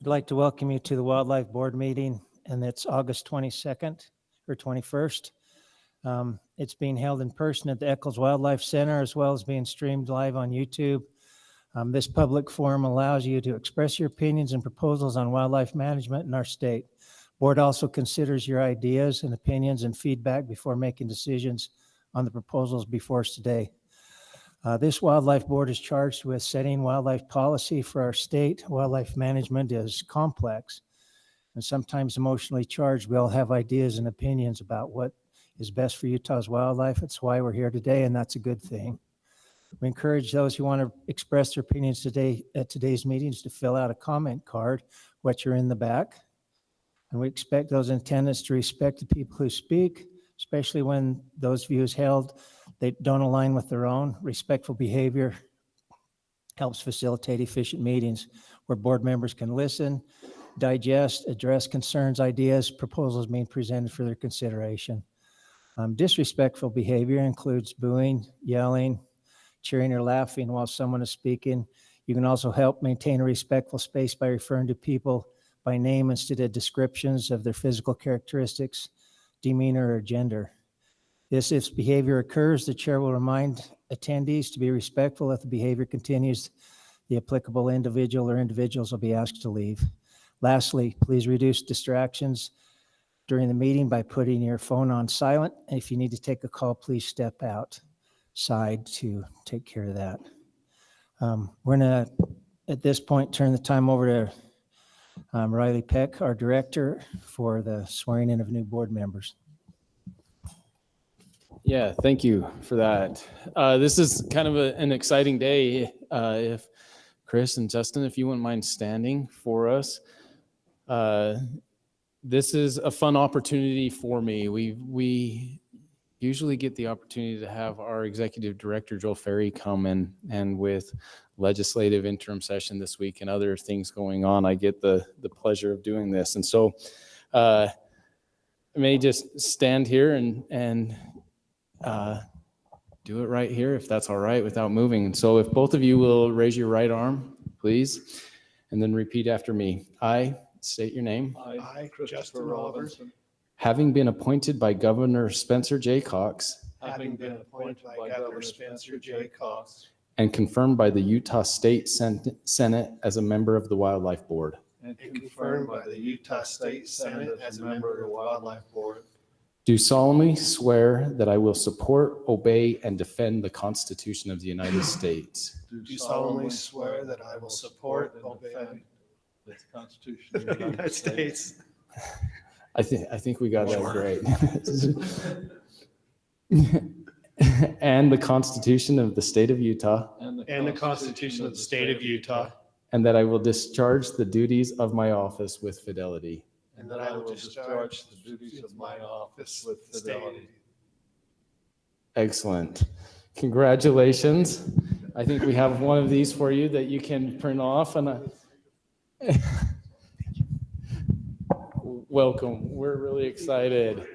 I'd like to welcome you to the Wildlife Board meeting, and it's August 22nd or 21st. It's being held in person at the Eccles Wildlife Center, as well as being streamed live on YouTube. This public forum allows you to express your opinions and proposals on wildlife management in our state. Board also considers your ideas and opinions and feedback before making decisions on the proposals before us today. This Wildlife Board is charged with setting wildlife policy for our state. Wildlife management is complex and sometimes emotionally charged. We all have ideas and opinions about what is best for Utah's wildlife. That's why we're here today, and that's a good thing. We encourage those who want to express their opinions today at today's meetings to fill out a comment card, which are in the back. And we expect those in attendance to respect the people who speak, especially when those views held they don't align with their own. Respectful behavior helps facilitate efficient meetings where board members can listen, digest, address concerns, ideas, proposals being presented for their consideration. Disrespectful behavior includes booing, yelling, cheering, or laughing while someone is speaking. You can also help maintain a respectful space by referring to people by name instead of descriptions of their physical characteristics, demeanor, or gender. If behavior occurs, the chair will remind attendees to be respectful. If the behavior continues, the applicable individual or individuals will be asked to leave. Lastly, please reduce distractions during the meeting by putting your phone on silent. And if you need to take a call, please step outside to take care of that. We're going to, at this point, turn the time over to Riley Peck, our director, for the swearing in of new board members. Yeah, thank you for that. This is kind of an exciting day. If Chris and Justin, if you wouldn't mind standing for us. This is a fun opportunity for me. We usually get the opportunity to have our executive director, Joel Ferry, come in, and with legislative interim session this week and other things going on, I get the pleasure of doing this. And so I may just stand here and do it right here, if that's all right, without moving. And so if both of you will raise your right arm, please, and then repeat after me. I state your name. I, Christopher Robinson, having been appointed by Governor Spencer J. Cox having been appointed by Governor Spencer J. Cox and confirmed by the Utah State Senate as a member of the Wildlife Board, and confirmed by the Utah State Senate as a member of the Wildlife Board, do solemnly swear that I will support, obey, and defend the Constitution of the United States. do solemnly swear that I will support and defend the Constitution of the United States. I think we got that great. And the Constitution of the State of Utah. And the Constitution of the State of Utah. And that I will discharge the duties of my office with fidelity. And that I will discharge the duties of my office with fidelity. Excellent. Congratulations. I think we have one of these for you that you can print off. And welcome. We're really excited.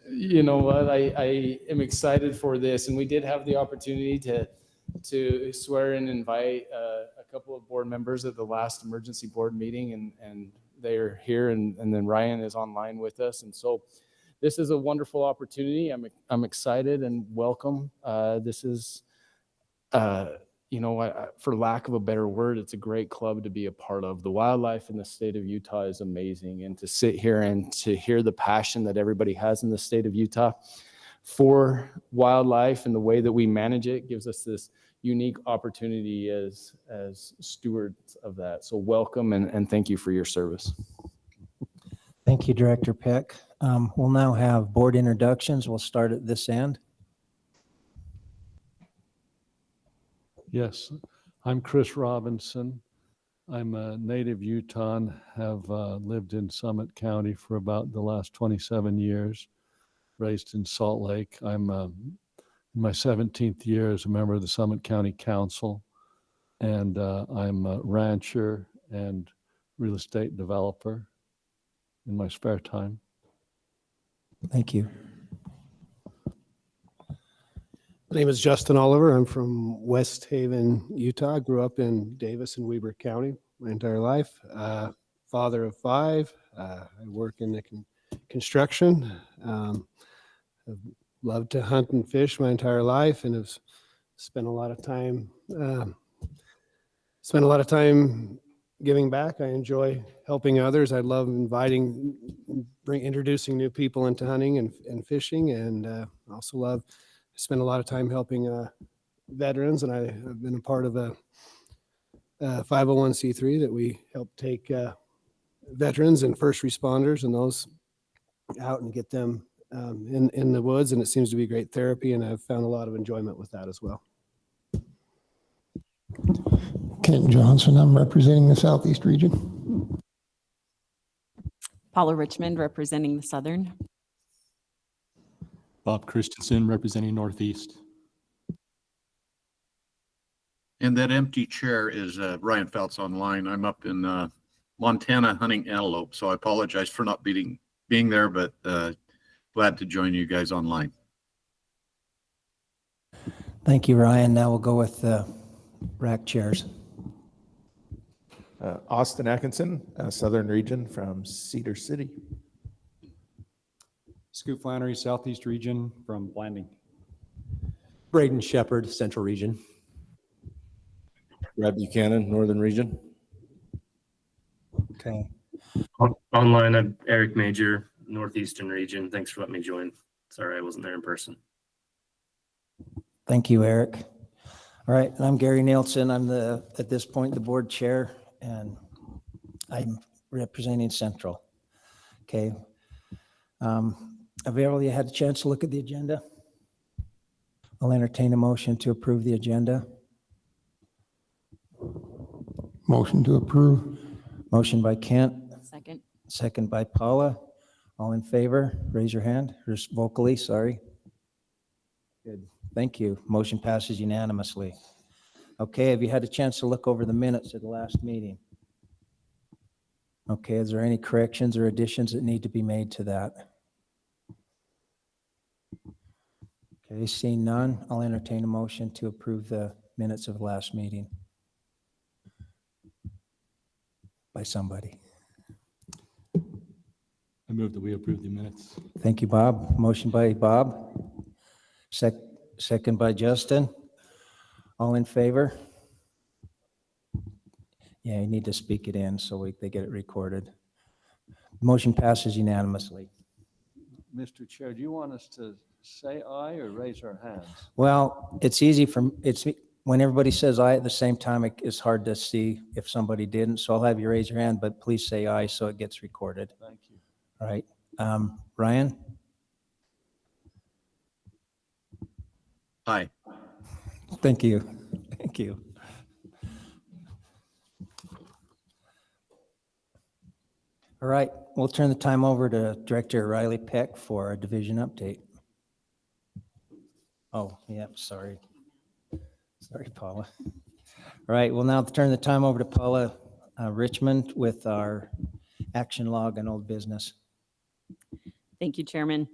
You know what? I am excited for this. And we did have the opportunity to swear and invite a couple of board members at the last emergency board meeting, and they're here, and then Ryan is online with us. And so this is a wonderful opportunity. I'm excited and welcome. This is, you know, for lack of a better word, it's a great club to be a part of. The wildlife in the state of Utah is amazing. And to sit here and to hear the passion that everybody has in the state of Utah for wildlife and the way that we manage it gives us this unique opportunity as stewards of that. So welcome and thank you for your service. Thank you, Director Peck. We'll now have board introductions. We'll start at this end. Yes, I'm Chris Robinson. I'm a native Utahn, have lived in Summit County for about the last 27 years, raised in Salt Lake. I'm in my 17th year as a member of the Summit County Council, and I'm a rancher and real estate developer in my spare time. Thank you. My name is Justin Oliver. I'm from West Haven, Utah. I grew up in Davis and Weber County my entire life. Father of 5. I work in the construction. I've loved to hunt and fish my entire life, and have spent a lot of time giving back. I enjoy helping others. I love introducing new people into hunting and fishing, and also spend a lot of time helping veterans, and I have been a part of a 501c3 that we help take veterans and first responders and those out and get them in the woods, and it seems to be great therapy, and I've found a lot of enjoyment with that as well. Kent Johnson, I'm representing the Southeast region. Paula Richmond, representing the Southern. Bob Christensen, representing Northeast. And that empty chair is Ryan Feltz online. I'm up in Montana hunting antelope, so I apologize for not being there, but glad to join you guys online. Thank you, Ryan. Now we'll go with rack chairs. Austin Atkinson, Southern Region from Cedar City. Scoot Flannery, Southeast Region from Blanding. Braden Shepherd, Central Region. Brad Buchanan, Northern Region. Okay. Online, I'm Eric Major, Northeastern Region. Thanks for letting me join. Sorry I wasn't there in person. Thank you, Eric. All right, and I'm Gary Nielsen. I'm at this point, the board chair, and I'm representing Central. Okay. Have you had a chance to look at the agenda? I'll entertain a motion to approve the agenda. Motion to approve. Motion by Kent, Second. second by Paula. All in favor, raise your hand, or vocally, sorry. Good, thank you. Motion passes unanimously. Okay, have you had a chance to look over the minutes of the last meeting? Okay, is there any corrections or additions that need to be made to that? Okay, seeing none, I'll entertain a motion to approve the minutes of the last meeting. By somebody. I move that we approve the minutes. Thank you, Bob. Motion by Bob. Second by Justin. All in favor? Yeah, you need to speak it in so they get it recorded. Motion passes unanimously. Mr. Chair, do you want us to say aye or raise our hands? Well, it's easy when everybody says aye at the same time, it's hard to see if somebody didn't. So I'll have you raise your hand, but please say aye so it gets recorded. Thank you. All right. Ryan? Hi. Thank you. Thank you. All right. We'll turn the time over to Director Riley Peck for a division update. Oh, yeah, sorry. Sorry, Paula. All right, we'll now turn the time over to Paula Richmond with our action log and old business. Thank you, Chairman.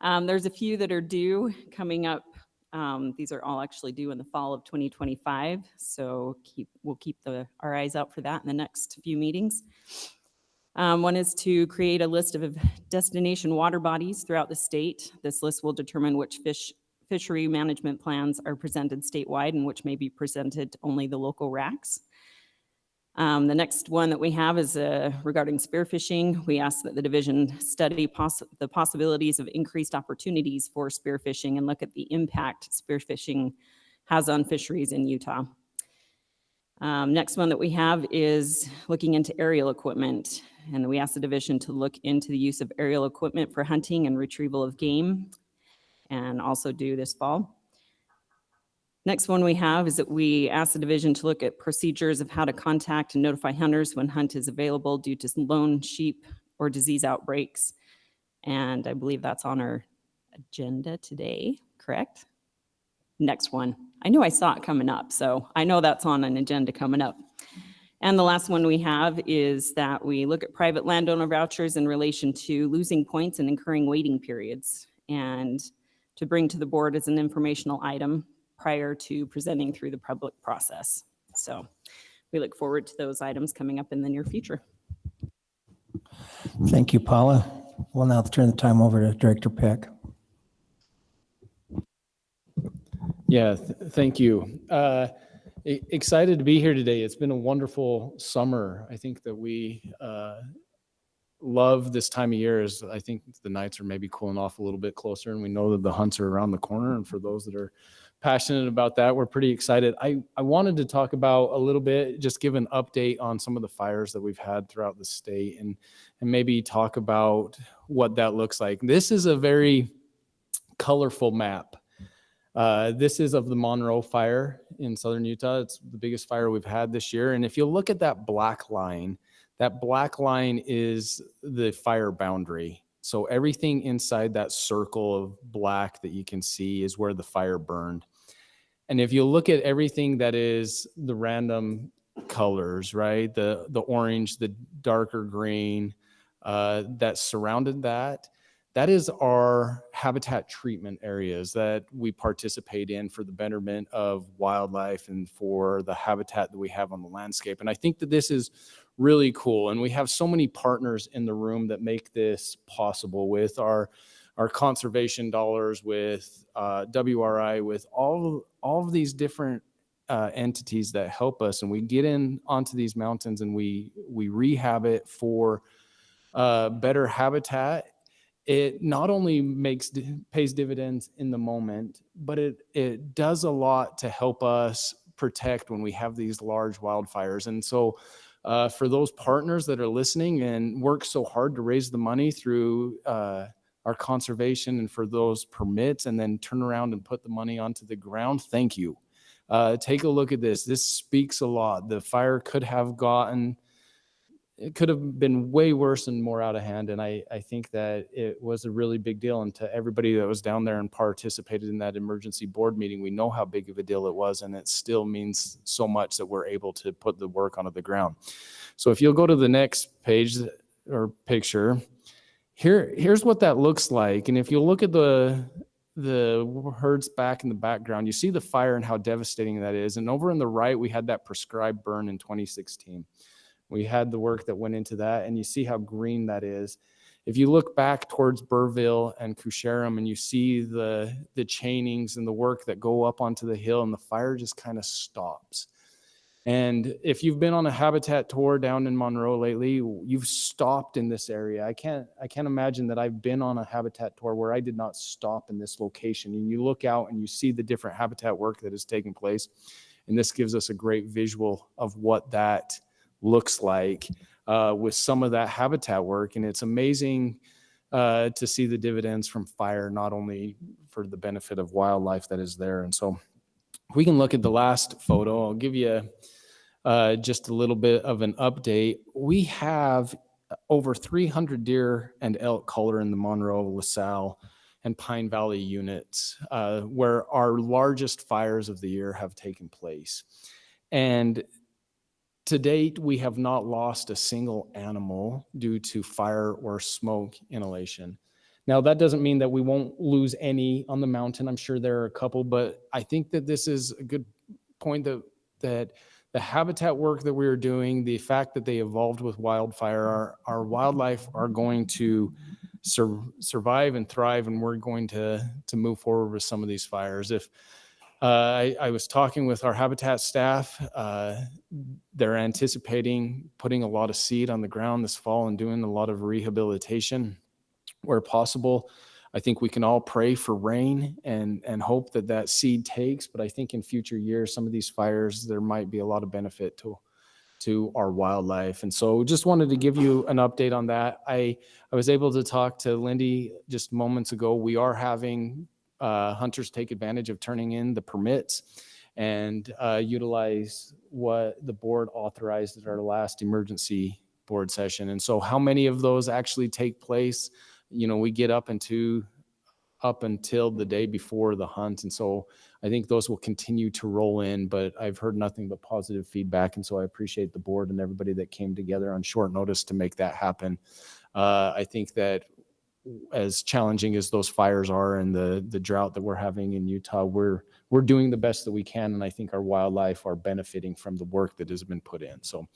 There's a few that are due coming up. These are all actually due in the fall of 2025. So we'll keep our eyes out for that in the next few meetings. One is to create a list of destination water bodies throughout the state. This list will determine which fishery management plans are presented statewide and which may be presented to only the local RACs. The next one that we have is regarding spearfishing. We ask that the division study the possibilities of increased opportunities for spearfishing and look at the impact spearfishing has on fisheries in Utah. Next one that we have is looking into aerial equipment. And we ask the division to look into the use of aerial equipment for hunting and retrieval of game, and also due this fall. Next one we have is that we ask the division to look at procedures of how to contact and notify hunters when hunt is available due to lone sheep or disease outbreaks. And I believe that's on our agenda today, correct? Next one. I knew I saw it coming up, so I know that's on an agenda coming up. And the last one we have is that we look at private landowner vouchers in relation to losing points and incurring waiting periods. And to bring to the board as an informational item prior to presenting through the public process. So we look forward to those items coming up in the near future. Thank you, Paula. We'll now turn the time over to Director Peck. Yeah, thank you. Excited to be here today. It's been a wonderful summer. I think that we love this time of year. As I think the nights are maybe cooling off a little bit closer, and we know that the hunts are around the corner. And for those that are passionate about that, we're pretty excited. I wanted to talk about a little bit, just give an update on some of the fires that we've had throughout the state, and maybe talk about what that looks like. This is a very colorful map. This is of the Monroe fire in southern Utah. It's the biggest fire we've had this year. And if you look at that black line is the fire boundary. So everything inside that circle of black that you can see is where the fire burned. And if you look at everything that is the random colors, right? The orange, the darker green that surrounded that is our habitat treatment areas that we participate in for the betterment of wildlife and for the habitat that we have on the landscape. And I think that this is really cool. And we have so many partners in the room that make this possible, with our conservation dollars, with WRI, with all of these different entities that help us. And we get in onto these mountains and we rehab it for better habitat. It not only pays dividends in the moment, but it does a lot to help us protect when we have these large wildfires. And so for those partners that are listening and work so hard to raise the money through our conservation and for those permits, and then turn around and put the money onto the ground, thank you. Take a look at this. This speaks a lot. The fire could have been way worse and more out of hand. And I think that it was a really big deal. And to everybody that was down there and participated in that emergency board meeting, we know how big of a deal it was. And it still means so much that we're able to put the work onto the ground. So if you'll go to the next page or picture, here's what that looks like. And if you look at the herds back in the background, you see the fire and how devastating that is. And over on the right, we had that prescribed burn in 2016. We had the work that went into that, and you see how green that is. If you look back towards Burrville and Coucherum and you see the chainings and the work that go up onto the hill, and the fire just kind of stops. And if you've been on a habitat tour down in Monroe lately, you've stopped in this area. I can't imagine that I've been on a habitat tour where I did not stop in this location. And you look out and you see the different habitat work that is taking place. And this gives us a great visual of what that looks like with some of that habitat work. And it's amazing to see the dividends from fire, not only for the benefit of wildlife that is there. And so if we can look at the last photo, I'll give you just a little bit of an update. We have over 300 deer and elk color in the Monroe, LaSalle, and Pine Valley units, where our largest fires of the year have taken place. And to date, we have not lost a single animal due to fire or smoke inhalation. Now, that doesn't mean that we won't lose any on the mountain. I'm sure there are a couple, but I think that this is a good point that the habitat work that we are doing, the fact that they evolved with wildfire, our wildlife are going to survive and thrive, and we're going to move forward with some of these fires. If I was talking with our habitat staff. They're anticipating putting a lot of seed on the ground this fall and doing a lot of rehabilitation where possible. I think we can all pray for rain and hope that seed takes. But I think in future years, some of these fires, there might be a lot of benefit to our wildlife. And so just wanted to give you an update on that. I was able to talk to Lindy just moments ago. We are having hunters take advantage of turning in the permits and utilize what the board authorized at our last emergency board session. And so how many of those actually take place? We get up until the day before the hunt. And so I think those will continue to roll in, but I've heard nothing but positive feedback. And so I appreciate the board and everybody that came together on short notice to make that happen. I think that as challenging as those fires are and the drought that we're having in Utah, we're doing the best that we can. And I think our wildlife are benefiting from the work that has been put in. So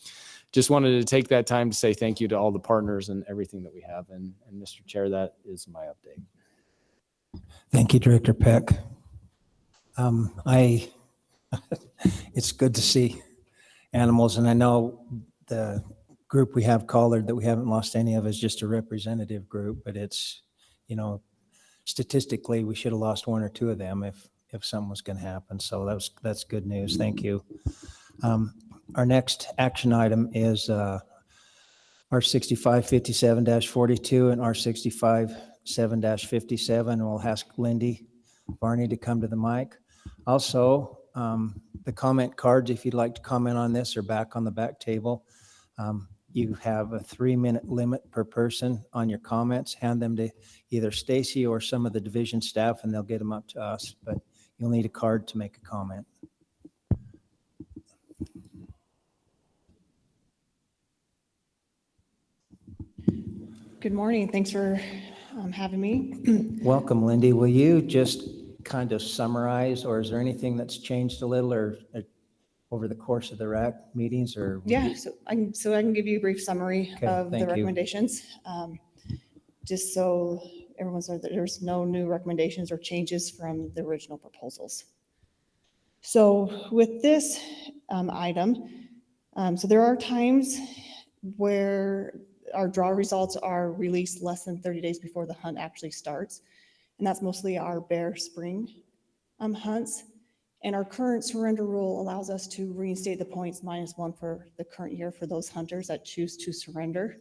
just wanted to take that time to say thank you to all the partners and everything that we have. And Mr. Chair, that is my update. Thank you, Director Peck. It's good to see animals, and I know the group we have collared that we haven't lost any of is just a representative group, but it's, you know, statistically we should have lost one or two of them if something was going to happen. So that's good news. Thank you. Our next action item is R6557-42 and R65-7-57. We'll ask Lindy Barney to come to the mic. Also, the comment cards, if you'd like to comment on this, are back on the back table. You have a 3-minute limit per person on your comments. Hand them to either Stacy or some of the division staff, and they'll get them up to us. But you'll need a card to make a comment. Good morning. Thanks for having me. Welcome, Lindy. Will you just kind of summarize, or is there anything that's changed a little or over the course of the RAC meetings? Or Yeah, so I can give you a brief summary of the recommendations. Just so everyone's aware that there's no new recommendations or changes from the original proposals. So with this item, so there are times where our draw results are released less than 30 days before the hunt actually starts. And that's mostly our bear spring hunts. And our current surrender rule allows us to reinstate the points -1 for the current year for those hunters that choose to surrender.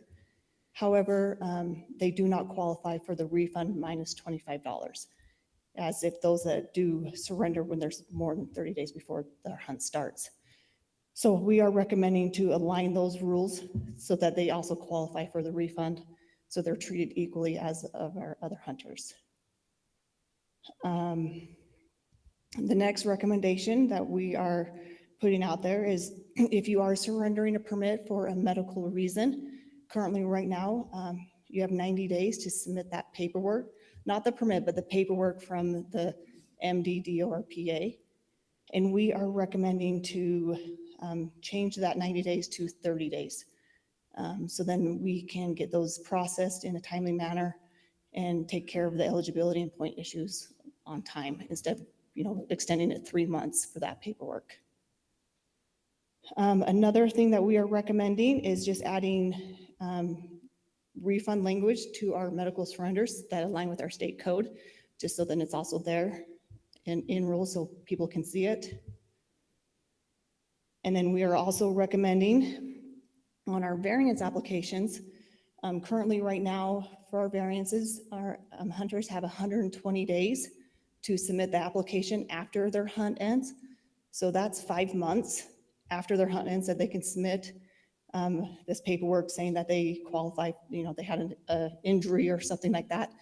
However, they do not qualify for the refund -$25, as if those that do surrender when there's more than 30 days before their hunt starts. So we are recommending to align those rules so that they also qualify for the refund, so they're treated equally as of our other hunters. The next recommendation that we are putting out there is if you are surrendering a permit for a medical reason, currently right now, you have 90 days to submit that paperwork, not the permit, but the paperwork from the MDDORPA. And we are recommending to change that 90 days to 30 days. So then we can get those processed in a timely manner and take care of the eligibility and point issues on time instead of, extending it 3 months for that paperwork. Another thing that we are recommending is just adding refund language to our medical surrenders that align with our state code, just so then it's also there in rules so people can see it. And then we are also recommending on our variance applications, currently right now for our variances, our hunters have 120 days to submit the application after their hunt ends. So that's 5 months after their hunt ends that they can submit this paperwork saying that they qualify, they had an injury or something like that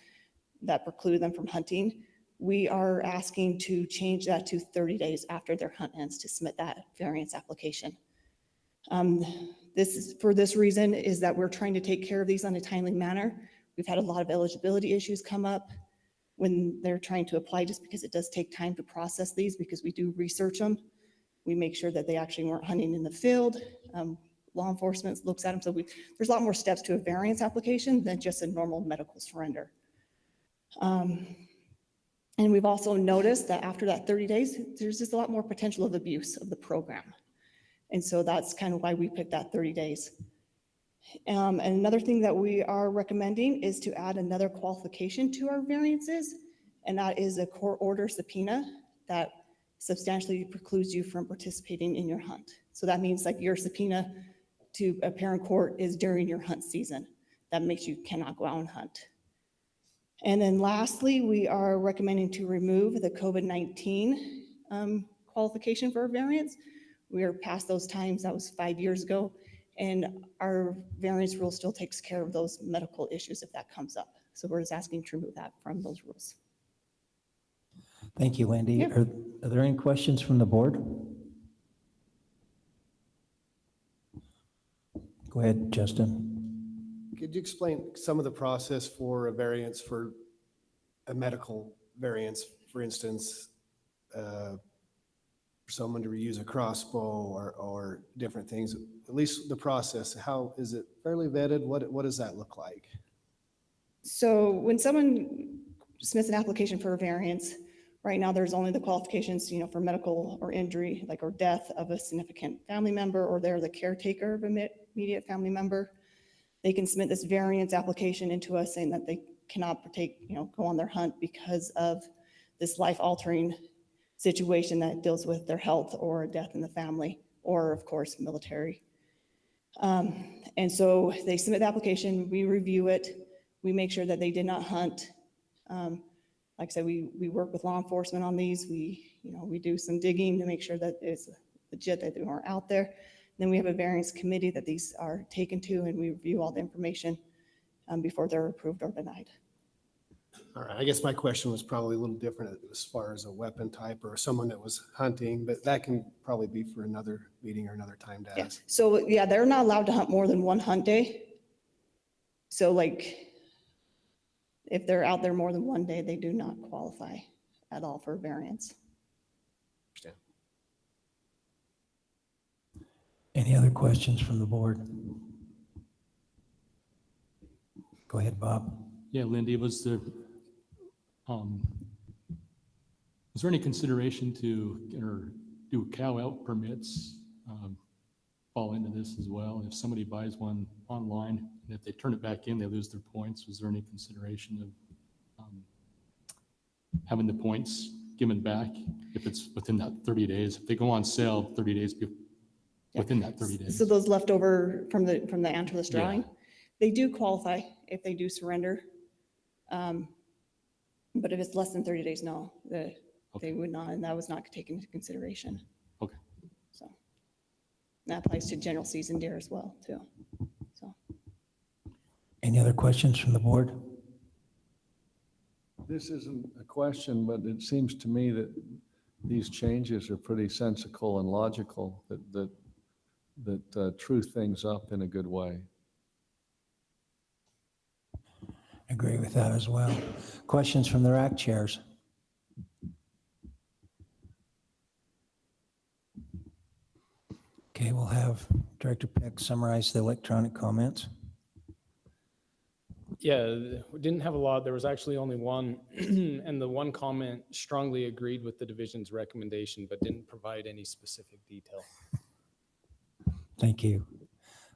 precluded them from hunting. We are asking to change that to 30 days after their hunt ends to submit that variance application. This is for this reason is that we're trying to take care of these on a timely manner. We've had a lot of eligibility issues come up when they're trying to apply, just because it does take time to process these, because we do research them. We make sure that they actually weren't hunting in the field. Law enforcement looks at them. So there's a lot more steps to a variance application than just a normal medical surrender. And we've also noticed that after that 30 days, there's just a lot more potential of abuse of the program. And so that's kind of why we picked that 30 days. And another thing that we are recommending is to add another qualification to our variances, and that is a court order subpoena that substantially precludes you from participating in your hunt. So that means like your subpoena to appear in court is during your hunt season. That makes you cannot go out and hunt. And then lastly, we are recommending to remove the COVID-19 qualification for a variance. We are past those times. That was 5 years ago. And our variance rule still takes care of those medical issues if that comes up. So we're just asking to remove that from those rules. Thank you, Wendy. Yep. Are there any questions from the board? Go ahead, Justin. Could you explain some of the process for a variance, for a medical variance, for instance, for someone to use a crossbow or different things, at least the process, how is it fairly vetted? What does that look like? So when someone submits an application for a variance, right now there's only the qualifications, for medical or injury, like or death of a significant family member, or they're the caretaker of an immediate family member. They can submit this variance application into us saying that they cannot partake, go on their hunt because of this life-altering situation that deals with their health or a death in the family, or of course, military. And so they submit the application, we review it, we make sure that they did not hunt. Like I said, we work with law enforcement on these. We do some digging to make sure that it's legit, that they aren't out there. Then we have a variance committee that these are taken to, and we review all the information before they're approved or denied. All right, I guess my question was probably a little different as far as a weapon type or someone that was hunting, but that can probably be for another meeting or another time to ask. So yeah, they're not allowed to hunt more than one hunt day. So like, if they're out there more than one day, they do not qualify at all for variance. Understand. Any other questions from the board? Go ahead, Bob. Yeah, Lindy, was there any consideration to, or do cow out permits fall into this as well? If somebody buys one online, and if they turn it back in, they lose their points. Was there any consideration of having the points given back if it's within that 30 days? If they go on sale 30 days within that 30 days. So those leftover from the antlerless drawing, they do qualify if they do surrender. But if it's less than 30 days, no, they would not, and that was not taken into consideration. Okay. So that applies to general season deer as well, too. So. Any other questions from the board? This isn't a question, but it seems to me that these changes are pretty sensical and logical, that true things up in a good way. Agree with that as well. Questions from the rack chairs? Okay, we'll have Director Peck summarize the electronic comments. Yeah, we didn't have a lot. There was actually only one, and the one comment strongly agreed with the division's recommendation, but didn't provide any specific detail. Thank you.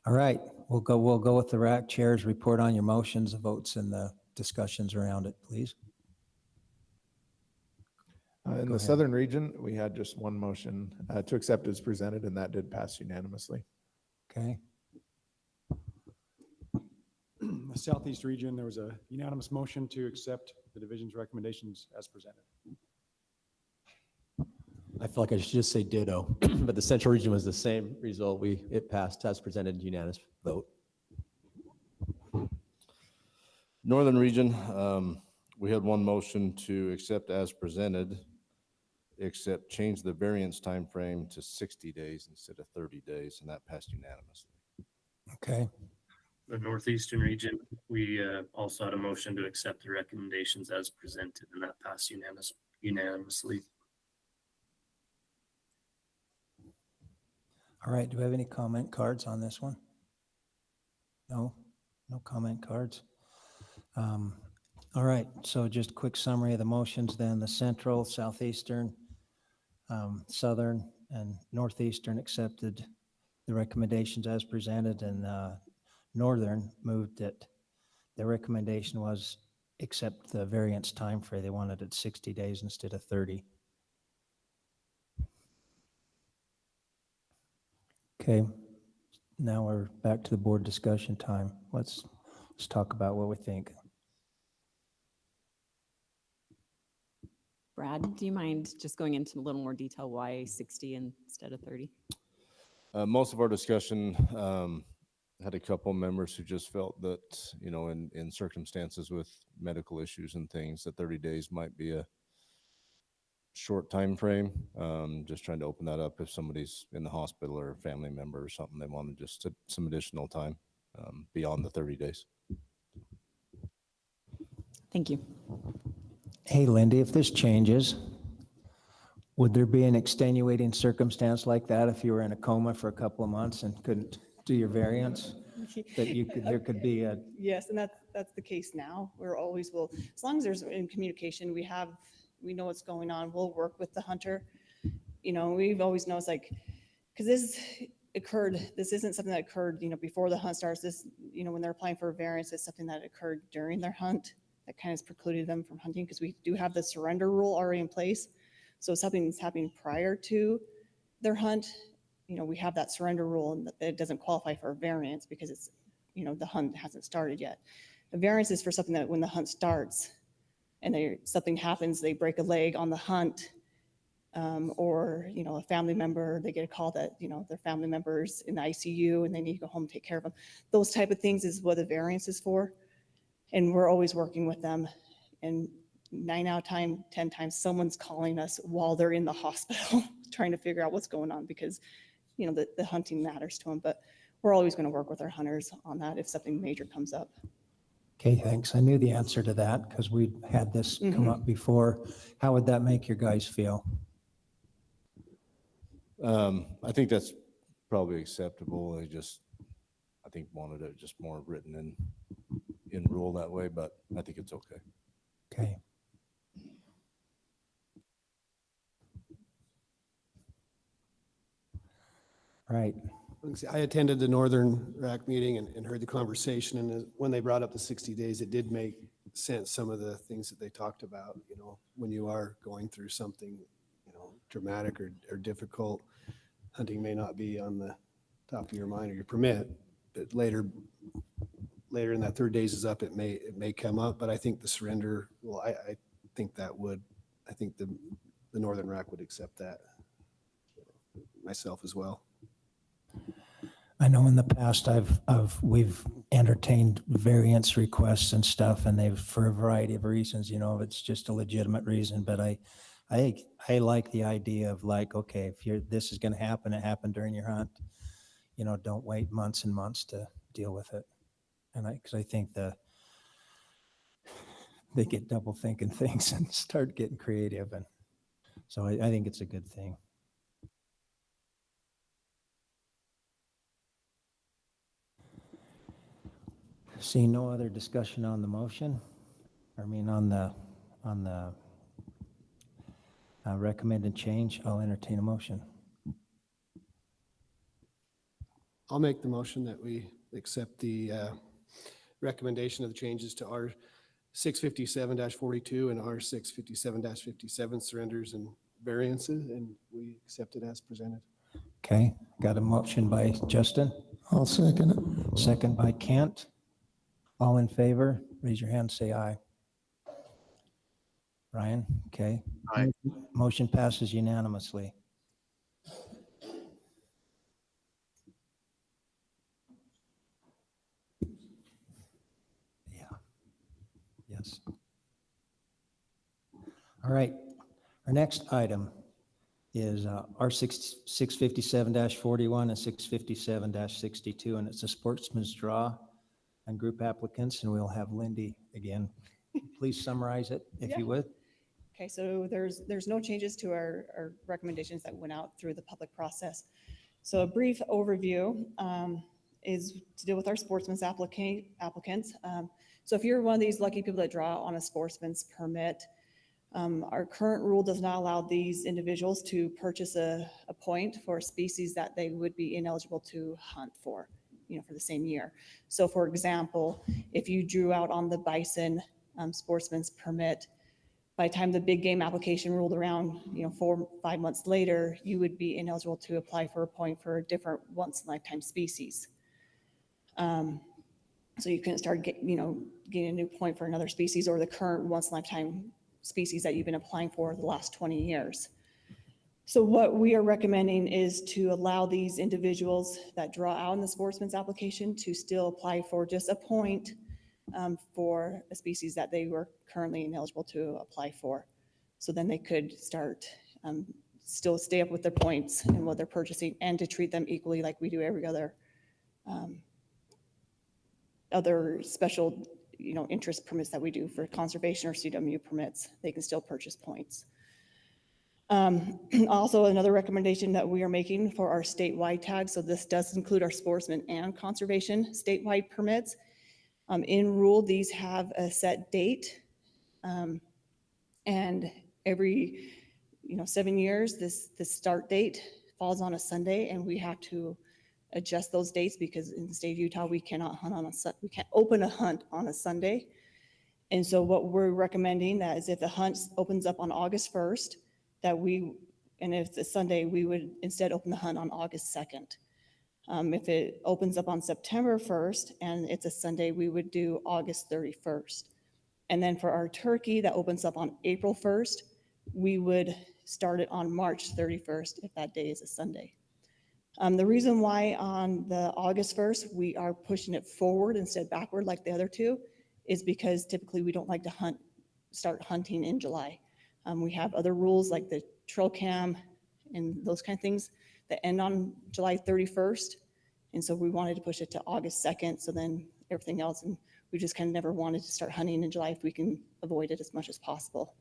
All right, we'll go with the rack chairs. Report on your motions, the votes, and the discussions around it, please. In the southern region, we had just one motion to accept as presented, and that did pass unanimously. Okay. The Southeast region, there was a unanimous motion to accept the division's recommendations as presented. I feel like I should just say ditto, but the central region was the same result. It passed as presented, unanimous vote. Northern region, we had one motion to accept as presented, except change the variance time frame to 60 days instead of 30 days, and that passed unanimously. Okay. The Northeastern region, we also had a motion to accept the recommendations as presented, and that passed unanimously. All right, do we have any comment cards on this one? No comment cards. All right, so just a quick summary of the motions then. The Central, Southeastern, Southern, and Northeastern accepted the recommendations as presented, and Northern moved that the recommendation was accept the variance time frame. They wanted it 60 days instead of 30. Okay, now we're back to the board discussion time. Let's talk about what we think. Brad, do you mind just going into a little more detail why 60 instead of 30? Most of our discussion had a couple members who just felt that, in circumstances with medical issues and things, that 30 days might be a short time frame. Just trying to open that up if somebody's in the hospital or a family member or something, they wanted just some additional time. beyond the 30 days. Thank you. Hey, Lindy, if this changes, would there be an extenuating circumstance like that if you were in a coma for a couple of months and couldn't do your variance? That you could, there could be a, Yes, and that's the case now. We're always will, as long as there's in communication, we know what's going on. We'll work with the hunter. You know, we've always known it's like, because this isn't something that occurred, before the hunt starts. This, when they're applying for a variance, it's something that occurred during their hunt that kind of precluded them from hunting, because we do have the surrender rule already in place. So if something's happening prior to their hunt, we have that surrender rule, and it doesn't qualify for a variance because it's, the hunt hasn't started yet. A variance is for something that when the hunt starts and something happens, they break a leg on the hunt, or, a family member, they get a call that, their family member's in the ICU and they need to go home and take care of them. Those type of things is what a variance is for. And we're always working with them. And 9 out of 10 times, someone's calling us while they're in the hospital trying to figure out what's going on, because, the hunting matters to them. But we're always going to work with our hunters on that if something major comes up. okay, thanks. I knew the answer to that because we had this come up before. How would that make your guys feel? I think that's probably acceptable. I think wanted it just more written in rule that way, but I think it's okay. Okay. Right. I attended the Northern RAC meeting and heard the conversation, and when they brought up the 60 days, it did make sense, some of the things that they talked about. When you are going through something, dramatic or difficult, hunting may not be on the top of your mind or your permit, but later in that 30 days is up, it may come up. But I think the surrender, well, I think the Northern RAC would accept that, myself as well. I know in the past we've entertained variance requests and stuff, and they've, for a variety of reasons, if it's just a legitimate reason. But I like the idea of, like, okay, if this is going to happen, it happened during your hunt, don't wait months and months to deal with it. And because I think they get double thinking things and start getting creative. And so I think it's a good thing. See no other discussion on the motion. On the recommended change, I'll entertain a motion. I'll make the motion that we accept the recommendation of the changes to R 657-42 and R 657-57 surrenders and variances, and we accept it as presented. Okay, got a motion by Justin. I'll second it. Second by Kent. All in favor, raise your hand, say aye. Ryan, okay. Aye. Motion passes unanimously. Yeah. Yes. All right. Our next item is R 657-41 and 657-62, and it's a sportsman's draw on group applicants, and we'll have Lindy again. Please summarize it, if you would. Okay, so there's no changes to our recommendations that went out through the public process. So a brief overview is to deal with our sportsman's applicants. So if you're one of these lucky people that draw on a sportsman's permit, our current rule does not allow these individuals to purchase a point for a species that they would be ineligible to hunt for, for the same year. So for example, if you drew out on the bison sportsman's permit, by the time the big game application rolled around, 4 or 5 months later, you would be ineligible to apply for a point for a different once in a lifetime species. So you couldn't start getting a new point for another species or the current once in a lifetime species that you've been applying for the last 20 years. So what we are recommending is to allow these individuals that draw out in the sportsman's application to still apply for just a point for a species that they were currently ineligible to apply for. So then they could start, still stay up with their points and what they're purchasing, and to treat them equally like we do every other other special, interest permits that we do for conservation or CWMU permits, they can still purchase points. Also, another recommendation that we are making for our statewide tags, so this does include our sportsman and conservation statewide permits. In rule, these have a set date, and every 7 years, this start date falls on a Sunday, and we have to adjust those dates because in the state of Utah, we cannot hunt on we can't open a hunt on a Sunday. And so what we're recommending that is if the hunt opens up on August 1st, and if it's Sunday, we would instead open the hunt on August 2nd. If it opens up on September 1st and it's a Sunday, we would do August 31st. And then for our turkey that opens up on April 1st, we would start it on March 31st if that day is a Sunday. The reason why on the August 1st, we are pushing it forward instead of backward like the other two is because typically we don't like to start hunting in July. We have other rules like the trail cam and those kind of things that end on July 31st. And so we wanted to push it to August 2nd. So then everything else, and we just kind of never wanted to start hunting in July if we can avoid it as much as possible.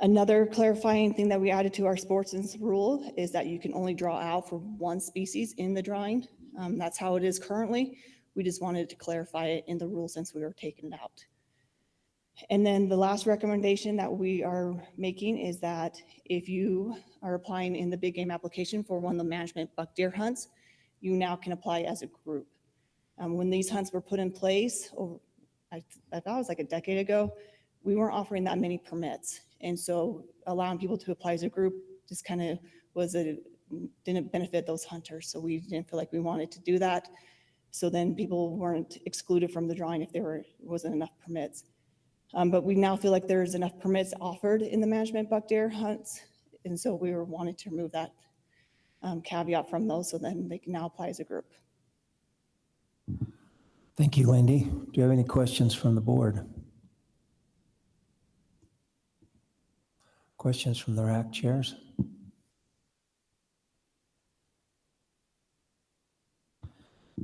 Another clarifying thing that we added to our sportsman's rule is that you can only draw out for one species in the drawing. That's how it is currently. We just wanted to clarify it in the rule since we were taking it out. And then the last recommendation that we are making is that if you are applying in the big game application for one of the management buck deer hunts, you now can apply as a group. When these hunts were put in place, I thought it was like a decade ago, we weren't offering that many permits. And so allowing people to apply as a group just kind of didn't benefit those hunters. So we didn't feel like we wanted to do that. So then people weren't excluded from the drawing if there wasn't enough permits. But we now feel like there's enough permits offered in the management buck deer hunts. And so we were wanting to remove that caveat from those so then they can now apply as a group. Thank you, Lindy. Do you have any questions from the board? Questions from the rack chairs?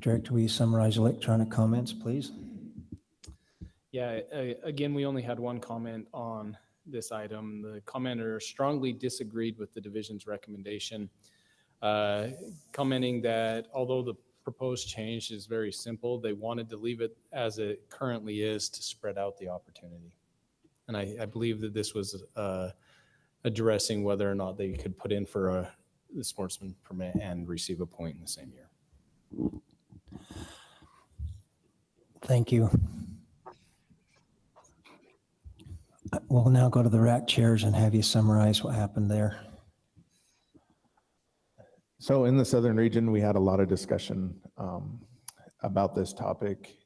Director, will you summarize electronic comments, please? Yeah, again, we only had one comment on this item. The commenter strongly disagreed with the division's recommendation, commenting that although the proposed change is very simple, they wanted to leave it as it currently is to spread out the opportunity. And I believe that this was addressing whether or not they could put in for the sportsman permit and receive a point in the same year. Thank you. We'll now go to the rack chairs and have you summarize what happened there. So in the southern region, we had a lot of discussion about this topic,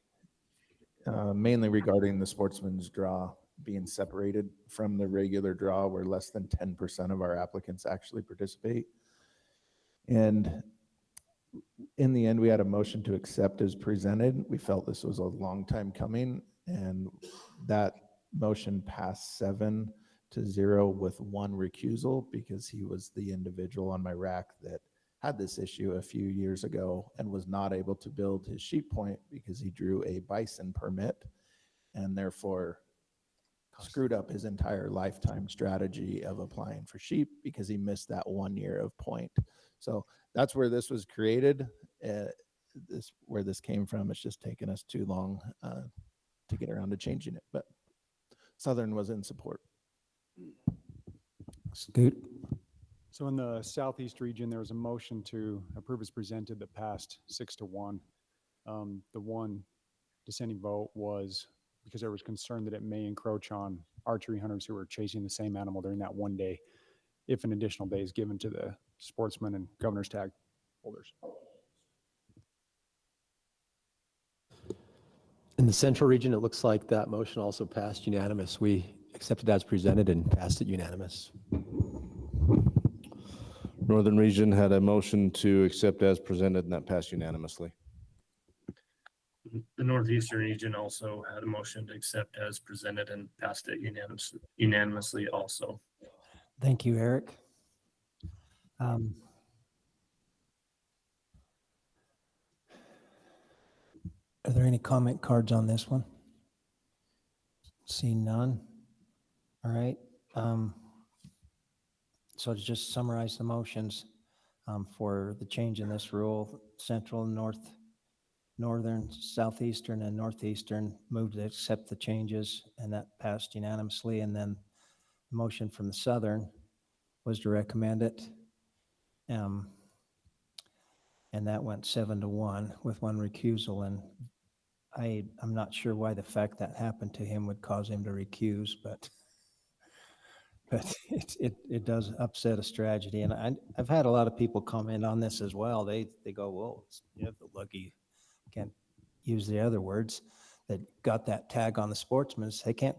mainly regarding the sportsman's draw being separated from the regular draw where less than 10% of our applicants actually participate. And in the end, we had a motion to accept as presented. We felt this was a long time coming, and that motion passed 7-0 with one recusal because he was the individual on my rack that had this issue a few years ago and was not able to build his sheep point because he drew a bison permit and therefore screwed up his entire lifetime strategy of applying for sheep because he missed that 1 year of point. So that's where this was created. Where this came from. It's just taken us too long to get around to changing it, but Southern was in support. Scoot. So in the Southeast region, there was a motion to approve as presented that passed 6-1. The one dissenting vote was because there was concern that it may encroach on archery hunters who are chasing the same animal during that one day if an additional day is given to the sportsman and governor's tag holders. In the central region, it looks like that motion also passed unanimous. We accepted as presented and passed it unanimous. Northern region had a motion to accept as presented, and that passed unanimously. The Northeastern region also had a motion to accept as presented and passed it unanimously also. Thank you, Eric. Are there any comment cards on this one? See none. All right. So to just summarize the motions for the change in this rule, Central, Northern, Southeastern, and Northeastern moved to accept the changes, and that passed unanimously. And then the motion from the Southern was to recommend it. And that went 7-1 with one recusal. And I'm not sure why the fact that happened to him would cause him to recuse, but it does upset a strategy. And I've had a lot of people comment on this as well. They go, well, you have the lucky, can't use the other words, that got that tag on the Sportsman. They can't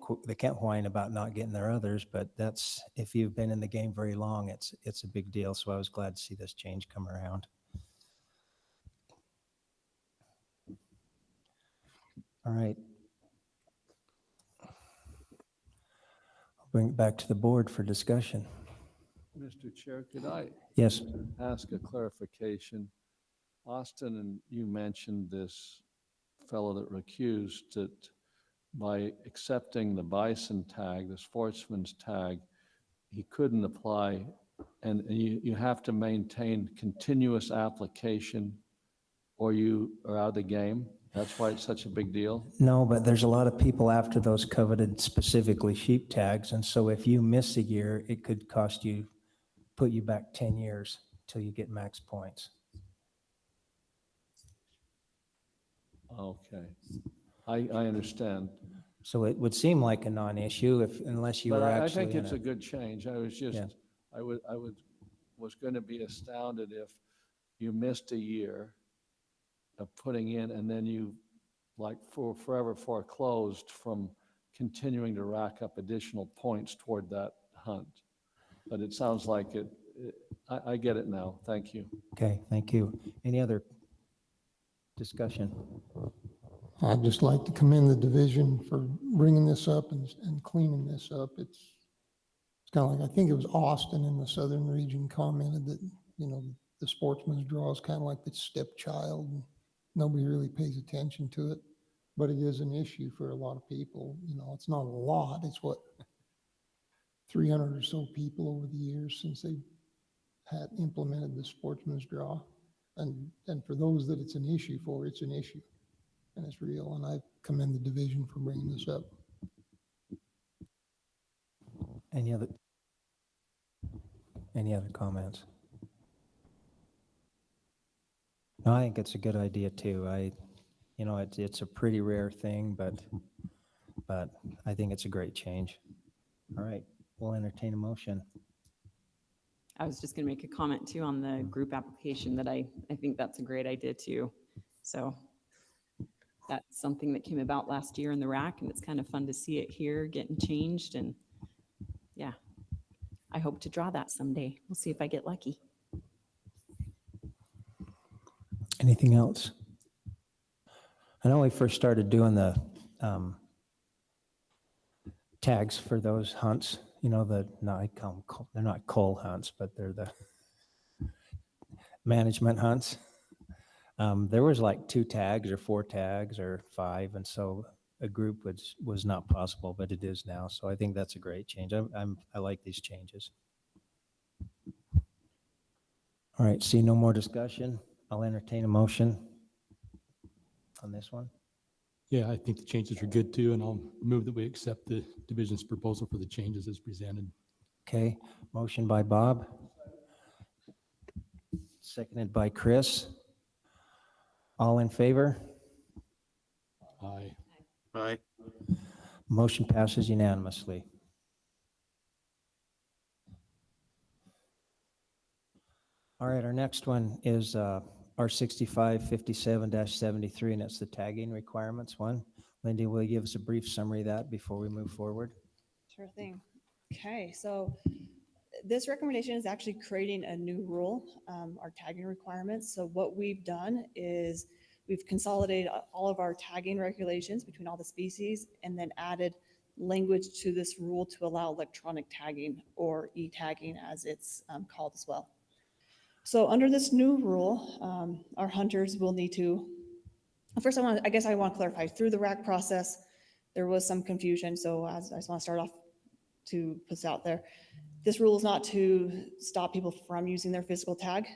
whine about not getting their others, but that's, if you've been in the game very long, it's a big deal. So I was glad to see this change come around. All right. I'll bring it back to the board for discussion. Mr. Chair, could I Yes. ask a clarification? Austin, and you mentioned this fellow that recused, that by accepting the bison tag, the Sportsman's tag, he couldn't apply, and you have to maintain continuous application or you are out of the game. That's why it's such a big deal. No, but there's a lot of people after those coveted specifically sheep tags. And so if you miss a year, it could cost you, put you back 10 years till you get max points. Okay, I understand. So it would seem like a non-issue unless you But were I actually think in it's a good change. I was just, Yeah. was going to be astounded if you missed a year of putting in and then you forever foreclosed from continuing to rack up additional points toward that hunt. But it sounds like I get it now. Thank you. Okay, thank you. Any other discussion? I'd just like to commend the division for bringing this up and cleaning this up. It's kind of like, I think it was Austin in the Southern region commented that, the Sportsman's draw is kind of like the stepchild. And nobody really pays attention to it, but it is an issue for a lot of people. It's not a lot. It's 300 or so people over the years since they had implemented the Sportsman's draw. And for those that it's an issue for, it's an issue. And it's real, and I commend the division for bringing this up. Any other comments? No, I think it's a good idea too. It's a pretty rare thing, but I think it's a great change. All right, we'll entertain a motion. I was just going to make a comment too on the group application that I think that's a great idea too. So that's something that came about last year in the rack, and it's kind of fun to see it here getting changed. And yeah, I hope to draw that someday. We'll see if I get lucky. Anything else? I know we first started doing the tags for those hunts. They're not cull hunts, but they're the management hunts. There was like 2 tags or 4 tags or 5, and so a group was not possible, but it is now. So I think that's a great change. I like these changes. All right, see no more discussion. I'll entertain a motion on this one. Yeah, I think the changes are good too, and I'll move that we accept the division's proposal for the changes as presented. Okay, motion by Bob, seconded by Chris. All in favor? Aye. Aye. Motion passes unanimously. All right, our next one is R6557-73, and it's the tagging requirements one. Lindy, will you give us a brief summary of that before we move forward? Sure thing. Okay, so this recommendation is actually creating a new rule, our tagging requirements. So what we've done is we've consolidated all of our tagging regulations between all the species and then added language to this rule to allow electronic tagging, or e-tagging as it's called as well. So under this new rule, our hunters will need to First, I guess I want to clarify, through the RAC process, there was some confusion, so I just want to start off to put this out there. This rule is not to stop people from using their physical tag.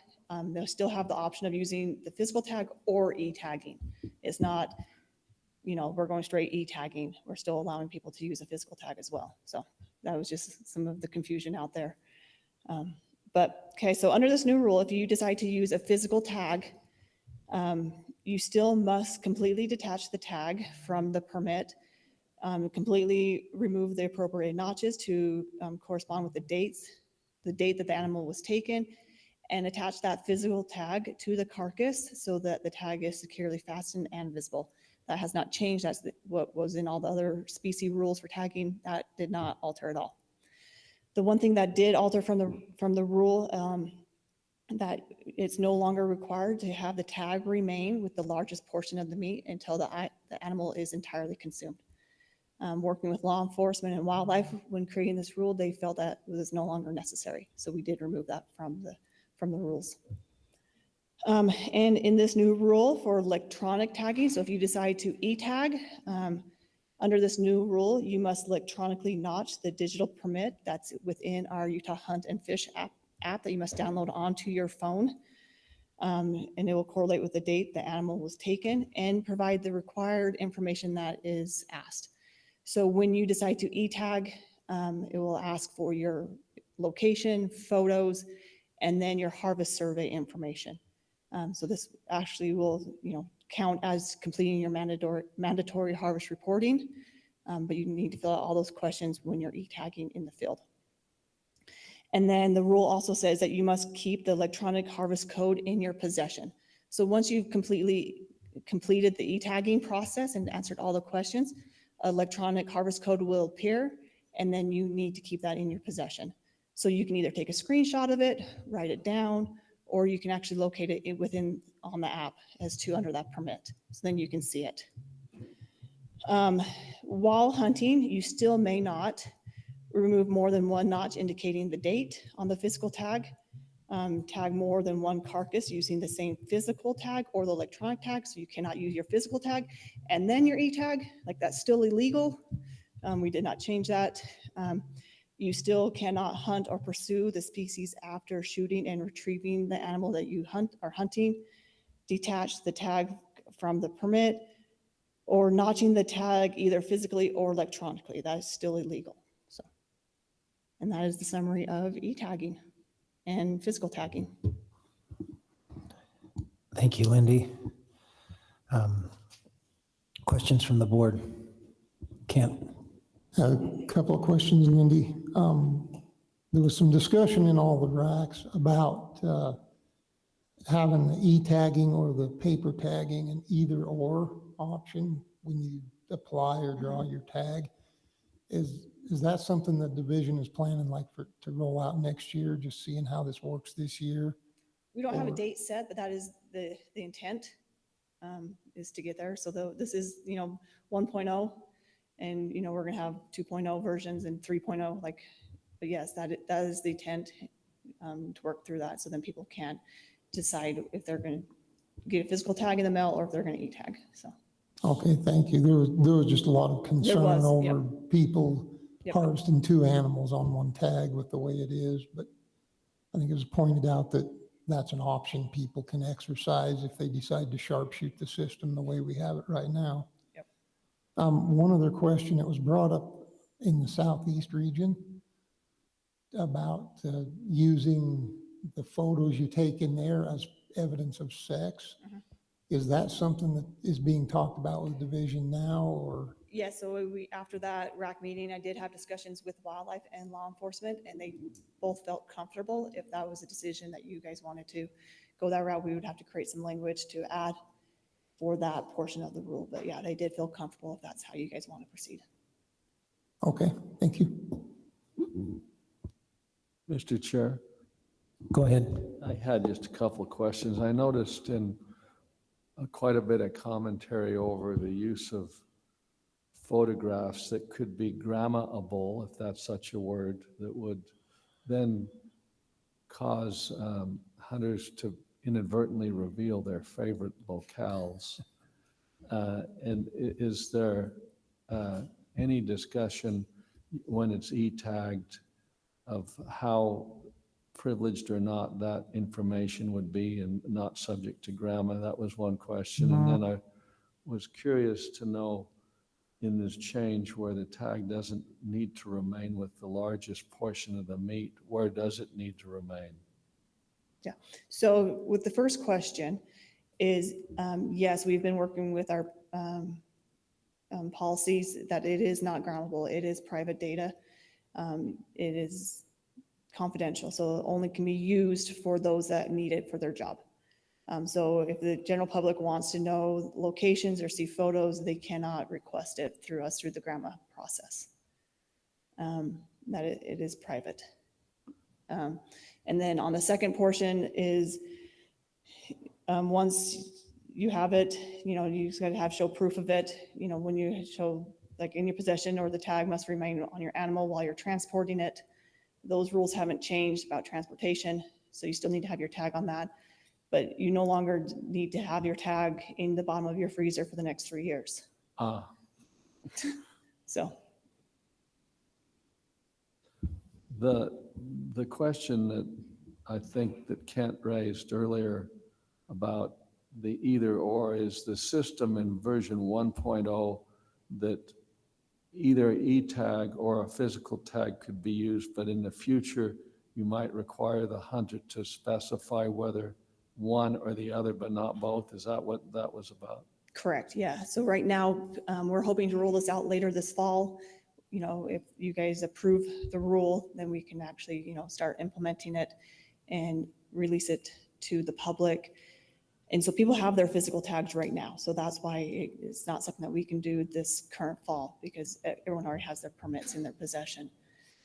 They'll still have the option of using the physical tag or e-tagging. It's not, we're going straight e-tagging. We're still allowing people to use a physical tag as well. So that was just some of the confusion out there. So under this new rule, if you decide to use a physical tag, you still must completely detach the tag from the permit, completely remove the appropriate notches to correspond with the date that the animal was taken, and attach that physical tag to the carcass so that the tag is securely fastened and visible. That has not changed. That's what was in all the other species rules for tagging. That did not alter at all. The one thing that did alter from the rule, that it's no longer required to have the tag remain with the largest portion of the meat until the animal is entirely consumed. Working with law enforcement and wildlife when creating this rule, they felt that it was no longer necessary. So we did remove that from the rules. And in this new rule for electronic tagging, so if you decide to e-tag, under this new rule, you must electronically notch the digital permit that's within our Utah Hunt and Fish app that you must download onto your phone. And it will correlate with the date the animal was taken and provide the required information that is asked. So when you decide to e-tag, it will ask for your location, photos, and then your harvest survey information. So this actually will, count as completing your mandatory harvest reporting, but you need to fill out all those questions when you're e-tagging in the field. And then the rule also says that you must keep the electronic harvest code in your possession. So once you've completely completed the e-tagging process and answered all the questions, electronic harvest code will appear, and then you need to keep that in your possession. So you can either take a screenshot of it, write it down, or you can actually locate it on the app as to under that permit. So then you can see it. While hunting, you still may not remove more than one notch indicating the date on the physical tag. Tag more than one carcass using the same physical tag or the electronic tag. So you cannot use your physical tag and then your e-tag, like that's still illegal. We did not change that. You still cannot hunt or pursue the species after shooting and retrieving the animal that you are hunting. Detach the tag from the permit or notching the tag either physically or electronically. That is still illegal. So, and that is the summary of e-tagging and physical tagging. Thank you, Lindy. Questions from the board? Kent? A couple of questions, Lindy. There was some discussion in all the racks about having the e-tagging or the paper tagging, an either or option when you apply or draw your tag. Is that something that division is planning to roll out next year, just seeing how this works this year? We don't have a date set, but that is the intent, is to get there. So this is, 1.0, and, we're going to have 2.0 versions and 3.0, but yes, that is the intent, to work through that. So then people can decide if they're going to get a physical tag in the mail or if they're going to e-tag. So. Okay, thank you. There was just a lot of concern over people harvesting two animals on one tag with the way it is, but I think it was pointed out that that's an option people can exercise if they decide to sharpshoot the system the way we have it right now. Yep. One other question that was brought up in the Southeast region about using the photos you take in there as evidence of sex. Mm-hmm. Is that something that is being talked about with division now, or? Yeah, so after that RAC meeting, I did have discussions with wildlife and law enforcement, and they both felt comfortable. If that was a decision that you guys wanted to go that route, we would have to create some language to add for that portion of the rule. But yeah, they did feel comfortable if that's how you guys want to proceed. Okay, thank you. Mr. Chair. Go ahead. I had just a couple of questions. I noticed in quite a bit of commentary over the use of photographs that could be grammable, if that's such a word, that would then cause hunters to inadvertently reveal their favorite locales. Is there any discussion when it's e-tagged of how privileged or not that information would be and not subject to grandma? That was one question. And then I was curious to know, in this change where the tag doesn't need to remain with the largest portion of the meat, where does it need to remain? Yeah. So with the first question is, yes, we've been working with our policies that it is not groundable. It is private data. It is confidential, so it only can be used for those that need it for their job. So if the general public wants to know locations or see photos, they cannot request it through us through the grandma process. That it is private. And then on the second portion is once you have it, you just got to show proof of it. When you show like in your possession, or the tag must remain on your animal while you're transporting it. Those rules haven't changed about transportation, so you still need to have your tag on that. But you no longer need to have your tag in the bottom of your freezer for the next 3 years. So. The question that I think that Kent raised earlier about the either or is the system in version 1.0 that either e-tag or a physical tag could be used, but in the future, you might require the hunter to specify whether one or the other, but not both. Is that what that was about? Correct, yeah. So right now, we're hoping to roll this out later this fall. If you guys approve the rule, then we can actually, start implementing it and release it to the public. And so people have their physical tags right now. So that's why it's not something that we can do this current fall, because everyone already has their permits in their possession.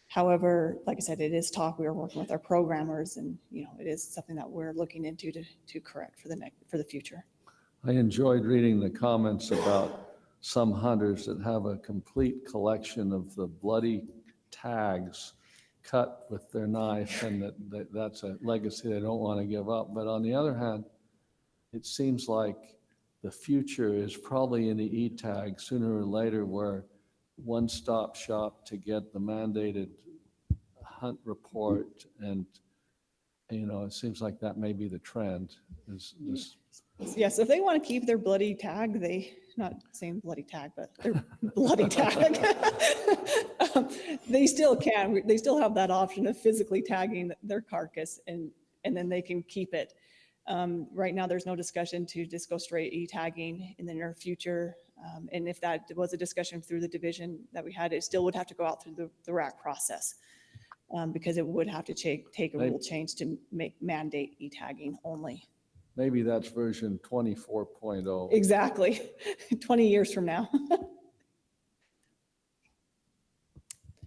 However, like I said, it is talk. We are working with our programmers, and it is something that we're looking into to correct for the future. I enjoyed reading the comments about some hunters that have a complete collection of the bloody tags cut with their knife, and that's a legacy they don't want to give up. But on the other hand, it seems like the future is probably in the e-tag sooner or later, where one-stop shop to get the mandated hunt report. And, it seems like that may be the trend. Yeah, so if they want to keep their bloody tag, not saying bloody tag, but their bloody tag, they still can. They still have that option of physically tagging their carcass, and then they can keep it. Right now, there's no discussion to just go straight e-tagging in the near future. And if that was a discussion through the division that we had, it still would have to go out through the RAC process, because it would have to take a rule change to mandate e-tagging only. Maybe that's version 24.0. Exactly. 20 years from now.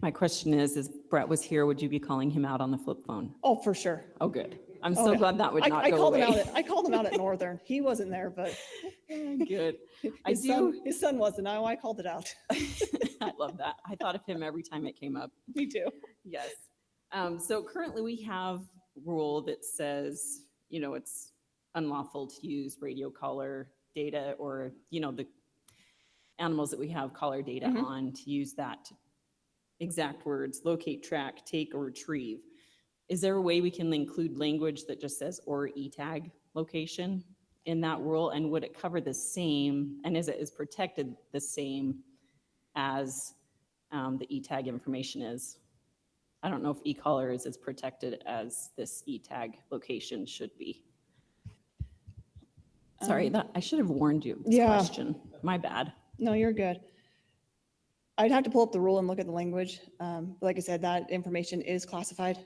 My question is if Brett was here, would you be calling him out on the flip phone? Oh, for sure. Oh, good. I'm so glad that would not I go called away. I called him out at Northern. He wasn't there, but good. His son wasn't. I called it out. I love that. I thought of him every time it came up. Me too. Yes. So currently we have a rule that says, it's unlawful to use radio collar data, or, the animals that we have collar data on, to use that exact words, locate, track, take, or retrieve. Is there a way we can include language that just says or e-tag location in that rule? And would it cover the same, and is protected the same as the e-tag information is? I don't know if e-collar is as protected as this e-tag location should be. Sorry, that I should have warned you of this question. My bad. No, you're good. I'd have to pull up the rule and look at the language. But like I said, that information is classified.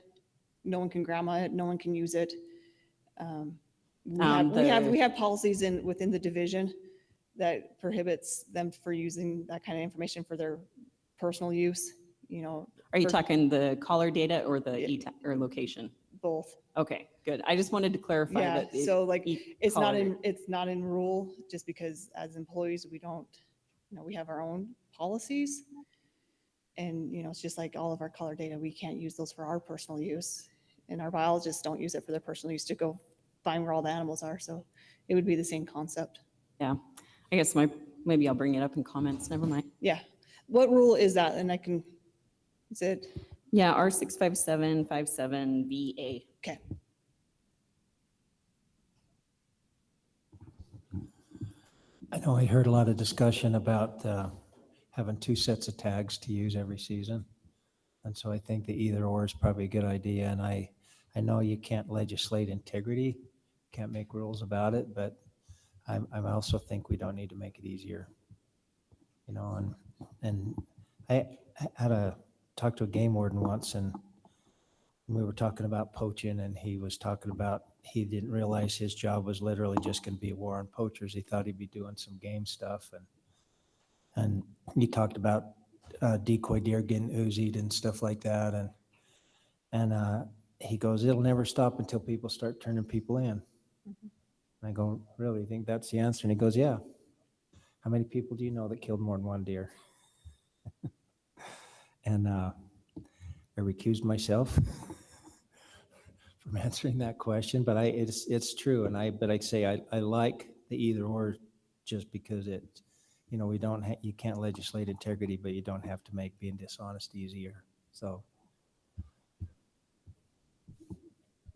No one can grandma it. No one can use it. We have policies within the division that prohibits them for using that kind of information for their personal use. Are you talking the collar data or the e-tag or location? Both. Okay, good. I just wanted to clarify that. So it's not in rule, just because as employees, we don't, we have our own policies. And, it's just like all of our color data, we can't use those for our personal use. And our biologists don't use it for their personal use to go find where all the animals are. So it would be the same concept. Yeah. I guess maybe I'll bring it up in comments. Never mind. Yeah. What rule is that? And is it? Yeah, R65757VA. Okay. I know I heard a lot of discussion about having two sets of tags to use every season. And so I think the either or is probably a good idea. And I know you can't legislate integrity, can't make rules about it, but I also think we don't need to make it easier. You know, and I had talked to a game warden once, and we were talking about poaching, and he was talking about he didn't realize his job was literally just going to be a war on poachers. He thought he'd be doing some game stuff, and he talked about decoy deer getting Uzi'd and stuff like that, and he goes, it'll never stop until people start turning people in. Mm-hmm. And I go, really? You think that's the answer? And he goes, yeah. How many people do you know that killed more than one deer? And I recused myself from answering that question, but it's true. And but I say I like the either or just because it, you know, you can't legislate integrity, but you don't have to make being dishonest easier. So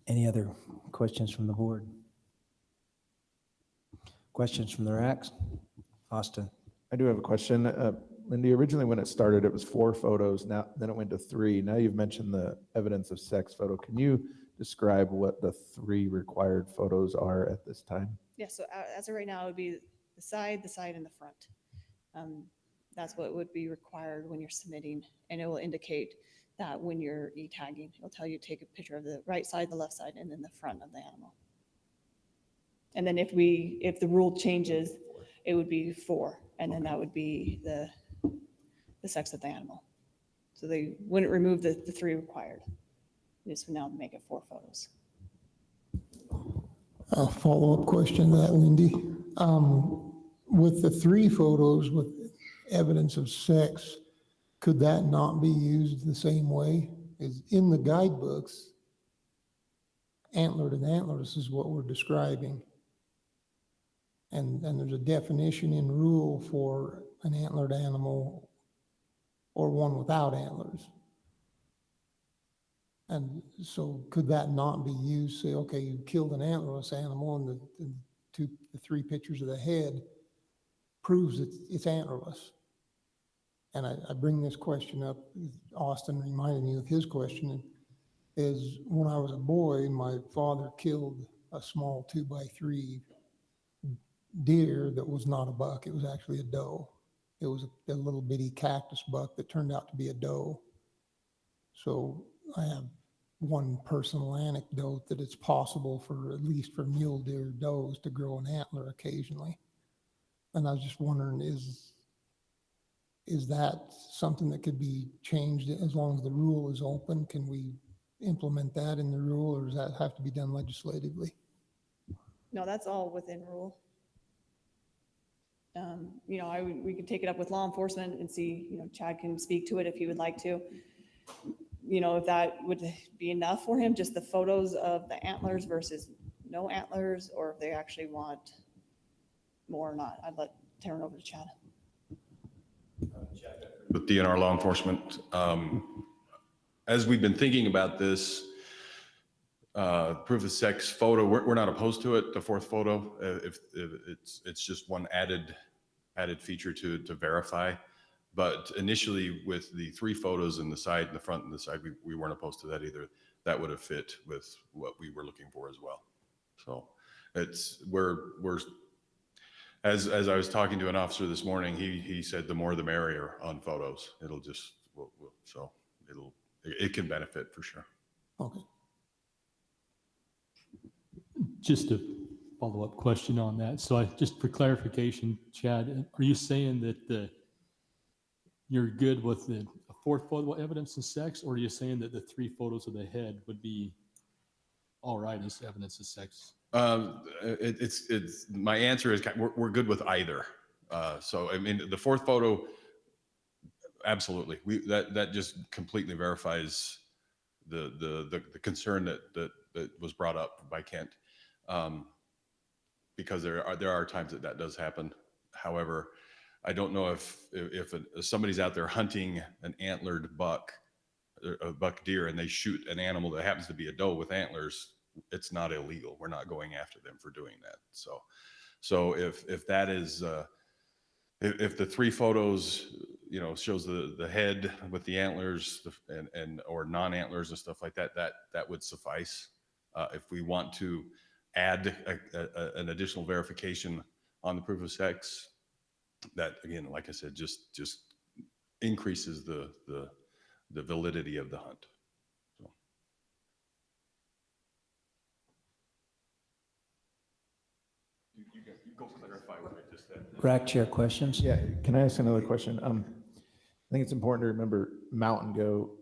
any other questions from the board? Questions from the racks? Austin. I do have a question. Lindy, originally when it started, it was 4 photos. Then it went to 3. Now you've mentioned the evidence of sex photo. Can you describe what the 3 required photos are at this time? Yeah, so as of right now, it would be the side, and the front. That's what would be required when you're submitting, and it will indicate that when you're e-tagging, it'll tell you to take a picture of the right side, the left side, and then the front of the animal. And then if the rule changes, it would be 4, and then that would be the sex of the animal. So they wouldn't remove the 3 required. Just now make it 4 photos. A follow-up question to that, Lindy. With the 3 photos with evidence of sex, could that not be used the same way? Is in the guidebooks, antlered and antlerless is what we're describing. And there's a definition in rule for an antlered animal or one without antlers. And so could that not be used? Say, okay, you killed an antlerless animal, and the 3 pictures of the head proves it's antlerless. And I bring this question up, Austin reminded me of his question, is when I was a boy, my father killed a small 2x3 deer that was not a buck. It was actually a doe. It was a little bitty cactus buck that turned out to be a doe. So I have one personal anecdote that it's possible for, at least for mule deer does, to grow an antler occasionally. And I was just wondering, is that something that could be changed as long as the rule is open? Can we implement that in the rule, or does that have to be done legislatively? No, that's all within rule. You know, we could take it up with law enforcement and see, you know, Chad can speak to it if he would like to. You know, if that would be enough for him, just the photos of the antlers versus no antlers, or if they actually want more or not. I'd turn it over to Chad. With DNR law enforcement, as we've been thinking about this proof of sex photo, we're not opposed to it. The 4th photo, if it's just one added feature to verify. But initially, with the 3 photos in the side, in the front, and the side, we weren't opposed to that either. That would have fit with what we were looking for as well. So we're as I was talking to an officer this morning, he said the more the merrier on photos. It'll just it can benefit for sure. Okay. Just a follow-up question on that. So just for clarification, Chad, are you saying that you're good with the 4th photo evidence of sex, or are you saying that the 3 photos of the head would be all right as evidence of sex? It's my answer is we're good with either. So I mean, the 4th photo, absolutely. That just completely verifies the concern that was brought up by Kent, because there are times that does happen. However, I don't know if somebody's out there hunting an antlered buck, a buck deer, and they shoot an animal that happens to be a doe with antlers, it's not illegal. We're not going after them for doing that. So if that is, if the 3 photos, shows the head with the antlers and or non-antlers and stuff like that, that would suffice. If we want to add an additional verification on the proof of sex, that again, like I said, just increases the validity of the hunt. So. You go clarify what I just said. Rack chair questions? Yeah, can I ask another question? I think it's important to remember mountain goat,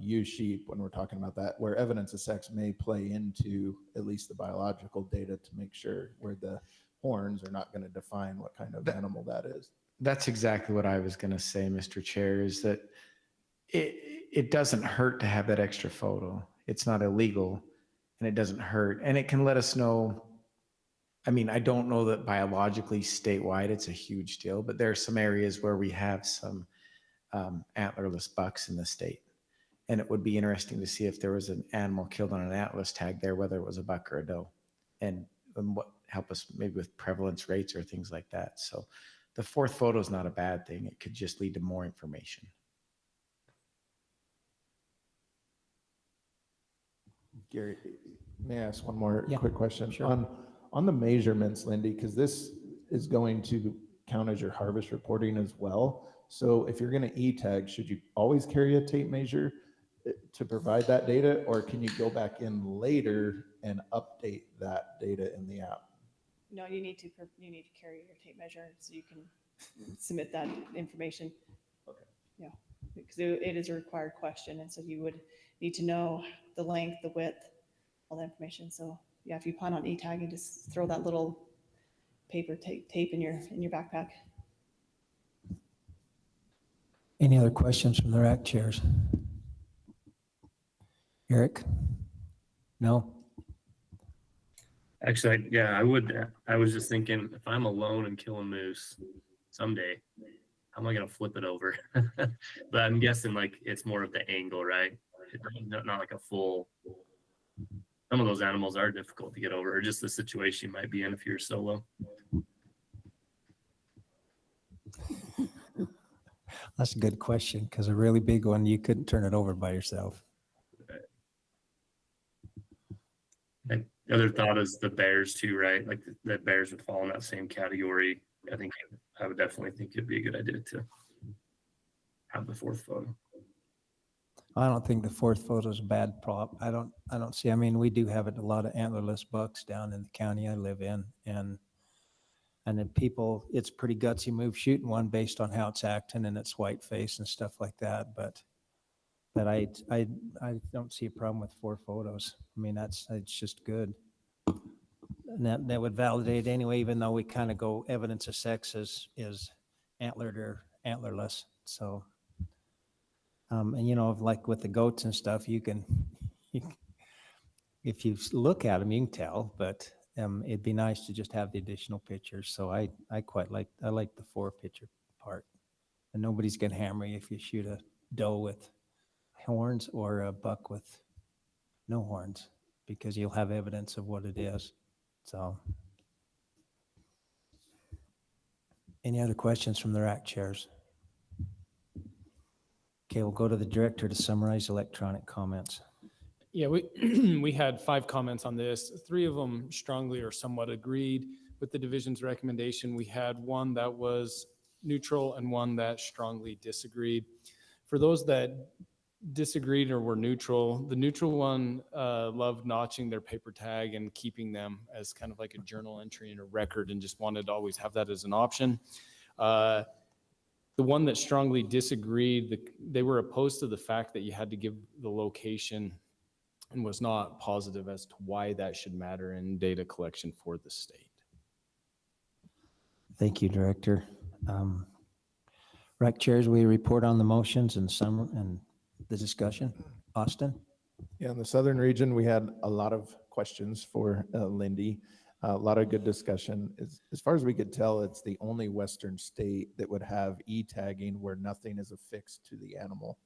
ewe sheep when we're talking about that, where evidence of sex may play into at least the biological data to make sure where the horns are not going to define what kind of animal that is. That's exactly what I was going to say, Mr. Chair, is that it doesn't hurt to have that extra photo. It's not illegal and it doesn't hurt. And it can let us know. I mean, I don't know that biologically statewide it's a huge deal, but there are some areas where we have some antlerless bucks in the state. And it would be interesting to see if there was an animal killed on an antlerless tag there, whether it was a buck or a doe, and what help us maybe with prevalence rates or things like that. So the 4th photo is not a bad thing. It could just lead to more information. Gary, may I ask one more Yeah, quick question? sure. On the measurements, Lindy, because this is going to count as your harvest reporting as well. So if you're going to e-tag, should you always carry a tape measure to provide that data, or can you go back in later and update that data in the app? No, you need to carry your tape measure so you can submit that information. Okay. Yeah, because it is a required question, and so you would need to know the length, the width, all that information. So yeah, if you plan on e-tagging, just throw that little paper tape in your backpack. Any other questions from the rack chairs? Eric? No? Actually, I would. I was just thinking, if I'm alone and kill a moose someday, how am I gonna flip it over? But I'm guessing like it's more of the angle, right? Not like a full. Some of those animals are difficult to get over, or just the situation you might be in if you're solo. That's a good question, because a really big one, you couldn't turn it over by yourself. And the other thought is the bears too, right? Like the bears would fall in that same category. I would definitely think it'd be a good idea to have the 4th photo. I don't think the 4th photo is a bad prop. I don't see, I mean, we do have a lot of antlerless bucks down in the county I live in, and then people, it's pretty gutsy move shooting one based on how it's acting and its white face and stuff like that. But I don't see a problem with 4 photos. I mean, it's just good. And that would validate anyway, even though we kind of go evidence of sex is antlered or antlerless. So, and like with the goats and stuff, if you look at them, you can tell, but it'd be nice to just have the additional pictures. So I like the 4 picture part, and nobody's gonna hammer you if you shoot a doe with horns or a buck with no horns, because you'll have evidence of what it is. So any other questions from the rack chairs? Okay, we'll go to the director to summarize electronic comments. Yeah, we had 5 comments on this. 3 of them strongly or somewhat agreed with the division's recommendation. We had 1 that was neutral and 1 that strongly disagreed. For those that disagreed or were neutral, the neutral one loved notching their paper tag and keeping them as kind of like a journal entry and a record, and just wanted to always have that as an option. The one that strongly disagreed, they were opposed to the fact that you had to give the location, and was not positive as to why that should matter in data collection for the state. Thank you, Director. Rec chairs, we report on the motions and the discussion. Austin? Yeah, in the southern region, we had a lot of questions for Lindy. A lot of good discussion. As far as we could tell, it's the only Western state that would have e-tagging where nothing is affixed to the animal.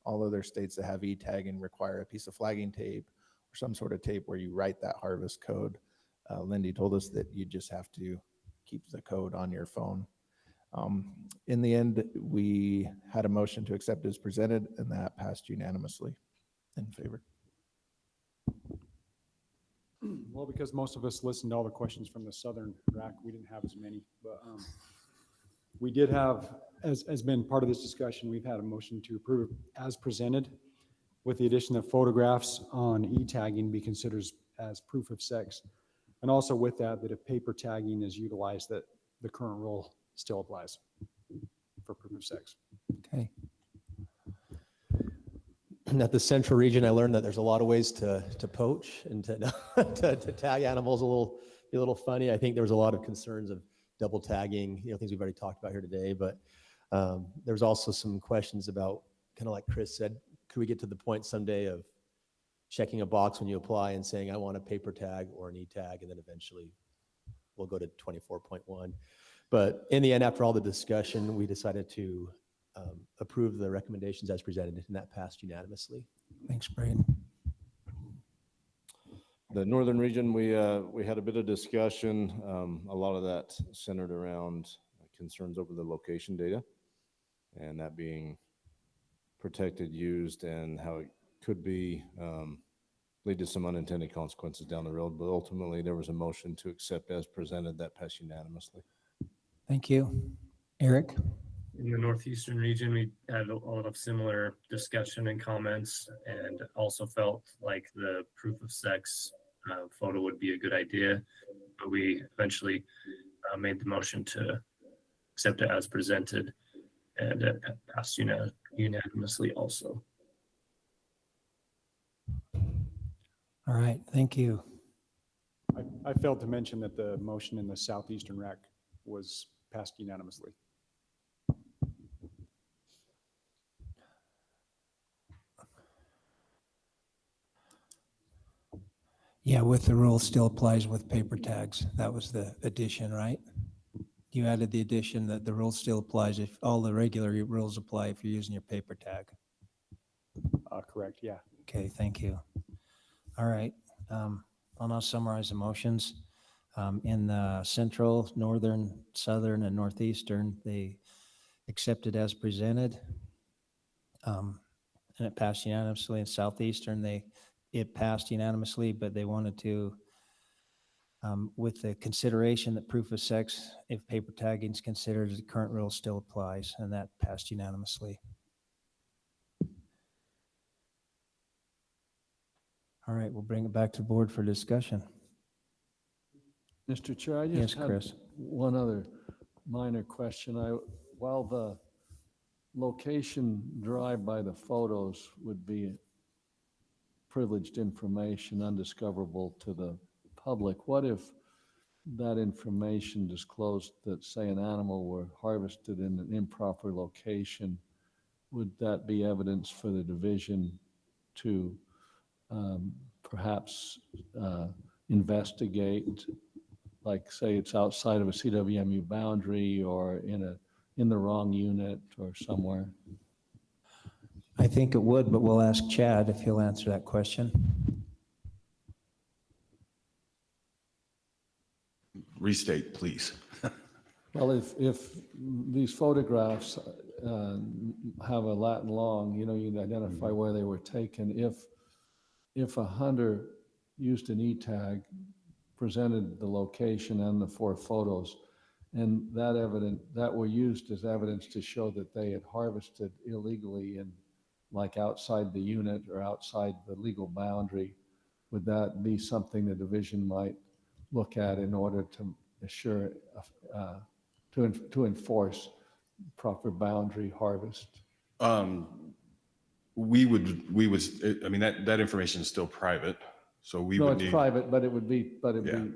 All other states that have e-tagging require a piece of flagging tape or some sort of tape where you write that harvest code. Lindy told us that you just have to keep the code on your phone. In the end, we had a motion to accept as presented, and that passed unanimously in favor. Well, because most of us listened to all the questions from the Southern RAC, we didn't have as many, but we did have, as been part of this discussion, we've had a motion to approve as presented with the addition of photographs on e-tagging be considered as proof of sex. And also with that, that if paper tagging is utilized, that the current rule still applies for proof of sex. Okay. At the central region, I learned that there's a lot of ways to poach and to tag animals be a little funny. I think there was a lot of concerns of double tagging, things we've already talked about here today. But there's also some questions about, kind of like Chris said, could we get to the point someday of checking a box when you apply and saying, I want a paper tag or an e-tag, and then eventually we'll go to 24.1. But in the end, after all the discussion, we decided to approve the recommendations as presented, and that passed unanimously. Thanks, Braden. The northern region, we had a bit of discussion. A lot of that centered around concerns over the location data, and that being protected, used, and how it could be lead to some unintended consequences down the road. But ultimately, there was a motion to accept as presented that passed unanimously. Thank you. Eric? In the Northeastern region, we had a lot of similar discussion and comments, and also felt like the proof of sex photo would be a good idea. But we eventually made the motion to accept it as presented, and it passed unanimously also. All right, thank you. I failed to mention that the motion in the Southeastern RAC was passed unanimously. Yeah, with the rule still applies with paper tags. That was the addition, right? You added the addition that the rule still applies if all the regular rules apply if you're using your paper tag. Correct, yeah. Okay, thank you. All right, I'll now summarize the motions. In the central, northern, southern, and northeastern, they accepted as presented. And it passed unanimously. In southeastern, it passed unanimously, but they wanted to, with the consideration that proof of sex, if paper tagging is considered, the current rule still applies, and that passed unanimously. All right, we'll bring it back to the board for discussion. Mr. Chair, I Yes, just had Chris. one other minor question. While the location derived by the photos would be privileged information undiscoverable to the public, what if that information disclosed that, say, an animal were harvested in an improper location? Would that be evidence for the division to perhaps investigate, like say it's outside of a CWMU boundary or in the wrong unit or somewhere? I think it would, but we'll ask Chad if he'll answer that question. Restate, please. Well, if these photographs have a Latin long, you can identify where they were taken. If a hunter used an e-tag, presented the location and the 4 photos, and that were used as evidence to show that they had harvested illegally in, like, outside the unit or outside the legal boundary, would that be something the division might look at in order to assure, to enforce proper boundary harvest? We would, I mean, that information is still private, so we would need. No, it's private, but it would be, but the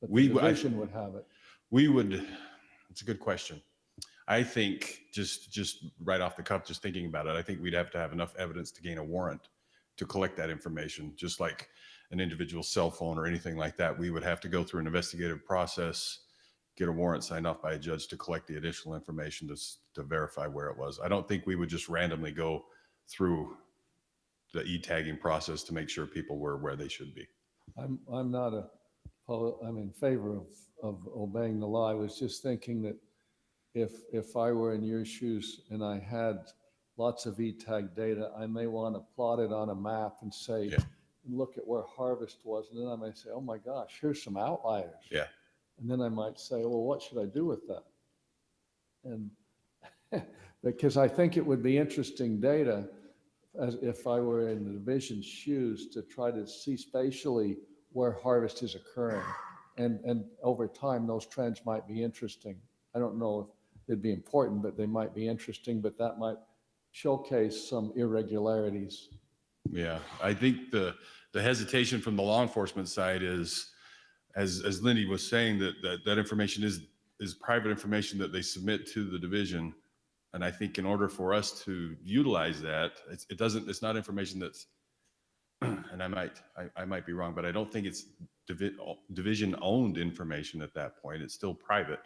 division would have it. It's a good question. I think just right off the cuff, just thinking about it, I think we'd have to have enough evidence to gain a warrant to collect that information. Just like an individual's cell phone or anything like that. We would have to go through an investigative process, get a warrant signed off by a judge to collect the additional information to verify where it was. I don't think we would just randomly go through the e-tagging process to make sure people were where they should be. I'm not I'm in favor of obeying the law. I was just thinking that if I were in your shoes and I had lots of e-tag data, I may want to plot it on a map and say, look at where harvest was. And then I may say, oh my gosh, here's some outliers. Yeah. And then I might say, well, what should I do with that? And because I think it would be interesting data as if I were in the division's shoes to try to see spatially where harvest is occurring. And over time, those trends might be interesting. I don't know if they'd be important, but they might be interesting, but that might showcase some irregularities. Yeah, I think the hesitation from the law enforcement side is, as Lindy was saying, that information is private information that they submit to the division. And I think in order for us to utilize that, it's not information that's, and I might be wrong, but I don't think it's division owned information at that point. It's still private.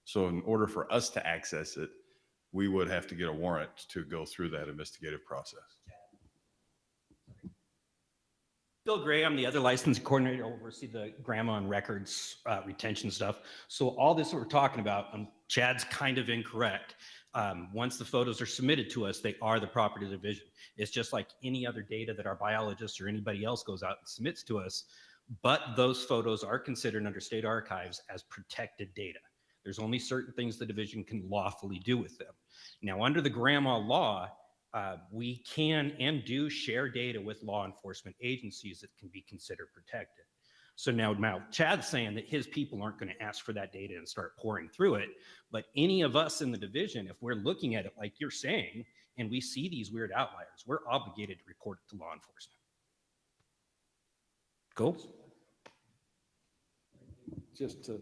So in order for us to access it, we would have to get a warrant to go through that investigative process. Bill Gray, I'm the other licensing coordinator, oversee the grandma and records retention stuff. So all this that we're talking about, Chad's kind of incorrect. Once the photos are submitted to us, they are the property of the division. It's just like any other data that our biologists or anybody else goes out and submits to us, but those photos are considered under state archives as protected data. There's only certain things the division can lawfully do with them. Now, under the grandma law, we can and do share data with law enforcement agencies that can be considered protected. So now Chad's saying that his people aren't going to ask for that data and start pouring through it. But any of us in the division, if we're looking at it like you're saying, and we see these weird outliers, we're obligated to report it to law enforcement. Cool. Just to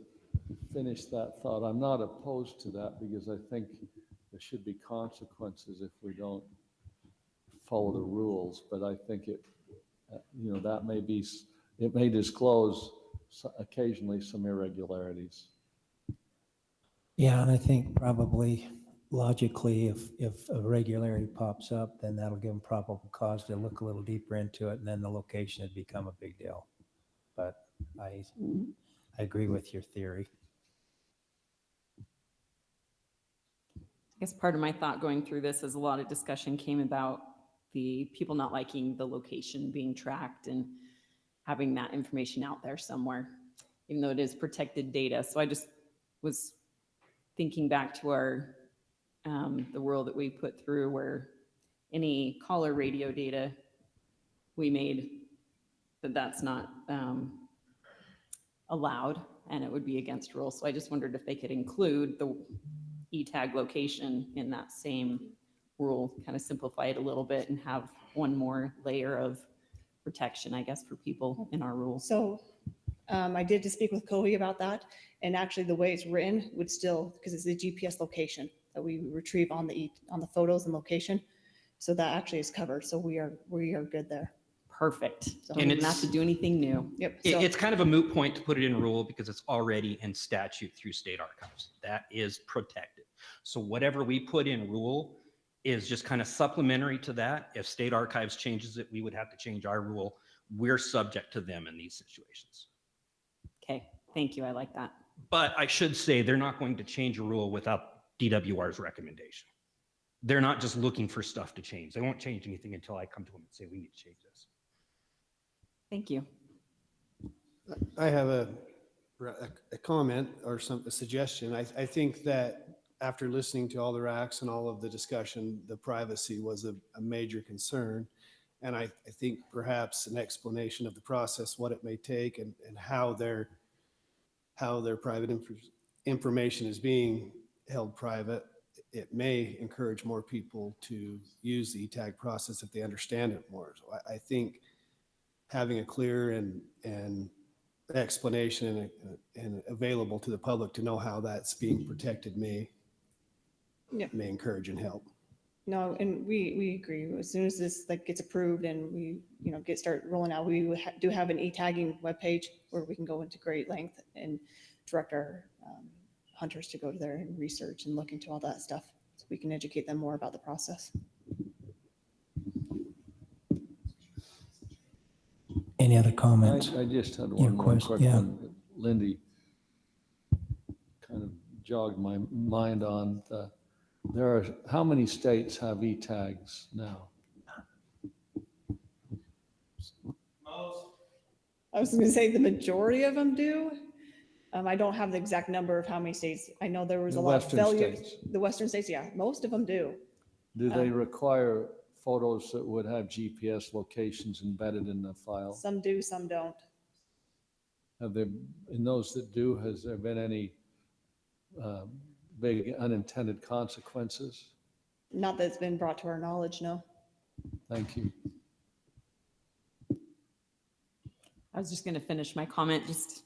finish that thought, I'm not opposed to that because I think there should be consequences if we don't follow the rules. But I think it may disclose occasionally some irregularities. Yeah, and I think probably logically, if a regularity pops up, then that'll give them probable cause to look a little deeper into it, and then the location had become a big deal. But I agree with your theory. I guess part of my thought going through this is a lot of discussion came about the people not liking the location being tracked and having that information out there somewhere, even though it is protected data. So I just was thinking back to our, the rule that we put through where any caller radio data we made, that's not allowed and it would be against rules. So I just wondered if they could include the e-tag location in that same rule, kind of simplify it a little bit and have one more layer of protection, I guess, for people in our rules. So I did just speak with Kobe about that. And actually the way it's written would still, because it's the GPS location that we retrieve on the photos and location. So that actually is covered. So we are good there. Perfect. So, And it's not to do anything new. Yep. It's kind of a moot point to put it in rule because it's already in statute through state archives. That is protected. So whatever we put in rule is just kind of supplementary to that. If state archives changes it, we would have to change our rule. We're subject to them in these situations. Okay, thank you. I like that. But I should say they're not going to change a rule without DWR's recommendation. They're not just looking for stuff to change. They won't change anything until I come to them and say, we need to change this. Thank you. I have a comment or a suggestion. I think that after listening to all the racks and all of the discussion, the privacy was a major concern. And I think perhaps an explanation of the process, what it may take and how their private information is being held private, it may encourage more people to use the e-tag process if they understand it more. So I think having a clear and explanation and available to the public to know how that's being protected may encourage and help. No, and we agree. As soon as this like gets approved and we, start rolling out, we do have an e-tagging webpage where we can go into great length and direct our hunters to go to there and research and look into all that stuff. So we can educate them more about the process. Any other comments? I just had Yeah, one more question, quick yeah. one. Lindy kind of jogged my mind on how many states have e-tags now? I was going to say the majority of them do. I don't have the exact number of how many states. I know there was The a lot of western failures. states. The western states, yeah, most of them do. Do they require photos that would have GPS locations embedded in the file? Some do, some don't. Have there, in those that do, has there been any big unintended consequences? Not that it's been brought to our knowledge, no. Thank you. I was just going to finish my comment. Just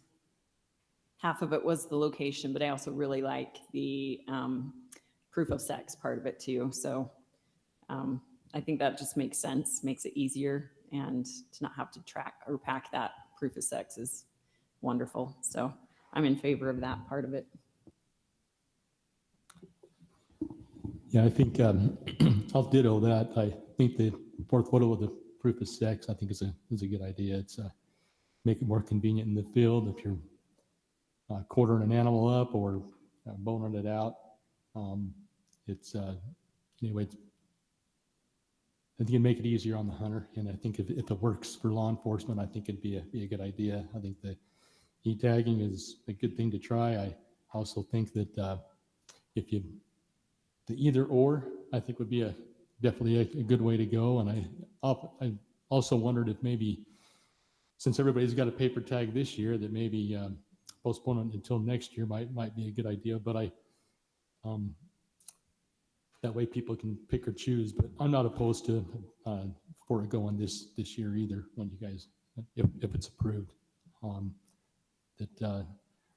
half of it was the location, but I also really like the proof of sex part of it too. So I think that just makes sense, makes it easier, and to not have to track or pack that proof of sex is wonderful. So I'm in favor of that part of it. Yeah, I think I'll ditto that. I think the fourth photo with the proof of sex, I think is a good idea. It's make it more convenient in the field if you're quartering an animal up or boning it out. Anyway, I think it'd make it easier on the hunter, and I think if it works for law enforcement, I think it'd be a good idea. I think the e-tagging is a good thing to try. I also think that the either or, I think would be definitely a good way to go. And I also wondered if maybe, since everybody's got a paper tag this year, that maybe postpone it until next year might be a good idea. But that way people can pick or choose. But I'm not opposed to for it going this year either. When you guys, if it's approved,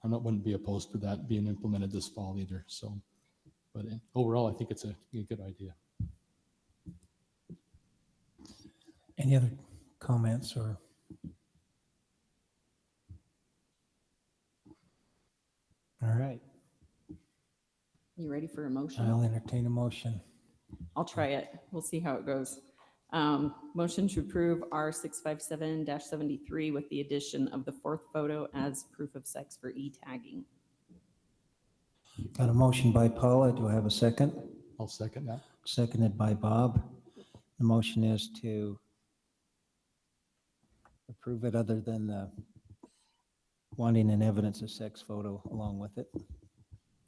wouldn't be opposed to that being implemented this fall either. So. But overall, I think it's a good idea. Any other comments or? All right. You ready for a motion? I'll entertain a motion. I'll try it. We'll see how it goes. Motion to approve R657-73 with the addition of the fourth photo as proof of sex for e-tagging. Got a motion by Paula. Do I have a second? I'll second that. Seconded by Bob. The motion is to approve it other than the wanting an evidence of sex photo along with it.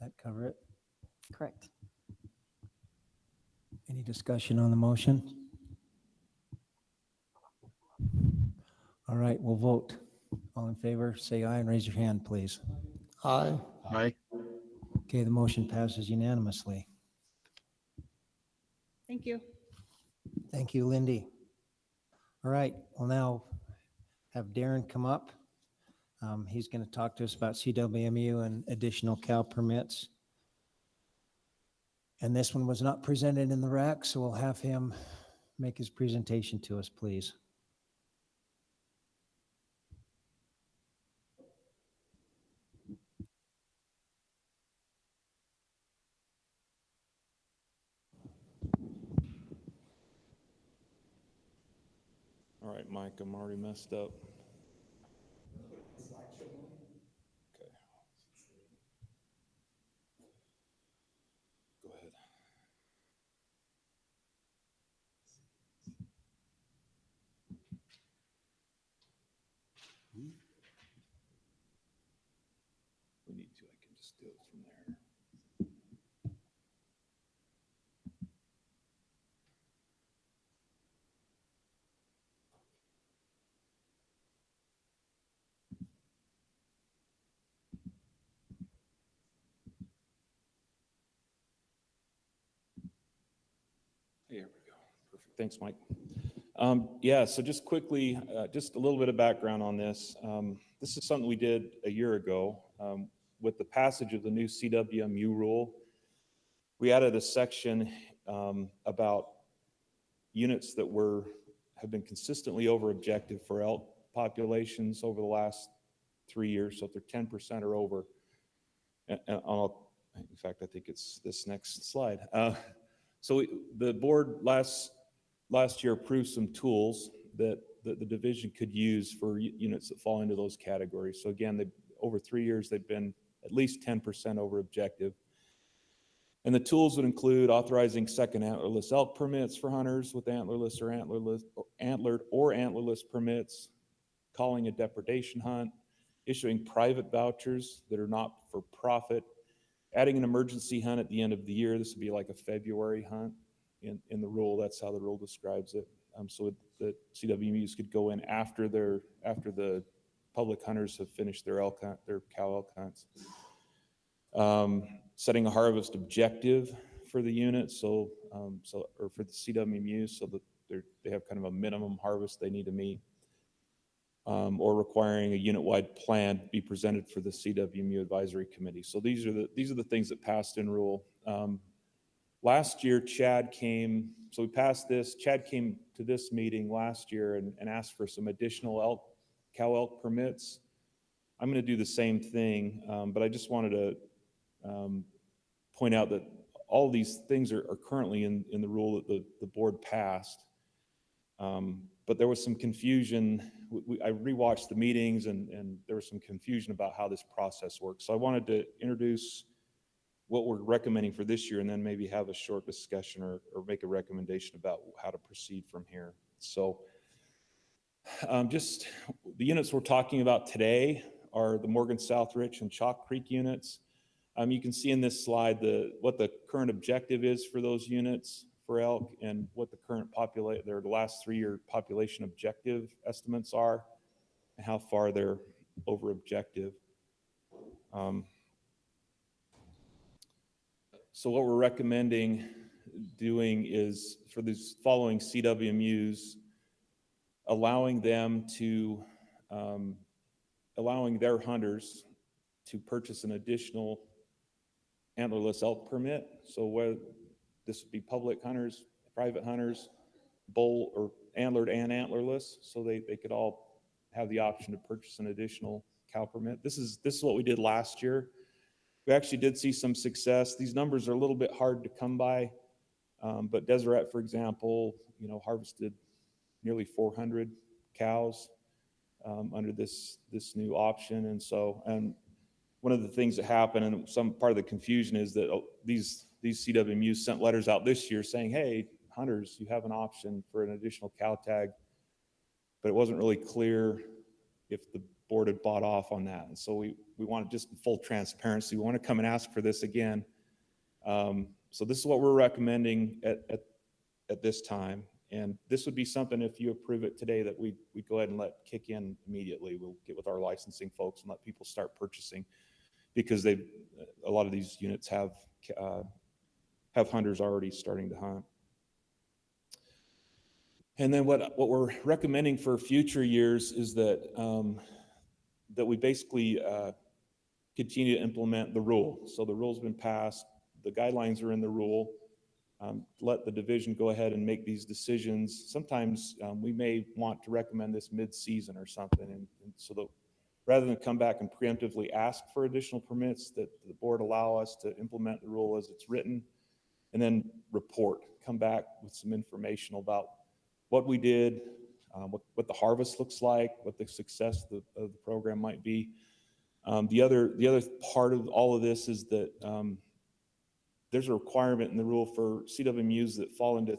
That cover it? Correct. Any discussion on the motion? All right, we'll vote. All in favor, say aye and raise your hand, please. Aye. Aye. Okay, the motion passes unanimously. Thank you. Thank you, Lindy. All right, we'll now have Darren come up. He's going to talk to us about CWMU and additional cow permits. And this one was not presented in the rack, so we'll have him make his presentation to us, please. All right, Mike, I'm already messed up. Okay. Go ahead. We need to, I can just do it from there. Here we go. Perfect. Thanks, Mike. Yeah, so just quickly, just a little bit of background on this. This is something we did a year ago. With the passage of the new CWMU rule, we added a section about units that have been consistently over objective for elk populations over the last 3 years. So if they're 10% or over, and in fact, I think it's this next slide. The board last year approved some tools that the division could use for units that fall into those categories. So again, over 3 years, they've been at least 10% over objective. And the tools would include authorizing second antlerless elk permits for hunters with antlerless or antlered or antlerless permits, calling a depredation hunt, issuing private vouchers that are not for profit, adding an emergency hunt at the end of the year. This would be like a February hunt in the rule. That's how the rule describes it. So the CWMUs could go in after the public hunters have finished their cow elk hunts. Setting a harvest objective for the unit, or for the CWMU, so that they have kind of a minimum harvest they need to meet, or requiring a unit-wide plan be presented for the CWMU advisory committee. So these are the things that passed in rule. Last year, so we passed this. Chad came to this meeting last year and asked for some additional cow elk permits. I'm going to do the same thing, but I just wanted to point out that all these things are currently in the rule that the board passed. But there was some confusion. I rewatched the meetings and there was some confusion about how this process works. So I wanted to introduce what we're recommending for this year and then maybe have a short discussion or make a recommendation about how to proceed from here. So just the units we're talking about today are the Morgan Southridge and Chalk Creek units. You can see in this slide what the current objective is for those units for elk and what the current the last 3-year population objective estimates are and how far they're over objective. So what we're recommending doing is for these following CWMUs, allowing their hunters to purchase an additional antlerless elk permit. So whether this would be public hunters, private hunters, bull or antlered and antlerless, so they could all have the option to purchase an additional cow permit. This is what we did last year. We actually did see some success. These numbers are a little bit hard to come by, but Deseret, for example, harvested nearly 400 cows under this new option. And one of the things that happened, and some part of the confusion, is that these CWMUs sent letters out this year saying, hey, hunters, you have an option for an additional cow tag, but it wasn't really clear if the board had bought off on that. And so we want just full transparency. We want to come and ask for this again. So this is what we're recommending at this time. And this would be something, if you approve it today, that we go ahead and let kick in immediately. We'll get with our licensing folks and let people start purchasing, because a lot of these units have hunters already starting to hunt. And then what we're recommending for future years is that we basically continue to implement the rule. So the rule's been passed, the guidelines are in the rule. Let the division go ahead and make these decisions. Sometimes we may want to recommend this mid-season or something, and so that rather than come back and preemptively ask for additional permits, that the board allow us to implement the rule as it's written, and then come back with some information about what we did, what the harvest looks like, what the success of the program might be. The other part of all of this is that there's a requirement in the rule for CWMUs that fall into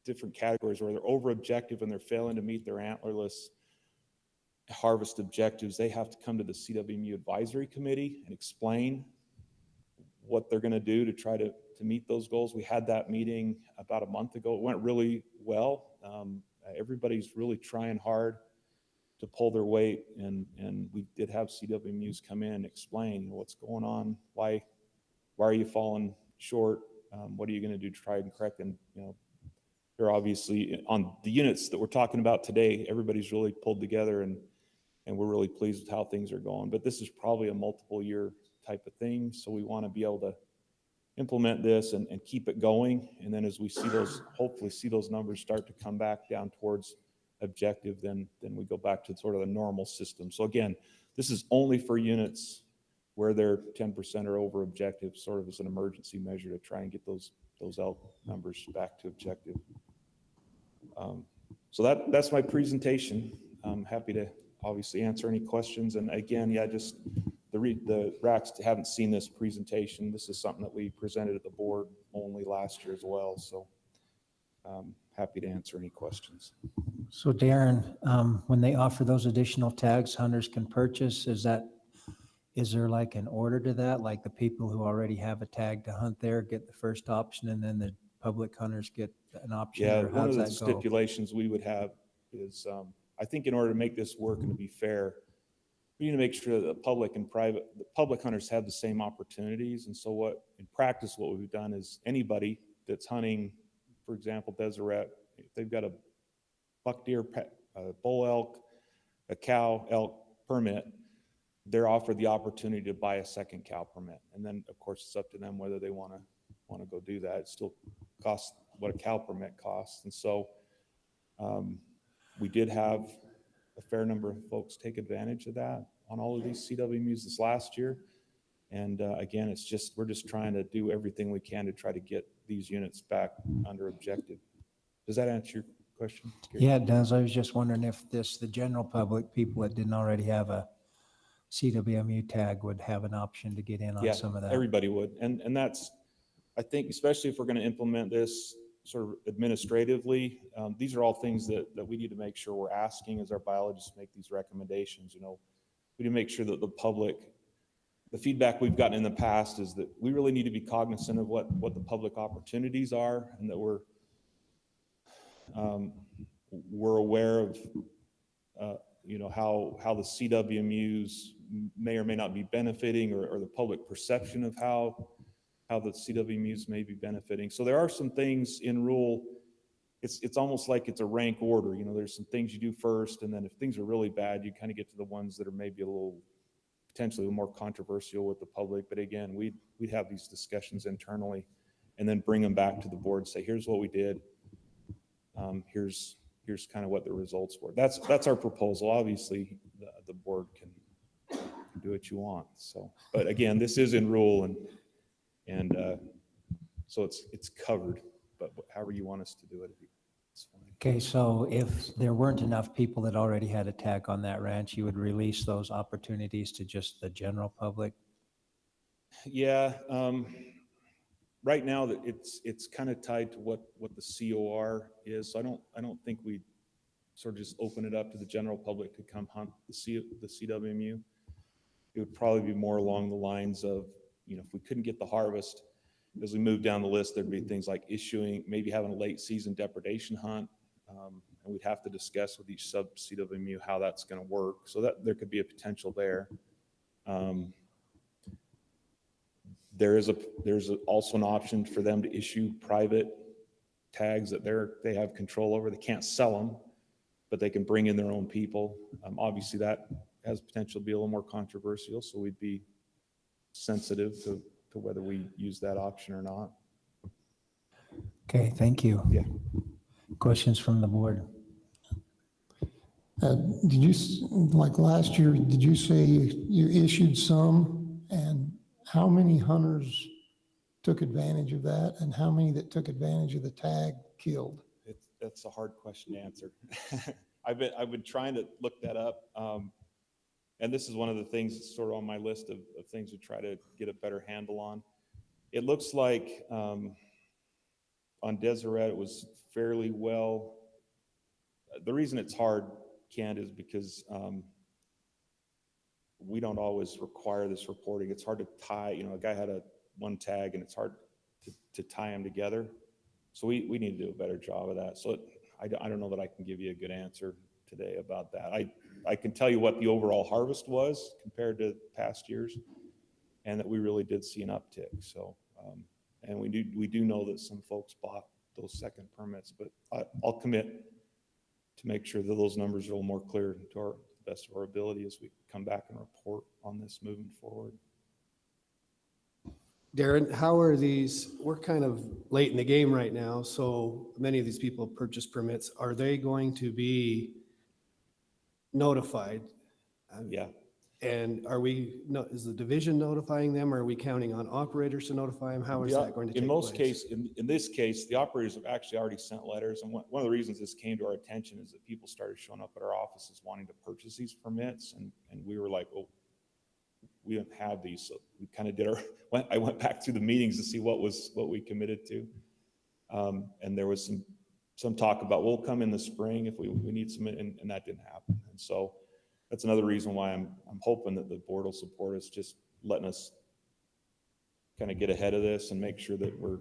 different categories where they're over objective and they're failing to meet their antlerless harvest objectives. They have to come to the CWMU advisory committee and explain what they're going to do to try to meet those goals. We had that meeting about a month ago. It went really well. Everybody's really trying hard to pull their weight, and we did have CWMUs come in and explain what's going on, why are you falling short, what are you going to do to try and correct. And they're obviously on the units that we're talking about today, everybody's really pulled together, and we're really pleased with how things are going. But this is probably a multiple year type of thing, so we want to be able to implement this and keep it going. And then as we see those, hopefully see those numbers start to come back down towards objective, then we go back to sort of the normal system. So again, this is only for units where they're 10% or over objective, sort of as an emergency measure to try and get those elk numbers back to objective. So that's my presentation. I'm happy to obviously answer any questions. And again, yeah, just the RACs haven't seen this presentation. This is something that we presented at the board only last year as well. So happy to answer any questions. So Darren, when they offer those additional tags hunters can purchase, is there like an order to that? Like the people who already have a tag to hunt there get the first option and then the public hunters get an option? Yeah, or one how of does the that go? stipulations we would have is, I think in order to make this work and to be fair, we need to make sure that the public hunters have the same opportunities. And so in practice, what we've done is anybody that's hunting, for example, Deseret, if they've got a buck deer, a bull elk, a cow elk permit, they're offered the opportunity to buy a second cow permit. And then of course it's up to them whether they want to go do that. It still costs what a cow permit costs. And so we did have a fair number of folks take advantage of that on all of these CWMUs this last year. And again, we're just trying to do everything we can to try to get these units back under objective. Does that answer your question? Yeah, it does. I was just wondering if the general public, people that didn't already have a CWMU tag, would have an option to get in on some of that. Everybody would. And that's, I think, especially if we're going to implement this sort of administratively, these are all things that we need to make sure we're asking as our biologists make these recommendations. You know, we need to make sure that the feedback we've gotten in the past is that we really need to be cognizant of what the public opportunities are, and that we're aware of you know, how the CWMUs may or may not be benefiting, or the public perception of how the CWMUs may be benefiting. So there are some things in rule. It's almost like it's a rank order. You know, there's some things you do first, and then if things are really bad, you kind of get to the ones that are maybe potentially a little more controversial with the public. But again, we'd have these discussions internally and then bring them back to the board and say, here's what we did. Here's kind of what the results were. That's our proposal. Obviously, the board can do what you want. So, but again, this is in rule, and so it's covered. But however you want us to do it, it's fine. Okay, so if there weren't enough people that already had a tag on that ranch, you would release those opportunities to just the general public? Yeah. Right now, it's kind of tied to what the COR is. So I don't think we sort of just open it up to the general public to come hunt the CWMU. It would probably be more along the lines of, you know, if we couldn't get the harvest, as we move down the list, there'd be things like maybe having a late season depredation hunt, and we'd have to discuss with each sub CWMU how that's going to work. So that there could be a potential there. There's also an option for them to issue private tags that they have control over. They can't sell them, but they can bring in their own people. Obviously, that has potential to be a little more controversial, so we'd be sensitive to whether we use that option or not. Okay, thank you. Yeah. Questions from the board? Did you, like last year, did you say you issued some, and how many hunters took advantage of that, and how many that took advantage of the tag killed? That's a hard question to answer. I've been trying to look that up, and this is one of the things that's sort of on my list of things to try to get a better handle on. It looks like on Deseret it was fairly well. The reason it's hard, Kent, is because we don't always require this reporting. It's hard to tie, you know, a guy had one tag and it's hard to tie them together. So we need to do a better job of that. So I don't know that I can give you a good answer today about that. I can tell you what the overall harvest was compared to past years, and that we really did see an uptick. So, and we do know that some folks bought those second permits, but I'll commit to make sure that those numbers are a little more clear to the best of our ability as we come back and report on this moving forward. Darren, how are these, we're kind of late in the game right now, so many of these people purchase permits. Are they going to be notified? Yeah. And are we, is the division notifying them? Or are we counting on operators to notify them? How is that going to take place? In this case, the operators have actually already sent letters. And one of the reasons this came to our attention is that people started showing up at our offices wanting to purchase these permits. And we were like, well, we don't have these. So we kind of did I went back through the meetings to see what we committed to. And there was some talk about, we'll come in the spring if we need some, and that didn't happen. And so that's another reason why I'm hoping that the board will support us, just letting us kind of get ahead of this and make sure that we're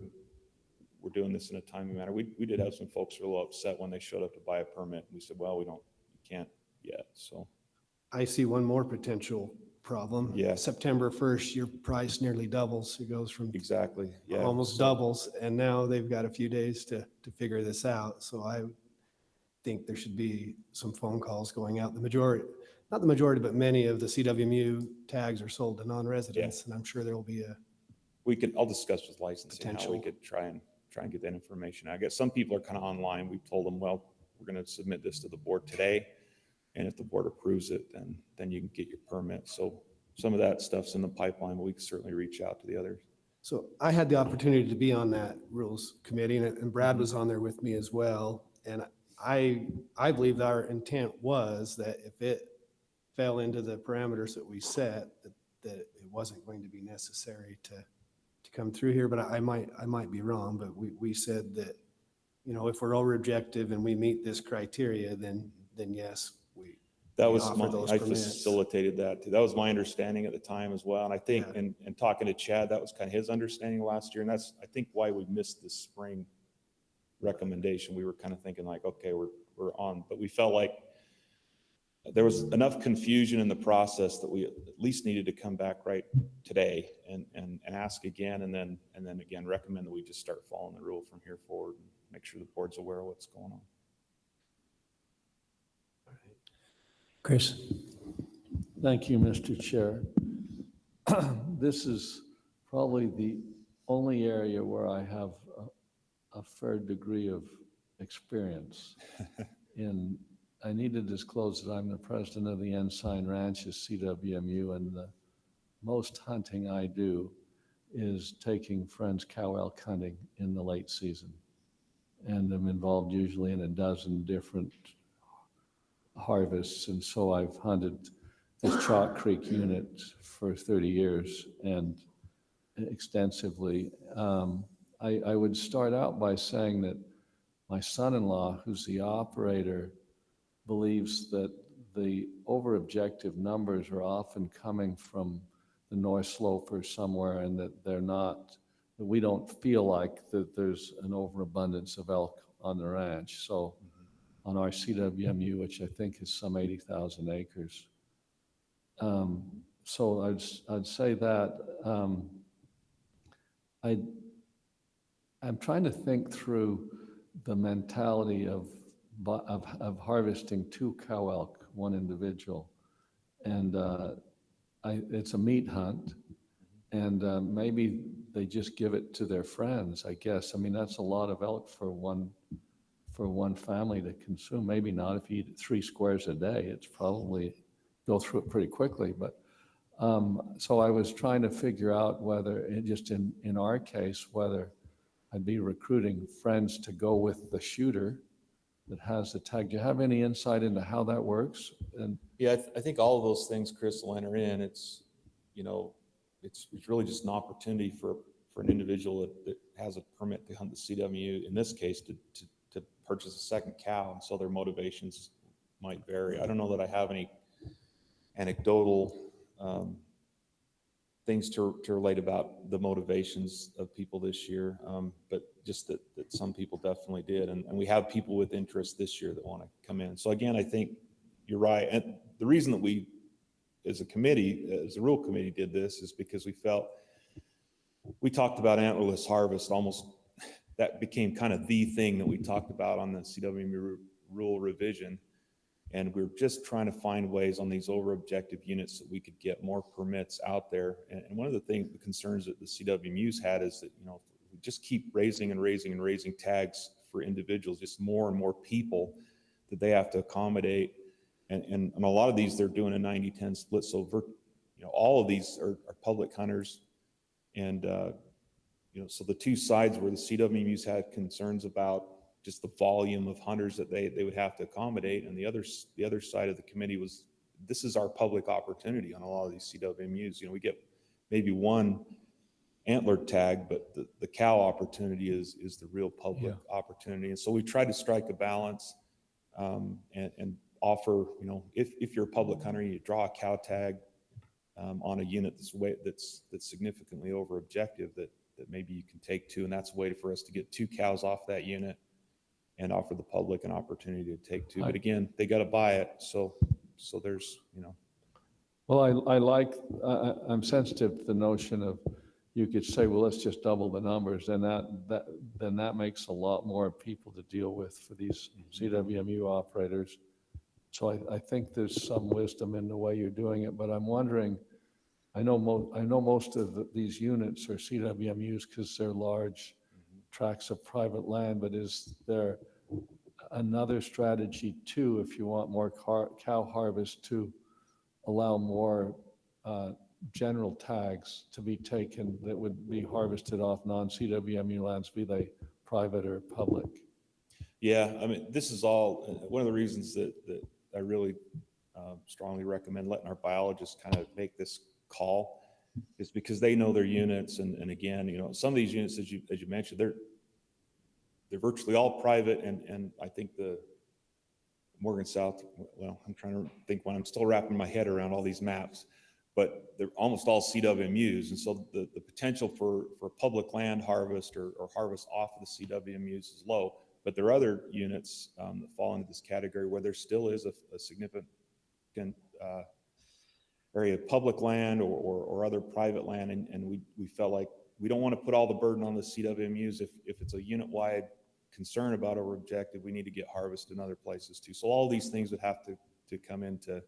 doing this in a timely manner. We did have some folks who were a little upset when they showed up to buy a permit. We said, well, you can't yet. So I see one more potential problem. Yeah. September 1st, your price nearly doubles. It goes from exactly, yeah, almost doubles, and now they've got a few days to figure this out. So I think there should be some phone calls going out. Not the majority, but many of the CWMU tags are sold to non-residents, and I'm sure there will be I'll discuss with licensing how we potential. could try and get that information. I guess some people are kind of online. We've told them, well, we're going to submit this to the board today, and if the board approves it, then you can get your permit. So some of that stuff's in the pipeline, but we can certainly reach out to the others. So I had the opportunity to be on that rules committee, and Brad was on there with me as well. And I believe that our intent was that if it fell into the parameters that we set, that it wasn't going to be necessary to come through here. But I might be wrong, but we said that, if we're over objective and we meet this criteria, then yes, That we was offer those I permits. facilitated that too. That was my understanding at the time as well. And I think, and talking to Chad, that was kind of his understanding last year. And that's, I think, why we missed the spring recommendation. We were kind of thinking like, okay, we're on, but we felt like there was enough confusion in the process that we at least needed to come back right today and ask again, and then again, recommend that we just start following the rule from here forward and make sure the board's aware of what's going on. Chris. Thank you, Mr. Chair. This is probably the only area where I have a fair degree of experience. I need to disclose that I'm the president of the Ensign Ranches CWMU, and the most hunting I do is taking friends cow elk hunting in the late season. And I'm involved usually in a dozen different harvests. And so I've hunted this Chalk Creek unit for 30 years and extensively. I would start out by saying that my son-in-law, who's the operator, believes that the over-objective numbers are often coming from the North Slope or somewhere, and that that we don't feel like that there's an overabundance of elk on the ranch. So on our CWMU, which I think is some 80,000 acres. So I'd say that I'm trying to think through the mentality of harvesting 2 cow elk, one individual, and it's a meat hunt, and maybe they just give it to their friends, I guess. I mean, that's a lot of elk for one family to consume. Maybe not if you eat 3 squares a day. It's probably go through it pretty quickly. But so I was trying to figure out whether, just in our case, whether I'd be recruiting friends to go with the shooter that has the tag. Do you have any insight into how that works? And yeah, I think all of those things, Chris, will enter in. It's really just an opportunity for an individual that has a permit to hunt the CWMU, in this case, to purchase a second cow, and so their motivations might vary. I don't know that I have any anecdotal things to relate about the motivations of people this year, but just that some people definitely did, and we have people with interest this year that want to come in. So again, I think you're right, and the reason that we, as a committee, as a rule committee, did this is because we talked about antlerless harvest almost. That became kind of the thing that we talked about on the CWMU rule revision. And we're just trying to find ways on these over objective units that we could get more permits out there. And one of the concerns that the CWMU's had is that, you know, if we just keep raising and raising and raising tags for individuals, just more and more people that they have to accommodate. And a lot of these, they're doing a 90-10 split. So, you know, all of these are public hunters. And, you know, so the two sides where the CWMU's had concerns about just the volume of hunters that they would have to accommodate. And the other side of the committee was, this is our public opportunity on a lot of these CWMUs. You know, we get maybe one antler tag, but the cow opportunity is the real public opportunity. And so we tried to strike a balance and offer, you know, if you're a public hunter, you draw a cow tag on a unit that's significantly over objective that maybe you can take two, and that's a way for us to get 2 cows off that unit and offer the public an opportunity to take 2. But again, they got to buy it. So there's, you know. Well, I'm sensitive to the notion of, you could say, well, let's just double the numbers, and then that makes a lot more people to deal with for these CWMU operators. So I think there's some wisdom in the way you're doing it, but I'm wondering, I know most of these units are CWMUs because they're large tracts of private land, but is there another strategy too, if you want more cow harvest, to allow more general tags to be taken that would be harvested off non-CWMU lands, be they private or public? Yeah, I mean, this is all one of the reasons that I really strongly recommend letting our biologists kind of make this call, is because they know their units. And again, you know, some of these units, as you mentioned, they're virtually all private. And I think the Morgan South, well, I'm trying to think when I'm still wrapping my head around all these maps, but they're almost all CWMUs. And so the potential for public land harvest or harvest off of the CWMUs is low. But there are other units that fall into this category where there still is a significant area of public land or other private land. And we felt like we don't want to put all the burden on the CWMUs. If it's a unit-wide concern about our objective, we need to get harvest in other places too. So all these things would have to come into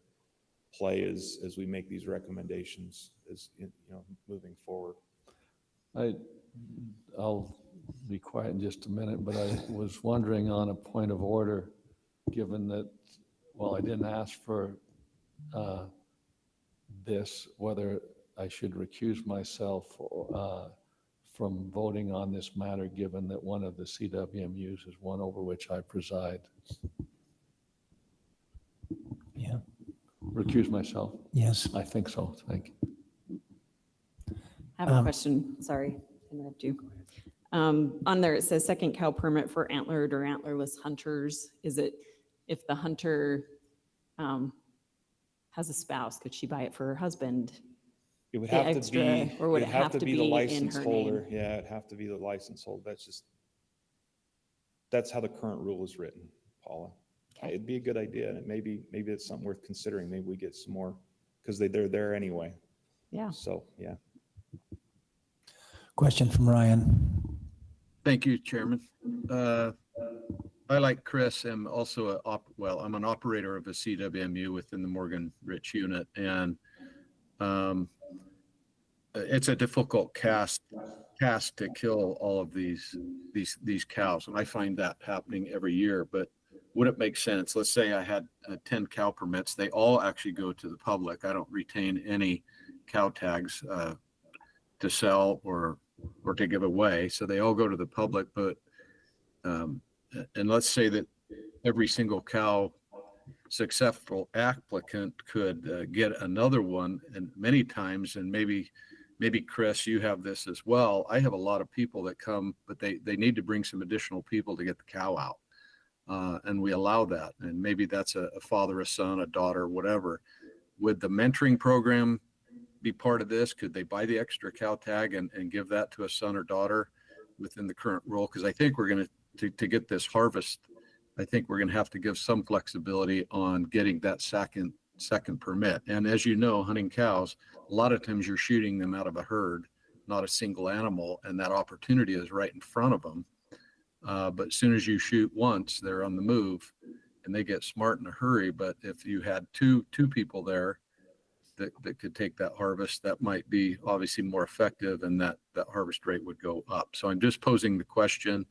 play as we make these recommendations, as you know, moving forward. I'll be quiet in just a minute, but I was wondering on a point of order, given that, well, I didn't ask for this, whether I should recuse myself from voting on this matter, given that one of the CWMUs is one over which I preside. Yeah. Recuse myself? Yes. I think so. Thank you. I have a question. Sorry to interrupt you. On there, it says second cow permit for antlered or antlerless hunters. Is it if the hunter has a spouse, could she buy it for her husband? It would have to be, or would it have to be the in license her holder? name? Yeah, it'd have to be the license holder. That's how the current rule is written, Paula. It'd be a good idea, and maybe it's something worth considering. Maybe we get some more, because they're there anyway. Yeah. So, yeah. Question from Ryan. Thank you, Chairman. I, like Chris, am also I'm an operator of a CWMU within the Morgan Rich unit, and it's a difficult task to kill all of these cows, and I find that happening every year. But would it make sense? Let's say I had 10 cow permits. They all actually go to the public. I don't retain any cow tags to sell or to give away. So they all go to the public. But and let's say that every single cow successful applicant could get another one, and many times, and maybe Chris, you have this as well. I have a lot of people that come, but they need to bring some additional people to get the cow out. And we allow that. And maybe that's a father, a son, a daughter, whatever. Would the mentoring program be part of this? Could they buy the extra cow tag and give that to a son or daughter within the current rule? Because I think we're going to get this harvest, I think we're going to have to give some flexibility on getting that second permit. And as you know, hunting cows, a lot of times you're shooting them out of a herd, not a single animal, and that opportunity is right in front of them. But as soon as you shoot once, they're on the move. and they get smart in a hurry. But if you had two people there that could take that harvest, that might be obviously more effective, and that harvest rate would go up. So I'm just posing the question,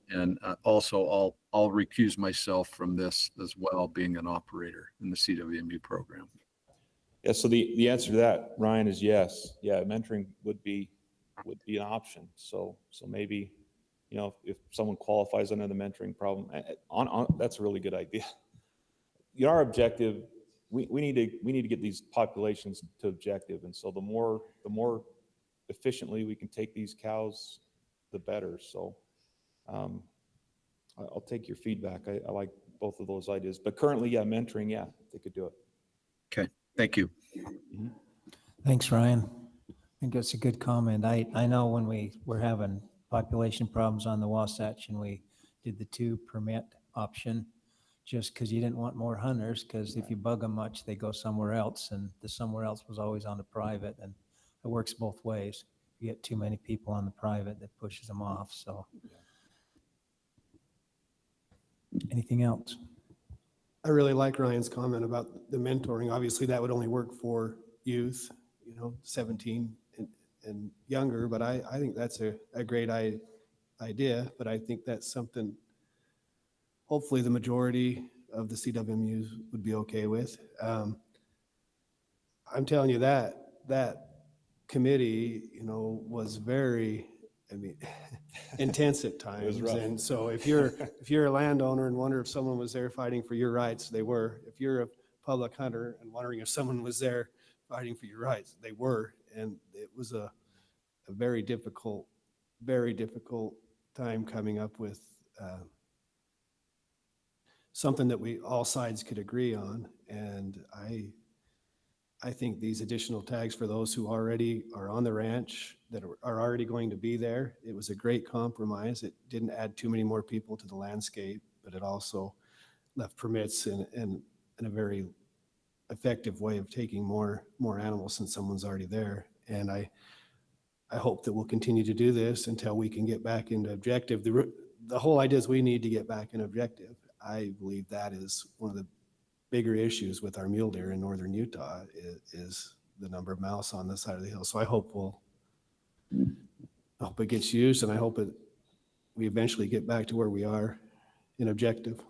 and also I'll recuse myself from this as well, being an operator in the CWMU program. Yeah, so the answer to that, Ryan, is yes. Yeah, mentoring would be an option. So maybe, you know, if someone qualifies under the mentoring problem, that's a really good idea. You know, our objective, we need to get these populations to objective, and so the more efficiently we can take these cows, the better. So I'll take your feedback. I like both of those ideas, but currently, yeah, mentoring, yeah, they could do it. Okay, thank you. Thanks, Ryan. I think that's a good comment. I know when we were having population problems on the Wasatch and we did the 2 permit option, just because you didn't want more hunters, because if you bug them much, they go somewhere else, and the somewhere else was always on the private, and it works both ways. You get too many people on the private, that pushes them off. So anything else? I really like Ryan's comment about the mentoring. Obviously, that would only work for youth, you know, 17 and younger, but I think that's a great idea, but I think that's something hopefully the majority of the CWMUs would be okay with. I'm telling you that committee, you know, was very, I mean, intense at times. rough. And so if you're a landowner and wonder if someone was there fighting for your rights, they were. If you're a public hunter and wondering if someone was there fighting for your rights, they were. And it was a very difficult time coming up with something that all sides could agree on. And I think these additional tags for those who already are on the ranch, that are already going to be there, it was a great compromise. It didn't add too many more people to the landscape, but it also left permits in a very effective way of taking more animals since someone's already there. And I hope that we'll continue to do this until we can get back into objective. The whole idea is we need to get back in objective. I believe that is one of the bigger issues with our mule deer in northern Utah is the number of mouse on this side of the hill. So I hope it gets used, and I hope we eventually get back to where we are in objective.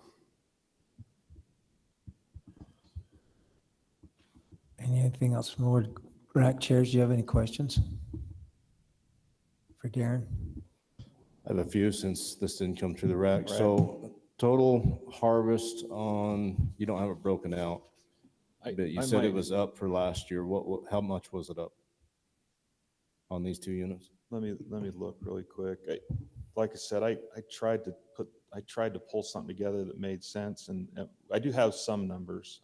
Anything else from Lord Rack Chairs? Do you have any questions for Darren? I have a few since this didn't come through the rack. So total harvest on, you don't have it broken out, but you said it was up for last year. How much was it up on these 2 units? Let me look really quick. Like I said, I tried to pull something together that made sense, and I do have some numbers,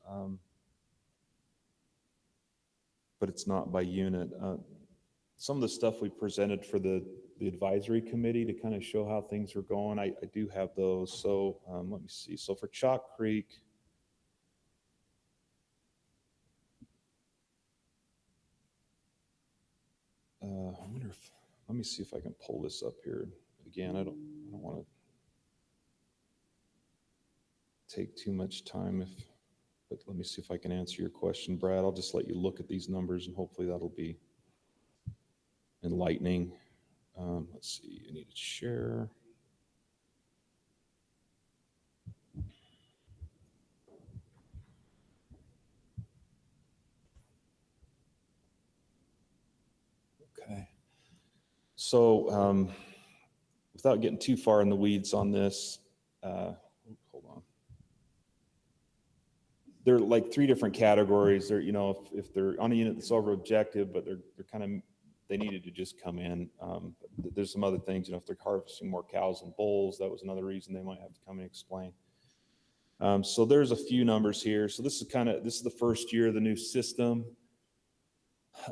but it's not by unit. Some of the stuff we presented for the advisory committee to kind of show how things are going, I do have those. So let me see. So for Chalk Creek, I wonder if, let me see if I can pull this up here again. I don't want to take too much time, but let me see if I can answer your question, Brad. I'll just let you look at these numbers, and hopefully that'll be enlightening. Let's see, I need to share. Okay. So without getting too far in the weeds on this, hold on. There are like 3 different categories. There, you know, if they're on a unit that's over objective, but they're kind of, they needed to just come in. There's some other things, you know, if they're harvesting more cows and bulls, that was another reason they might have to come and explain. So there's a few numbers here. So this is the first year of the new system.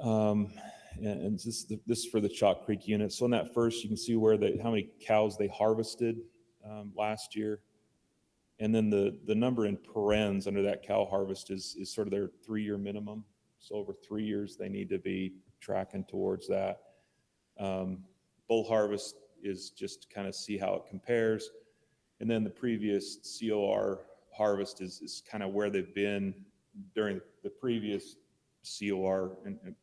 And this is for the Chalk Creek unit. So in that first, you can see how many cows they harvested last year. And then the number in parens under that cow harvest is sort of their 3-year minimum. So over 3 years, they need to be tracking towards that. Bull harvest is just to kind of see how it compares. And then the previous COR harvest is kind of where they've been during the previous COR and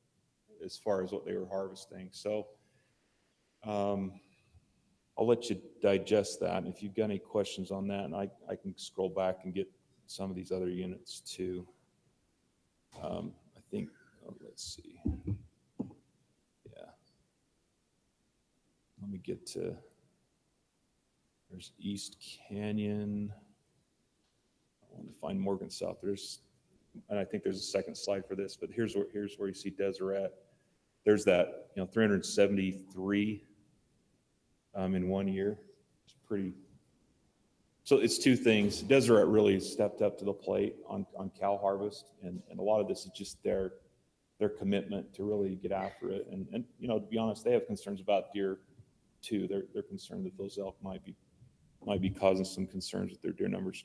as far as what they were harvesting. So I'll let you digest that. And if you've got any questions on that, and I can scroll back and get some of these other units too. I think, let's see. Yeah. Let me get to, there's East Canyon. I want to find Morgan South. And I think there's a second slide for this, but here's where you see Deseret. There's that, 373 in 1 year. It's pretty. So it's two things. Deseret really stepped up to the plate on cow harvest, and a lot of this is just their commitment to really get after it. And to be honest, they have concerns about deer too. They're concerned that those elk might be causing some concerns with their deer numbers.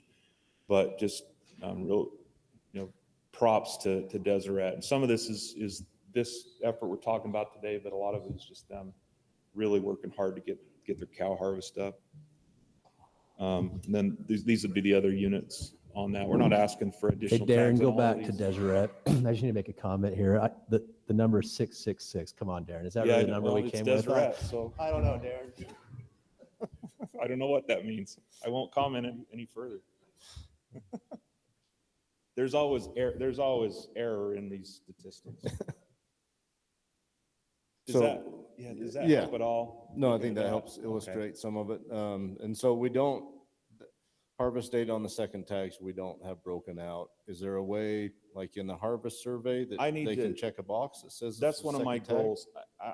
But just real, props to Deseret. And some of this is this effort we're talking about today, but a lot of it is just them really working hard to get their cow harvest up. And then these would be the other units on that. We're not asking for additional. Hey, Darren, tags on go all back of to these. Deseret. I just need to make a comment here. The number is 666. Come on, Darren. Is that really the number we it's came Deseret, with? so I don't know, Darren. I don't know what that means. I won't comment any further. There's always error in these statistics. Does that help at all? No, I think that helps illustrate some of it. And so we don't, harvest date on the second tags, we don't have broken out. Is there a way, like in the harvest survey, that they can check a box that says That's it's one the of my second tag? goals.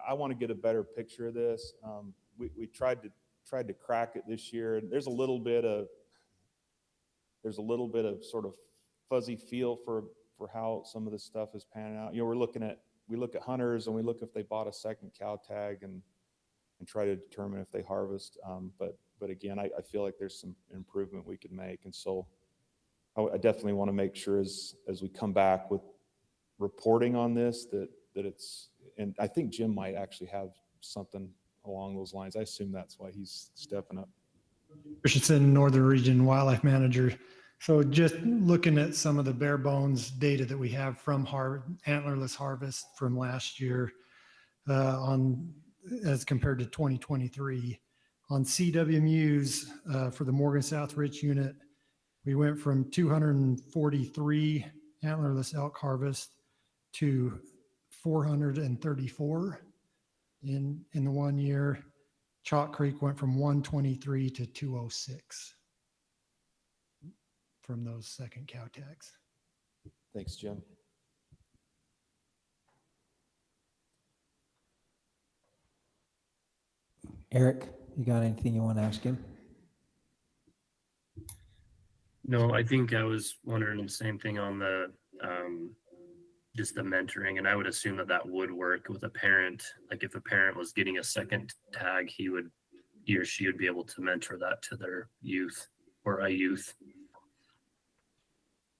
I want to get a better picture of this. We tried to crack it this year, and there's a little bit of sort of fuzzy feel for how some of this stuff is panning out. We look at hunters and we look if they bought a second cow tag and try to determine if they harvest. But again, I feel like there's some improvement we could make. And so I definitely want to make sure as we come back with reporting on this, that it's, and I think Jim might actually have something along those lines. I assume that's why he's stepping up. Christensen, Northern Region Wildlife Manager. So just looking at some of the bare bones data that we have from antlerless harvest from last year as compared to 2023. On CWMUs for the Morgan South Rich unit, we went from 243 antlerless elk harvest to 434 in the 1 year. Chalk Creek went from 123 to 206 from those second cow tags. Thanks, Jim. Eric, you got anything you want to ask him? No, I think I was wondering the same thing on the just the mentoring, and I would assume that would work with a parent. Like if a parent was getting a second tag, he or she would be able to mentor that to their youth or a youth.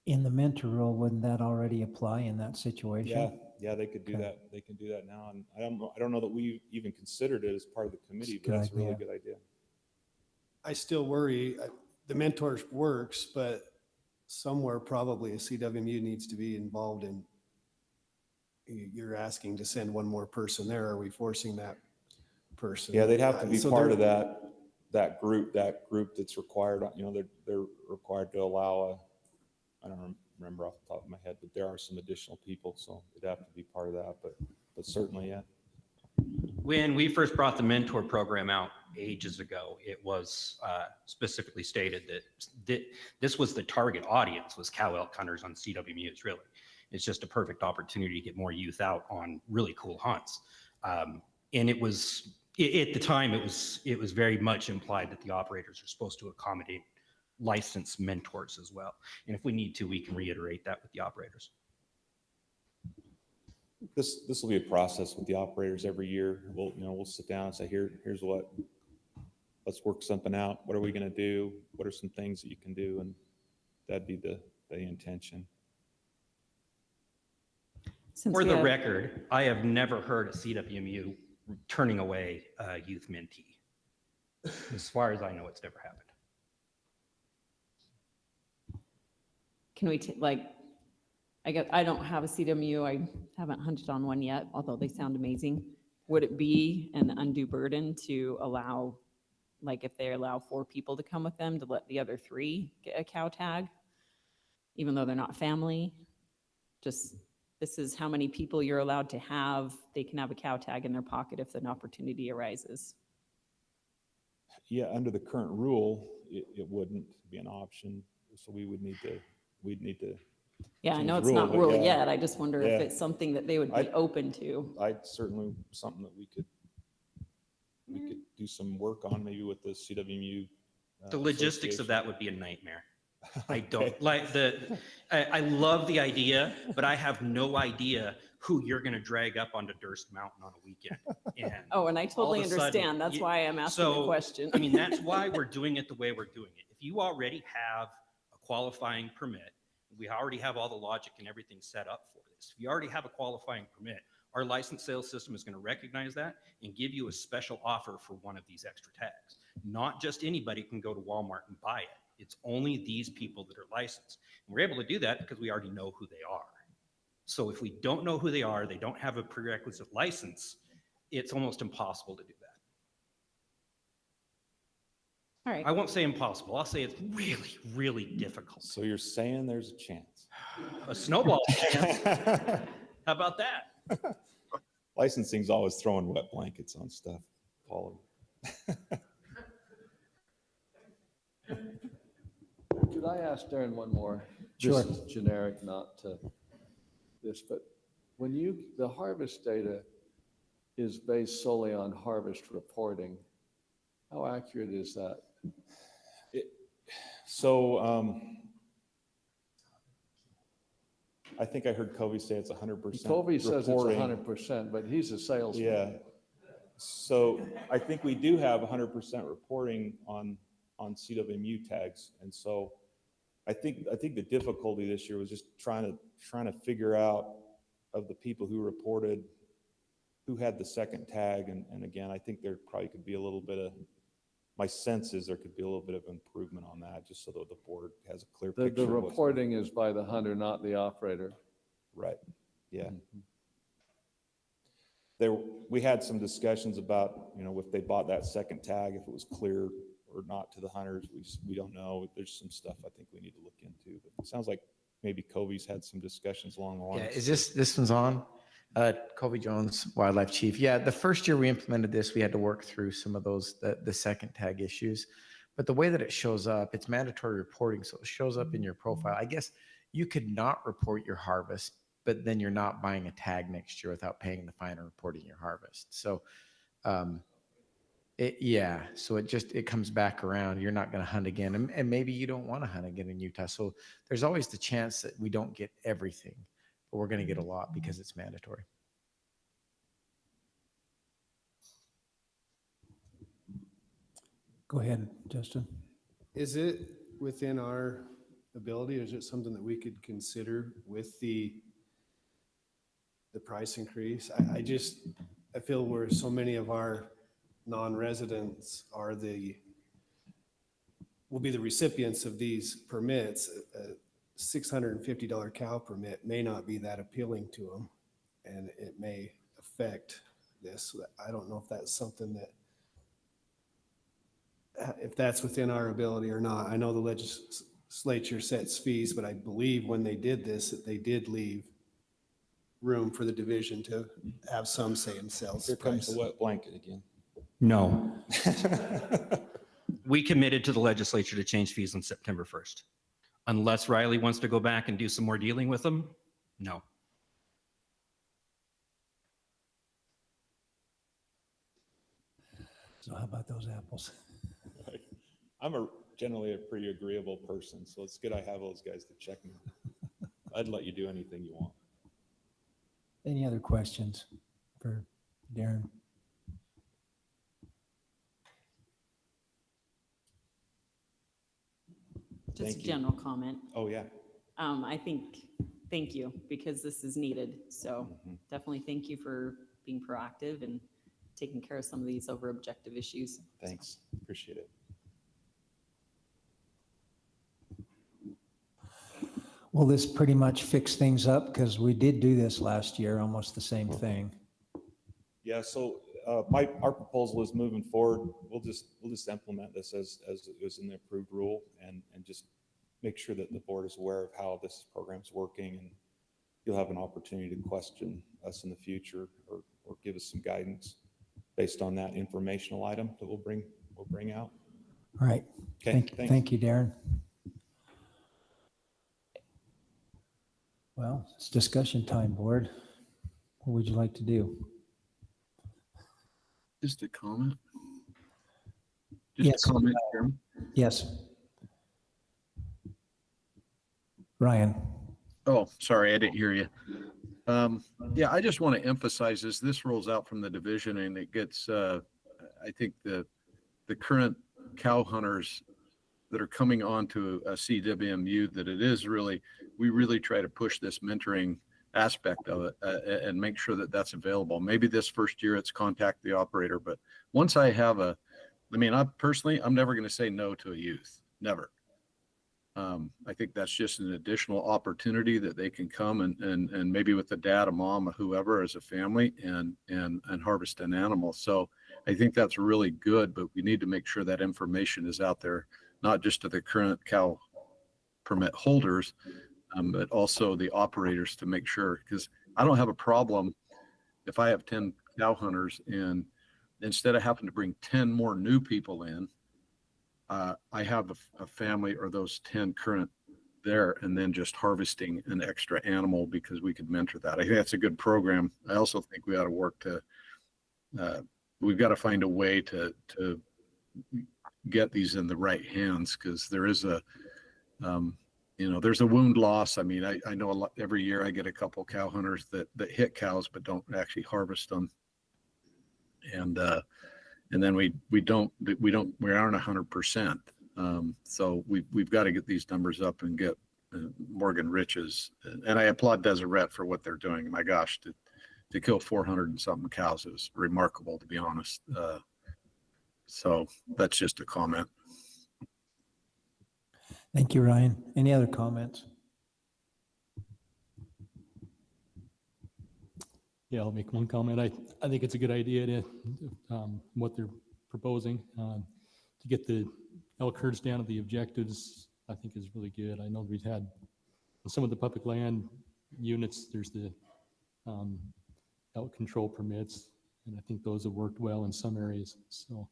In the mentor role, wouldn't that already apply in that situation? Yeah, they could do that. They can do that now, and I don't know that we even considered it as part of the committee, but that's a really good idea. I still worry, the mentor works, but somewhere probably a CWMU needs to be involved in, you're asking to send one more person there. Are we forcing that person? Yeah, they'd have to be So part of there- that group that's required. They're required to allow I don't remember off the top of my head, but there are some additional people, so it'd have to be part of that. But certainly, yeah. When we first brought the mentor program out ages ago, it was specifically stated that this was the target audience, was cow elk hunters on CWMUs, really. It's just a perfect opportunity to get more youth out on really cool hunts. And it was, at the time, it was very much implied that the operators are supposed to accommodate licensed mentors as well. And if we need to, we can reiterate that with the operators. This will be a process with the operators every year. We'll sit down and say, here's what, let's work something out. What are we going to do? What are some things that you can do? And that'd be the intention. For the record, I have never heard a CWMU turning away a youth mentee. As far as I know, it's never happened. can we, I guess, I don't have a CWMU, I haven't hunted on one yet, although they sound amazing. Would it be an undue burden to allow, like if they allow 4 people to come with them, to let the other 3 get a cow tag, even though they're not family? Just, this is how many people you're allowed to have. They can have a cow tag in their pocket if an opportunity arises. Yeah, under the current rule, it wouldn't be an option. So we'd need to Yeah, I change know the it's rule, not but rule yeah. yet. I just wonder if Yeah. it's something that they would be open to. I'd certainly, something that we could do some work on, maybe with the CWMU. The logistics of that would be a nightmare. I don't Okay. like I love the idea, but I have no idea who you're going to drag up onto Durst Mountain on a weekend. And Oh, and I all totally of a sudden, understand. That's why I'm asking the question. I mean, that's why we're doing it the way we're doing it. If you already have a qualifying permit, we already have all the logic and everything set up for this. If you already have a qualifying permit, our license sales system is going to recognize that and give you a special offer for one of these extra tags. Not just anybody can go to Walmart and buy it. It's only these people that are licensed. And we're able to do that because we already know who they are. So if we don't know who they are, they don't have a prerequisite license, it's almost impossible to do that. All right. I won't say impossible. I'll say it's really, really difficult. So you're saying there's a chance? A snowball chance. How about that? Licensing's always throwing wet blankets on stuff, Paul. Could I ask Darren one more? Sure. This is generic, not to this, but when the harvest data is based solely on harvest reporting, how accurate is that? I think I heard Covey say it's 100%. Covey says it's reporting. 100%, but he's a salesman. Yeah. So I think we do have 100% reporting on CWMU tags. And so I think the difficulty this year was just trying to figure out of the people who reported who had the second tag. And again, I think there probably could be a little bit of, my sense is there could be a little bit of improvement on that, just so that the board has a clear picture. The reporting is by the hunter, not the operator. Right. Yeah. We had some discussions about, if they bought that second tag, if it was clear or not to the hunters. We don't know. There's some stuff I think we need to look into. But it sounds like maybe Covey's had some discussions along the lines. Yeah, is this one's on? Covey Jones, Wildlife Chief. Yeah, the first year we implemented this, we had to work through some of those, the second tag issues. But the way that it shows up, it's mandatory reporting, so it shows up in your profile. I guess you could not report your harvest, but then you're not buying a tag next year without paying the fine and reporting your harvest. So, so it comes back around. You're not going to hunt again, and maybe you don't want to hunt again in Utah. So there's always the chance that we don't get everything, but we're going to get a lot because it's mandatory. Go ahead, Justin. Is it within our ability, or is it something that we could consider with the price increase? I feel where so many of our non-residents will be the recipients of these permits. A $650 cow permit may not be that appealing to them, and it may affect this. I don't know if that's something that, if that's within our ability or not. I know the legislature sets fees, but I believe when they did this, that they did leave room for the division to have some say in sales Here price. comes the wet blanket again. No. We committed to the legislature to change fees on September 1st. Unless Riley wants to go back and do some more dealing with them, no. So how about those apples? I'm generally a pretty agreeable person, so it's good I have those guys to check me. I'd let you do anything you want. Any other questions for Darren? Just a general comment. Oh, yeah. Thank you, because this is needed. So definitely thank you for being proactive and taking care of some of these over objective issues. Thanks. Appreciate it. Will this pretty much fix things up? Because we did do this last year, almost the same thing. Yeah, so our proposal is moving forward. We'll just implement this as it was in the approved rule and just make sure that the board is aware of how this program's working, and you'll have an opportunity to question us in the future or give us some guidance based on that informational item that we'll bring out. All right. Okay, Thank you, Darren. Well, it's discussion time, board. What would you like to do? Just a comment. Yes. A comment, Chairman. Yes. Ryan. Oh, sorry, I didn't hear you. Yeah, I just want to emphasize as this rolls out from the division and it gets, I think the current cow hunters that are coming onto a CWMU, that it is really, we really try to push this mentoring aspect of it and make sure that that's available. Maybe this first year it's contact the operator, but once I have I personally, I'm never going to say no to a youth, never. I think that's just an additional opportunity that they can come and maybe with a dad, a mom, or whoever as a family and harvest an animal. So I think that's really good, but we need to make sure that information is out there, not just to the current cow permit holders, but also the operators to make sure, because I don't have a problem if I have 10 cow hunters and instead of having to bring 10 more new people in, I have a family or those 10 current there and then just harvesting an extra animal because we could mentor that. I think that's a good program. I also think we ought to work to, we've got to find a way to get these in the right hands because there is a, there's a wound loss. I mean, I know a lot, every year I get a couple cow hunters that hit cows but don't actually harvest them. And then we aren't 100%. So we've got to get these numbers up and get Morgan Rich's. And I applaud Deseret for what they're doing. My gosh, to kill 400 and something cows is remarkable, to be honest. So that's just a comment. Thank you, Ryan. Any other comments? Yeah, I'll make one comment. I think it's a good idea to what they're proposing to get the elk herds down to the objectives. I think is really good. I know we've had some of the public land units. There's the elk control permits, and I think those have worked well in some areas. So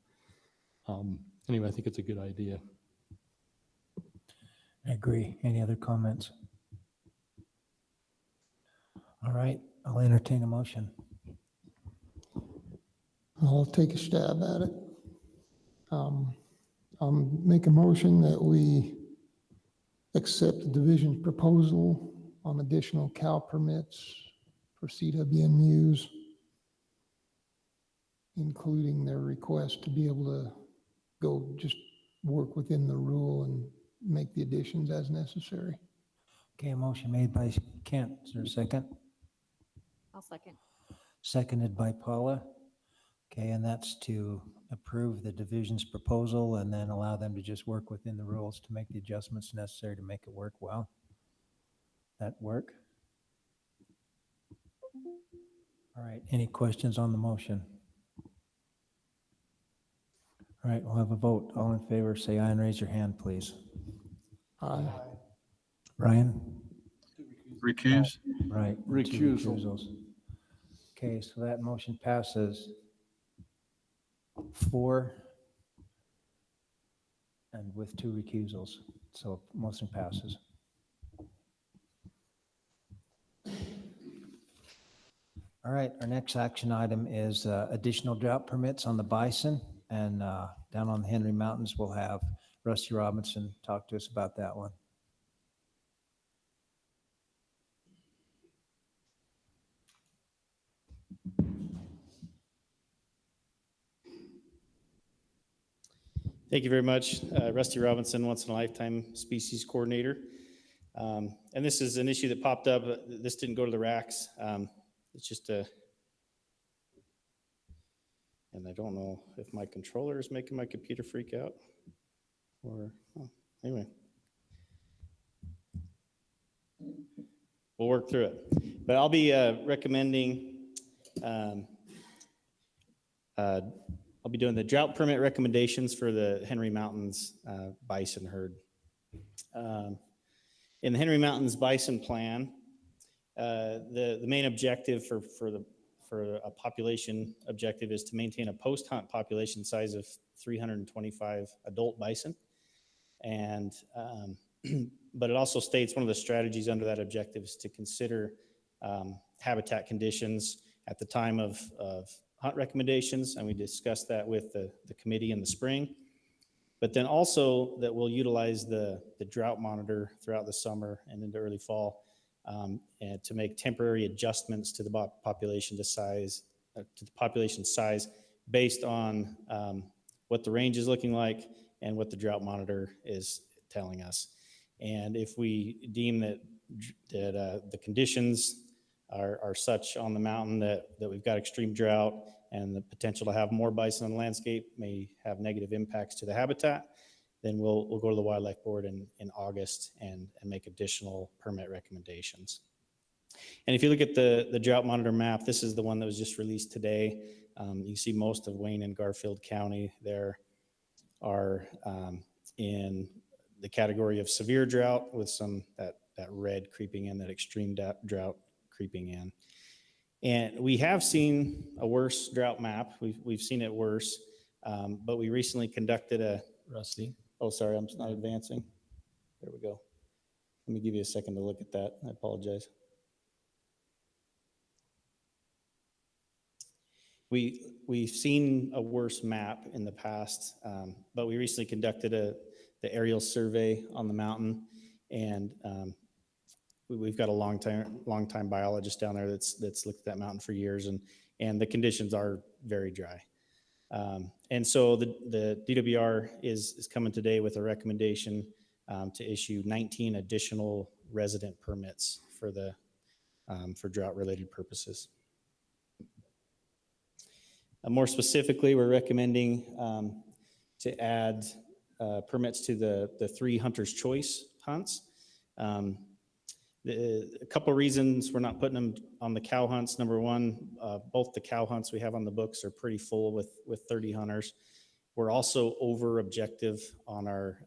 anyway, I think it's a good idea. I agree. Any other comments? All right, I'll entertain a motion. I'll take a stab at it. I'll make a motion that we accept the division's proposal on additional cow permits for CWMUs, including their request to be able to go just work within the rule and make the additions as necessary. Okay, a motion made by Kent. Is there a second? I'll second. Seconded by Paula. Okay, and that's to approve the division's proposal and then allow them to just work within the rules to make the adjustments necessary to make it work well. That work? All right, any questions on the motion? All right, we'll have a vote. All in favor, say aye and raise your hand, please. Aye. Ryan? Recuse? Right. Recusal. 2 recusals. Okay, so that motion passes 4 and with 2 recusals. So motion passes. All right, our next action item is additional drought permits on the bison. And down on the Henry Mountains, we'll have Rusty Robinson talk to us about that one. Thank you very much. Rusty Robinson, once in a lifetime species coordinator. And this is an issue that popped up. This didn't go to the racks. It's just a, and I don't know if my controller is making my computer freak out or, oh, anyway. we'll work through it. But I'll be recommending, I'll be doing the drought permit recommendations for the Henry Mountains bison herd. In the Henry Mountains bison plan, the main objective for a population objective is to maintain a post-hunt population size of 325 adult bison. And, but it also states one of the strategies under that objective is to consider habitat conditions at the time of hunt recommendations. And we discussed that with the committee in the spring. But then also that we'll utilize the drought monitor throughout the summer and into early fall and to make temporary adjustments to the population size based on what the range is looking like and what the drought monitor is telling us. And if we deem that the conditions are such on the mountain that we've got extreme drought and the potential to have more bison on the landscape may have negative impacts to the habitat, then we'll go to the Wildlife Board in August and make additional permit recommendations. And if you look at the drought monitor map, this is the one that was just released today. You see most of Wayne and Garfield County there are in the category of severe drought with some that red creeping in, that extreme drought creeping in. And we have seen a worse drought map. We've seen it worse, but we recently conducted a Rusty. Oh, sorry, I'm not advancing. There we go. Let me give you a second to look at that. I apologize. We've seen a worse map in the past, but we recently conducted the aerial survey on the mountain, and we've got a long time biologist down there that's looked at that mountain for years, and the conditions are very dry. And so the DWR is coming today with a recommendation to issue 19 additional resident permits for drought-related purposes. More specifically, we're recommending to add permits to the 3 Hunter's Choice hunts. A couple of reasons we're not putting them on the cow hunts. Number one, both the cow hunts we have on the books are pretty full with 30 hunters. We're also over objective on our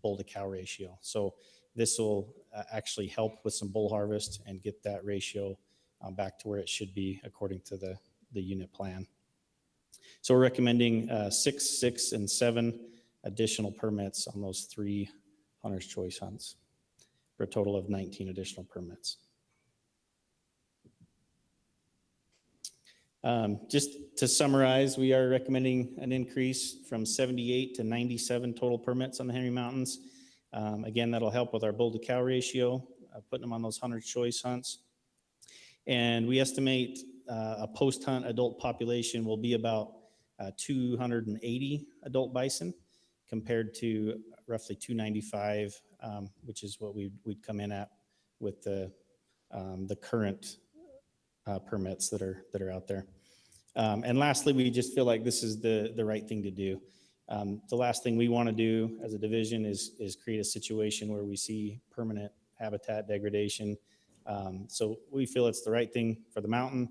bull to cow ratio. So this will actually help with some bull harvest and get that ratio back to where it should be according to the unit plan. So we're recommending 6, 6, and 7 additional permits on those 3 Hunter's Choice hunts for a total of 19 additional permits. Just to summarize, we are recommending an increase from 78 to 97 total permits on the Henry Mountains. Again, that'll help with our bull to cow ratio, putting them on those Hunter's Choice hunts. And we estimate a post-hunt adult population will be about 280 adult bison compared to roughly 295, which is what we'd come in at with the current permits that are out there. And lastly, we just feel like this is the right thing to do. The last thing we want to do as a division is create a situation where we see permanent habitat degradation. So we feel it's the right thing for the mountain,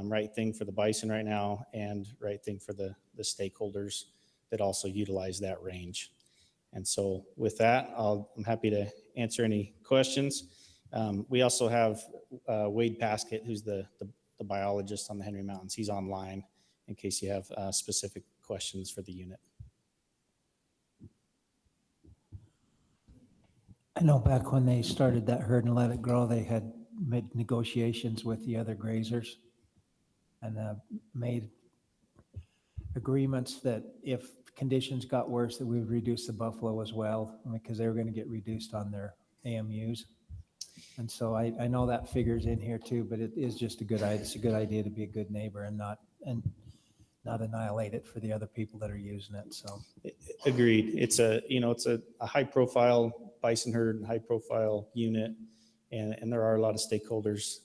right thing for the bison right now, and right thing for the stakeholders that also utilize that range. And so with that, I'm happy to answer any questions. We also have Wade Paskett, who's the biologist on the Henry Mountains. He's online in case you have specific questions for the unit. I know back when they started that herd and let it grow, they had made negotiations with the other grazers and made agreements that if conditions got worse, that we would reduce the buffalo as well, because they were going to get reduced on their AMUs. And so I know that figures in here too, but it is just a good idea. It's a good idea to be a good neighbor and not annihilate it for the other people that are using it. So agreed. It's a high profile bison herd and high profile unit. And there are a lot of stakeholders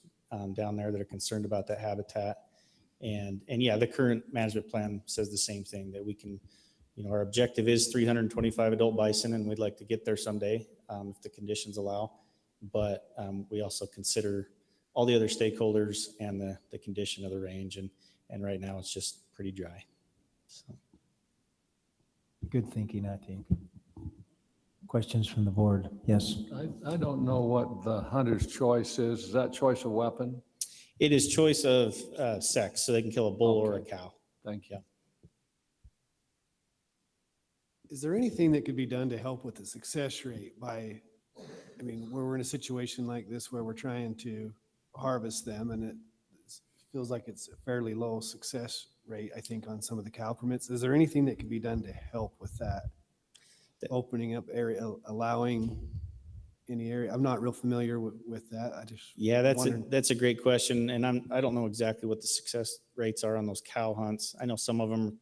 down there that are concerned about that habitat. And yeah, the current management plan says the same thing, that we can, our objective is 325 adult bison, and we'd like to get there someday if the conditions allow. but we also consider all the other stakeholders and the condition of the range. And right now it's just pretty dry. So. Good thinking, I think. Questions from the board? Yes. I don't know what the hunter's choice is. Is that choice of weapon? It is choice of sex, so they can kill a bull or a cow. Thank you. Is there anything that could be done to help with the success rate by, I mean, where we're in a situation like this where we're trying to harvest them and it feels like it's a fairly low success rate, I think, on some of the cow permits. Is there anything that could be done to help with that? Opening up area, allowing any area? I'm not real familiar with that. I just that's a great question, and I don't know exactly what the success rates are on those cow hunts. I know some of them,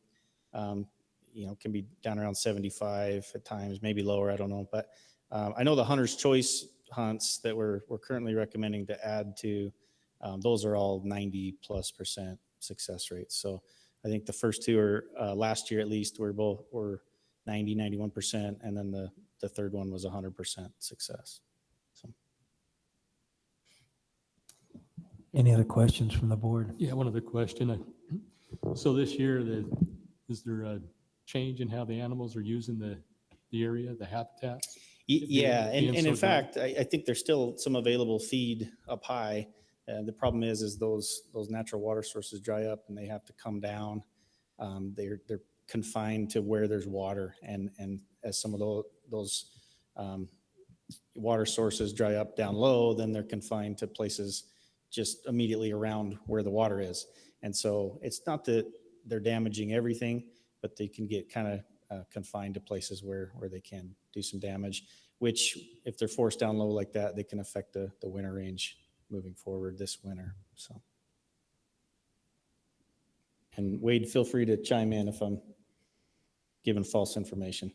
can be down around 75 at times, maybe lower. I don't know, but I know the hunter's choice hunts that we're currently recommending to add to, those are all 90+% success rates. So I think the first two are last year at least were 90, 91%, and then the third one was 100% success. So. Any other questions from the board? Yeah, one other question. So this year, is there a change in how the animals are using the area, the habitat? Yeah, and in fact, I think there's still some available feed up high. The problem is those natural water sources dry up and they have to come down. They're confined to where there's water, and as some of those water sources dry up down low, then they're confined to places just immediately around where the water is. And so it's not that they're damaging everything, but they can get kind of confined to places where they can do some damage, which if they're forced down low like that, they can affect the winter range moving forward this winter. So. And Wade, feel free to chime in if I'm giving false information.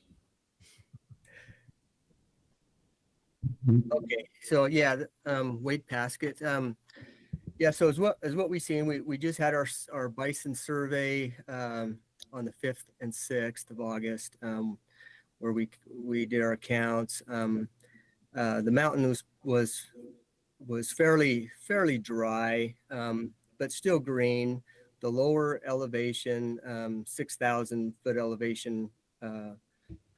Okay, so yeah, Wade Paskett. Yeah, so as what we seen, we just had our bison survey on the 5th and 6th of August, where we did our counts. The mountain was fairly dry, but still green. The lower elevation, 6,000 foot elevation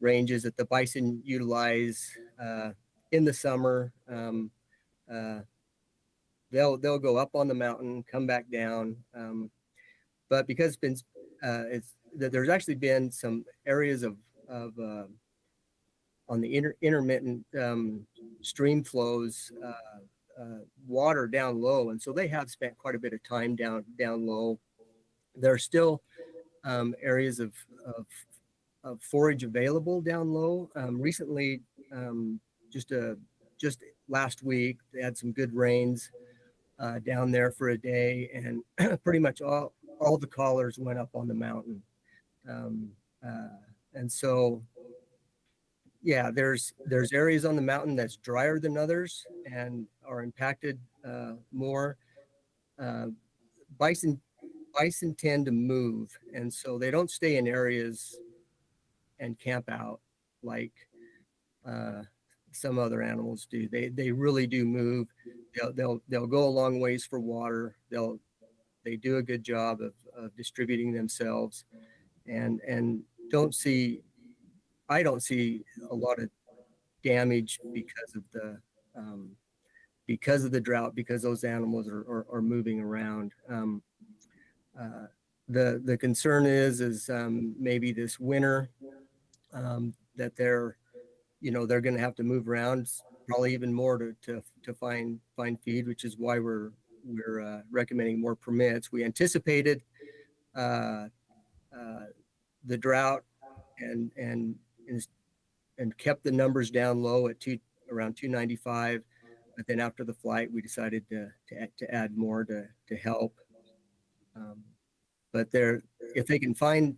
ranges that the bison utilize in the summer. They'll go up on the mountain, come back down. But because there's actually been some areas of on the intermittent stream flows, water down low, and so they have spent quite a bit of time down low. There are still areas of forage available down low. Recently, just last week, they had some good rains down there for a day, and pretty much all the collars went up on the mountain. And so, yeah, there's areas on the mountain that's drier than others and are impacted more. Bison tend to move, and so they don't stay in areas and camp out like some other animals do. They really do move. They'll go a long ways for water. They do a good job of distributing themselves, and I don't see a lot of damage because of the drought, because those animals are moving around. The concern is maybe this winter that they're going to have to move around probably even more to find feed, which is why we're recommending more permits. We anticipated the drought and kept the numbers down low at around 295, but then after the flight, we decided to add more to help. But if they can find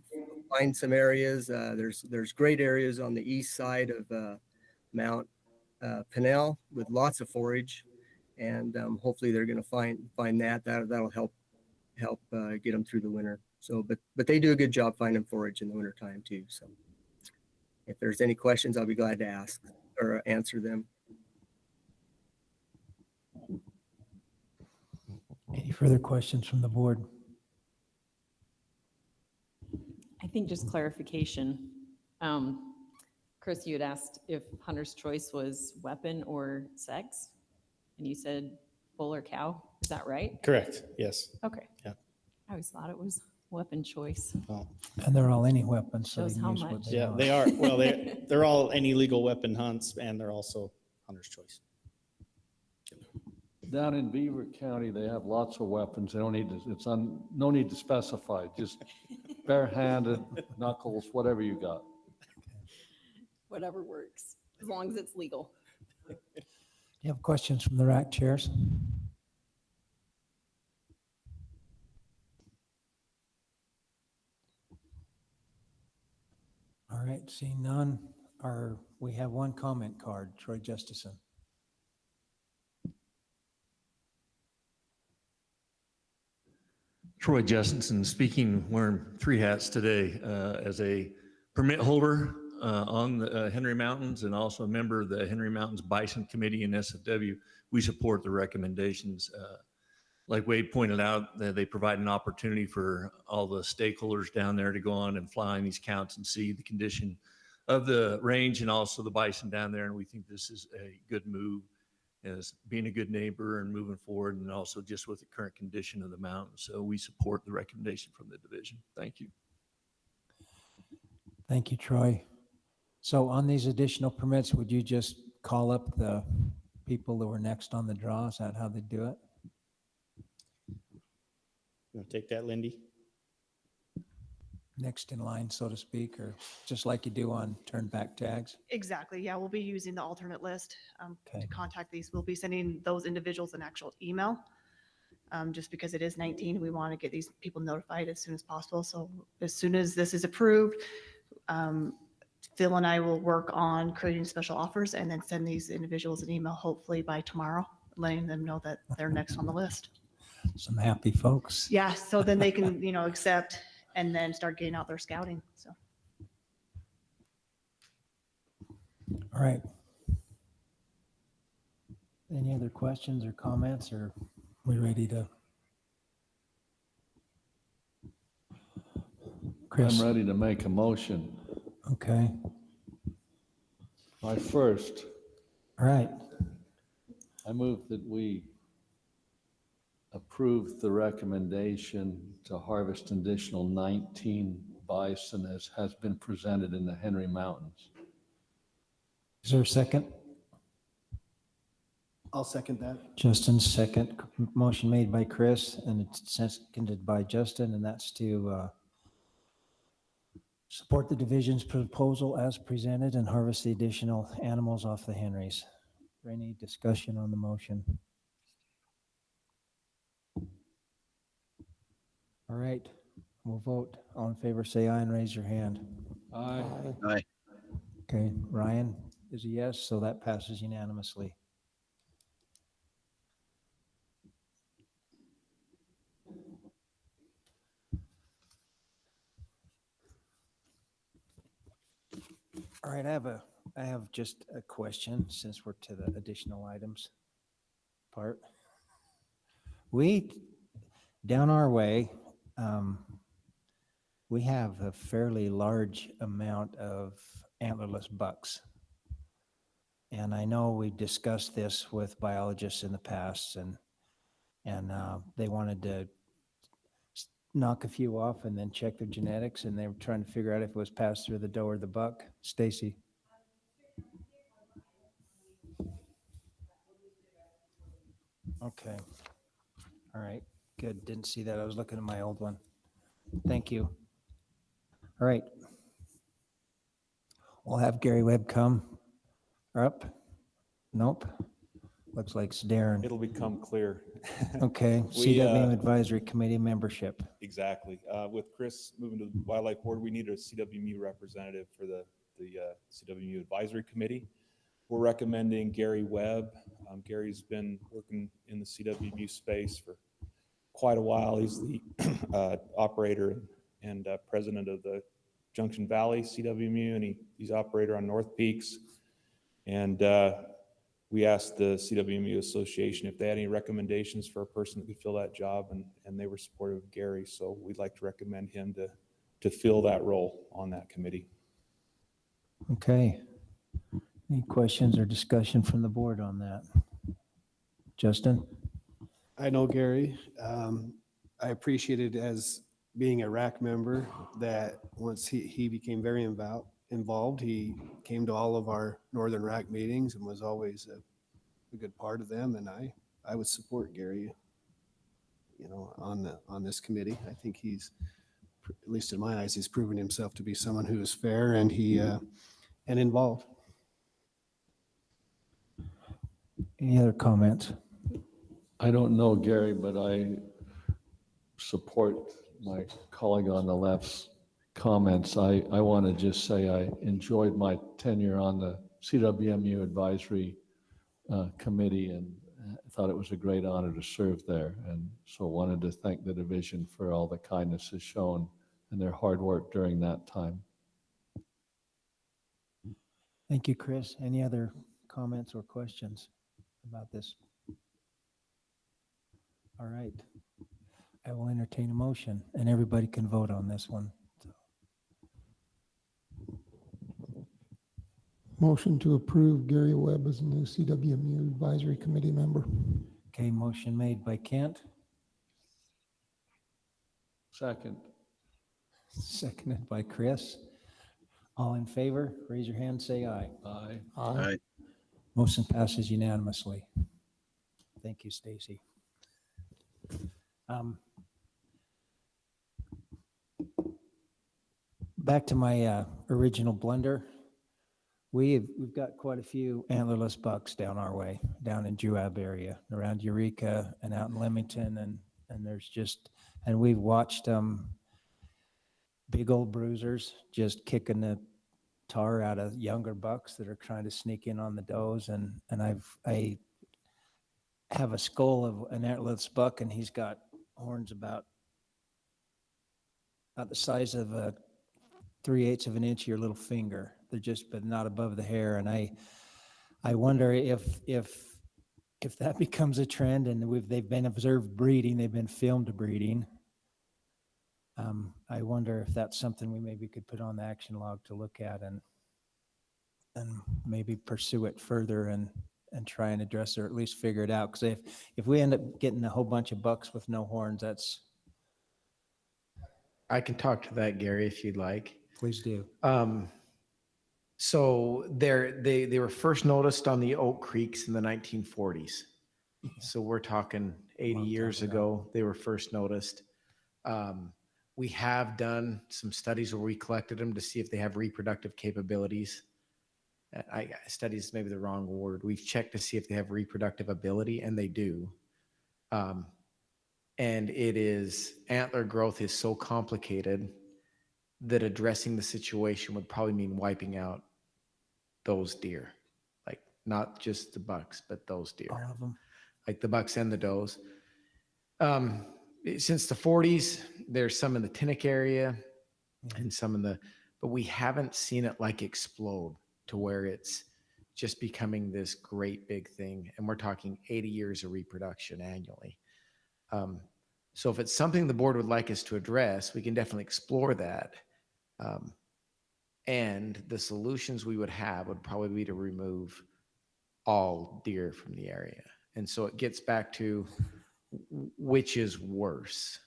some areas, there's great areas on the east side of Mount Pinnell with lots of forage, and hopefully they're going to find that'll help get them through the winter. So, but they do a good job finding forage in the winter time too. So, if there's any questions, I'll be glad to ask or answer them. Any further questions from the board? I think just clarification. Chris, you had asked if hunter's choice was weapon or sex, and you said bull or cow. Is that right? Correct, yes. Okay. Yeah. I always thought it was weapon choice. And they're all any weapons, so they Shows can how use what much. they Yeah, want. they are, well, they're all any legal weapon hunts, and they're also hunter's choice. Down in Beaver County, they have lots of weapons. They don't need to, no need to specify, just barehanded, knuckles, whatever you got. Whatever works, as long as it's legal. You have questions from the rack chairs? All right, seeing none, we have one comment card, Troy Justison. Troy Justinson speaking, wearing three hats today as a permit holder on the Henry Mountains and also a member of the Henry Mountains Bison Committee and SFW. We support the recommendations. Like Wade pointed out, that they provide an opportunity for all the stakeholders down there to go on and fly on these counts and see the condition of the range and also the bison down there. And we think this is a good move as being a good neighbor and moving forward, and also just with the current condition of the mountain. So we support the recommendation from the division. Thank you. Thank you, Troy. So on these additional permits, would you just call up the people that were next on the draw? Is that how they do it? You want to take that, Lindy? Next in line, so to speak, or just like you do on turn back tags? Exactly. Yeah, we'll be using the alternate list Okay. to contact these. We'll be sending those individuals an actual email. Just because it is 19, we want to get these people notified as soon as possible. So as soon as this is approved, Phil and I will work on creating special offers and then send these individuals an email, hopefully by tomorrow, letting them know that they're next on the list. Some happy folks. Yeah, so then they can, accept and then start getting out their scouting. So. All right. Any other questions or comments, or we ready to? Chris? I'm ready to make a motion. Okay. My first. All right. I move that we approve the recommendation to harvest an additional 19 bison as has been presented in the Henry Mountains. Is there a second? I'll second that. Justin's second. Motion made by Chris and it's seconded by Justin, and that's to support the division's proposal as presented and harvest the additional animals off the Henrys. Any discussion on the motion? All right, we'll vote. All in favor, say aye and raise your hand. Aye. Aye. Okay, Ryan is a yes, so that passes unanimously. All right, I have just a question since we're to the additional items part. Down our way, we have a fairly large amount of antlerless bucks. And I know we've discussed this with biologists in the past, and they wanted to knock a few off and then check their genetics, and they were trying to figure out if it was passed through the doe or the buck. Stacy. Okay. All right. Good. Didn't see that. I was looking at my old one. Thank you. All right. We'll have Gary Webb come. Up? Nope. Looks like it's Darren. It'll become clear. Okay. CWMU Advisory Committee membership. Exactly. With Chris moving to the Wildlife Board, we need a CWMU representative for the CWMU Advisory Committee. We're recommending Gary Webb. Gary's been working in the CWMU space for quite a while. He's the operator and president of the Junction Valley CWMU, and he's operator on North Peaks. And we asked the CWMU Association if they had any recommendations for a person that could fill that job, and they were supportive of Gary. So we'd like to recommend him to fill that role on that committee. Okay. Any questions or discussion from the board on that? Justin? I know Gary. I appreciated as being a RAC member that once he became very involved, he came to all of our Northern RAC meetings and was always a good part of them. And I would support Gary, on this committee. I think he's, at least in my eyes, he's proven himself to be someone who is fair and and involved. Any other comments? I don't know Gary, but I support my colleague on the left's comments. I want to just say I enjoyed my tenure on the CWMU advisory committee, and I thought it was a great honor to serve there. And so wanted to thank the division for all the kindnesses shown and their hard work during that time. Thank you, Chris. Any other comments or questions about this? All right. I will entertain a motion, and everybody can vote on this one. Motion to approve Gary Webb as a new CWMU Advisory Committee member. Okay, motion made by Kent, Second. seconded by Chris. All in favor, raise your hand, say aye. Aye. Aye. Motion passes unanimously. Thank you, Stacy. Back to my original blunder. We've got quite a few antlerless bucks down our way, down in Juab area, around Eureka and out in Leamington, and there's just, and we've watched big old bruisers just kicking the tar out of younger bucks that are trying to sneak in on the does, and I have a skull of an antlerless buck, and he's got horns about the size of a 3/8 of an inch of your little finger. They're just, but not above the hair. And I wonder if that becomes a trend, and they've been observed breeding, they've been filmed breeding. I wonder if that's something we maybe could put on the action log to look at and maybe pursue it further and try and address it, or at least figure it out. Because if we end up getting a whole bunch of bucks with no horns, that's. I can talk to that, Gary, if you'd like. Please do. So they were first noticed on the Oak Creeks in the 1940s. So we're talking 80 years ago, they were first noticed. We have done some studies where we collected them to see if they have reproductive capabilities. Studies is maybe the wrong word. We've checked to see if they have reproductive ability, and they do. And antler growth is so complicated that addressing the situation would probably mean wiping out those deer, like not just the bucks, but those deer. All of them. Like the bucks and the does. Since the 40s, there's some in the Tinnick area and some but we haven't seen it like explode to where it's just becoming this great big thing. And we're talking 80 years of reproduction annually. So if it's something the board would like us to address, we can definitely explore that. And the solutions we would have would probably be to remove all deer from the area. And so it gets back to which is worse.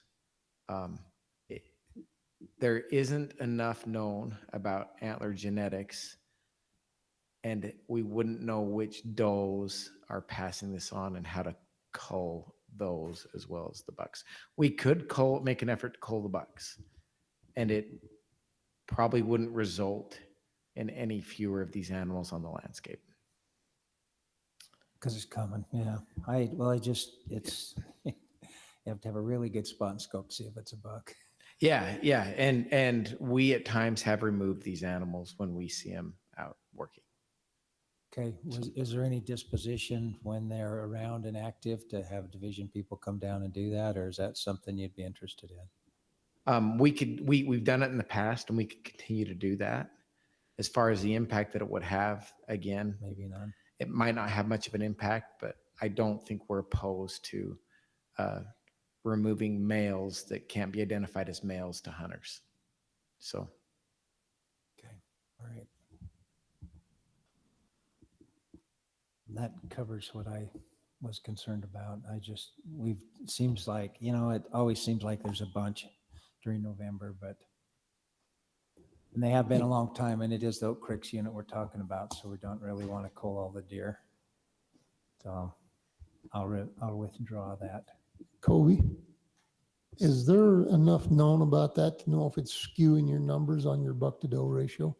There isn't enough known about antler genetics, and we wouldn't know which does are passing this on and how to cull those as well as the bucks. We could make an effort to cull the bucks, and it probably wouldn't result in any fewer of these animals on the landscape. Because it's coming, yeah. It's you have to have a really good spot and scope to see if it's a buck. Yeah, and we at times have removed these animals when we see them out working. Okay, is there any disposition when they're around and active to have division people come down and do that, or is that something you'd be interested in? We've done it in the past, and we could continue to do that. As far as the impact that it would have, again, maybe none. it might not have much of an impact, but I don't think we're opposed to removing males that can't be identified as males to hunters. So. Okay, all right. That covers what I was concerned about. It seems like, it always seems like there's a bunch during November, and they have been a long time, and it is the Oak Creeks unit we're talking about, so we don't really want to cull all the deer. So I'll withdraw that. Kobe, is there enough known about that to know if it's skewing your numbers on your buck to doe ratio?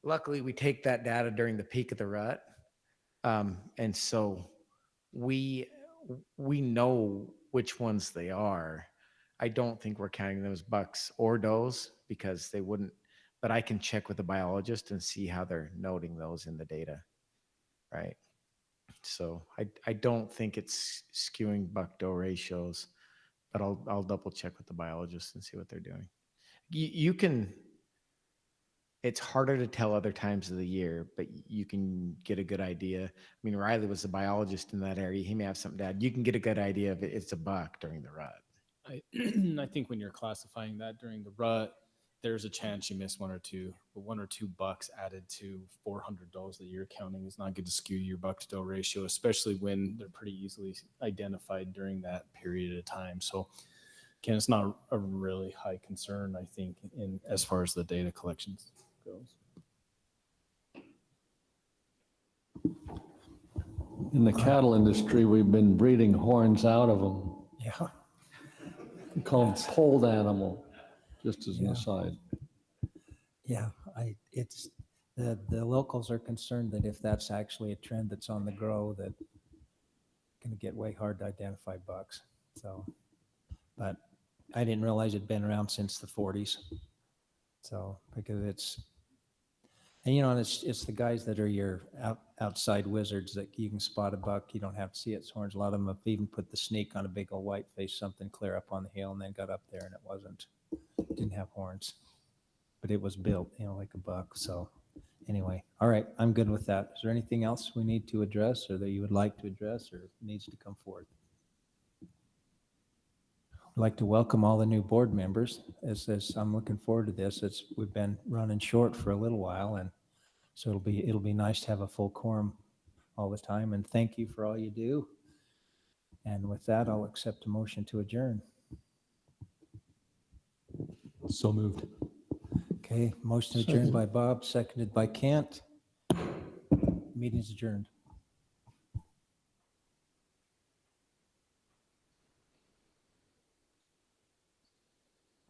Luckily, we take that data during the peak of the rut. And so we know which ones they are. I don't think we're counting those bucks or does because they wouldn't, but I can check with the biologist and see how they're noting those in the data, right? So I don't think it's skewing buck doe ratios, but I'll double check with the biologist and see what they're doing. You can, it's harder to tell other times of the year, but you can get a good idea. I mean, Riley was the biologist in that area. He may have something to add. You can get a good idea if it's a buck during the rut. I think when you're classifying that during the rut, there's a chance you miss one or two, but 1 or 2 bucks added to 400 does that you're counting is not going to skew your buck to doe ratio, especially when they're pretty easily identified during that period of time. So again, it's not a really high concern, I think, in as far as the data collections goes. In the cattle industry, we've been breeding horns out of them. Yeah. Called polled animal, just as an aside. Yeah, it's the locals are concerned that if that's actually a trend that's on the grow, that going to get way hard to identify bucks. So, but I didn't realize it'd been around since the 40s. So because and it's the guys that are your outside wizards that you can spot a buck. You don't have to see its horns. A lot of them have even put the sneak on a big old white face, something clear up on the hill, and then got up there and it didn't have horns, but it was built, like a buck. So anyway, all right, I'm good with that. Is there anything else we need to address or that you would like to address or needs to come forward? I'd like to welcome all the new board members. As I'm looking forward to this. We've been running short for a little while, and so it'll be nice to have a full quorum all the time. And thank you for all you do. And with that, I'll accept a motion to adjourn. So moved. Okay, motion adjourned by Bob, seconded by Kent. Meeting's adjourned.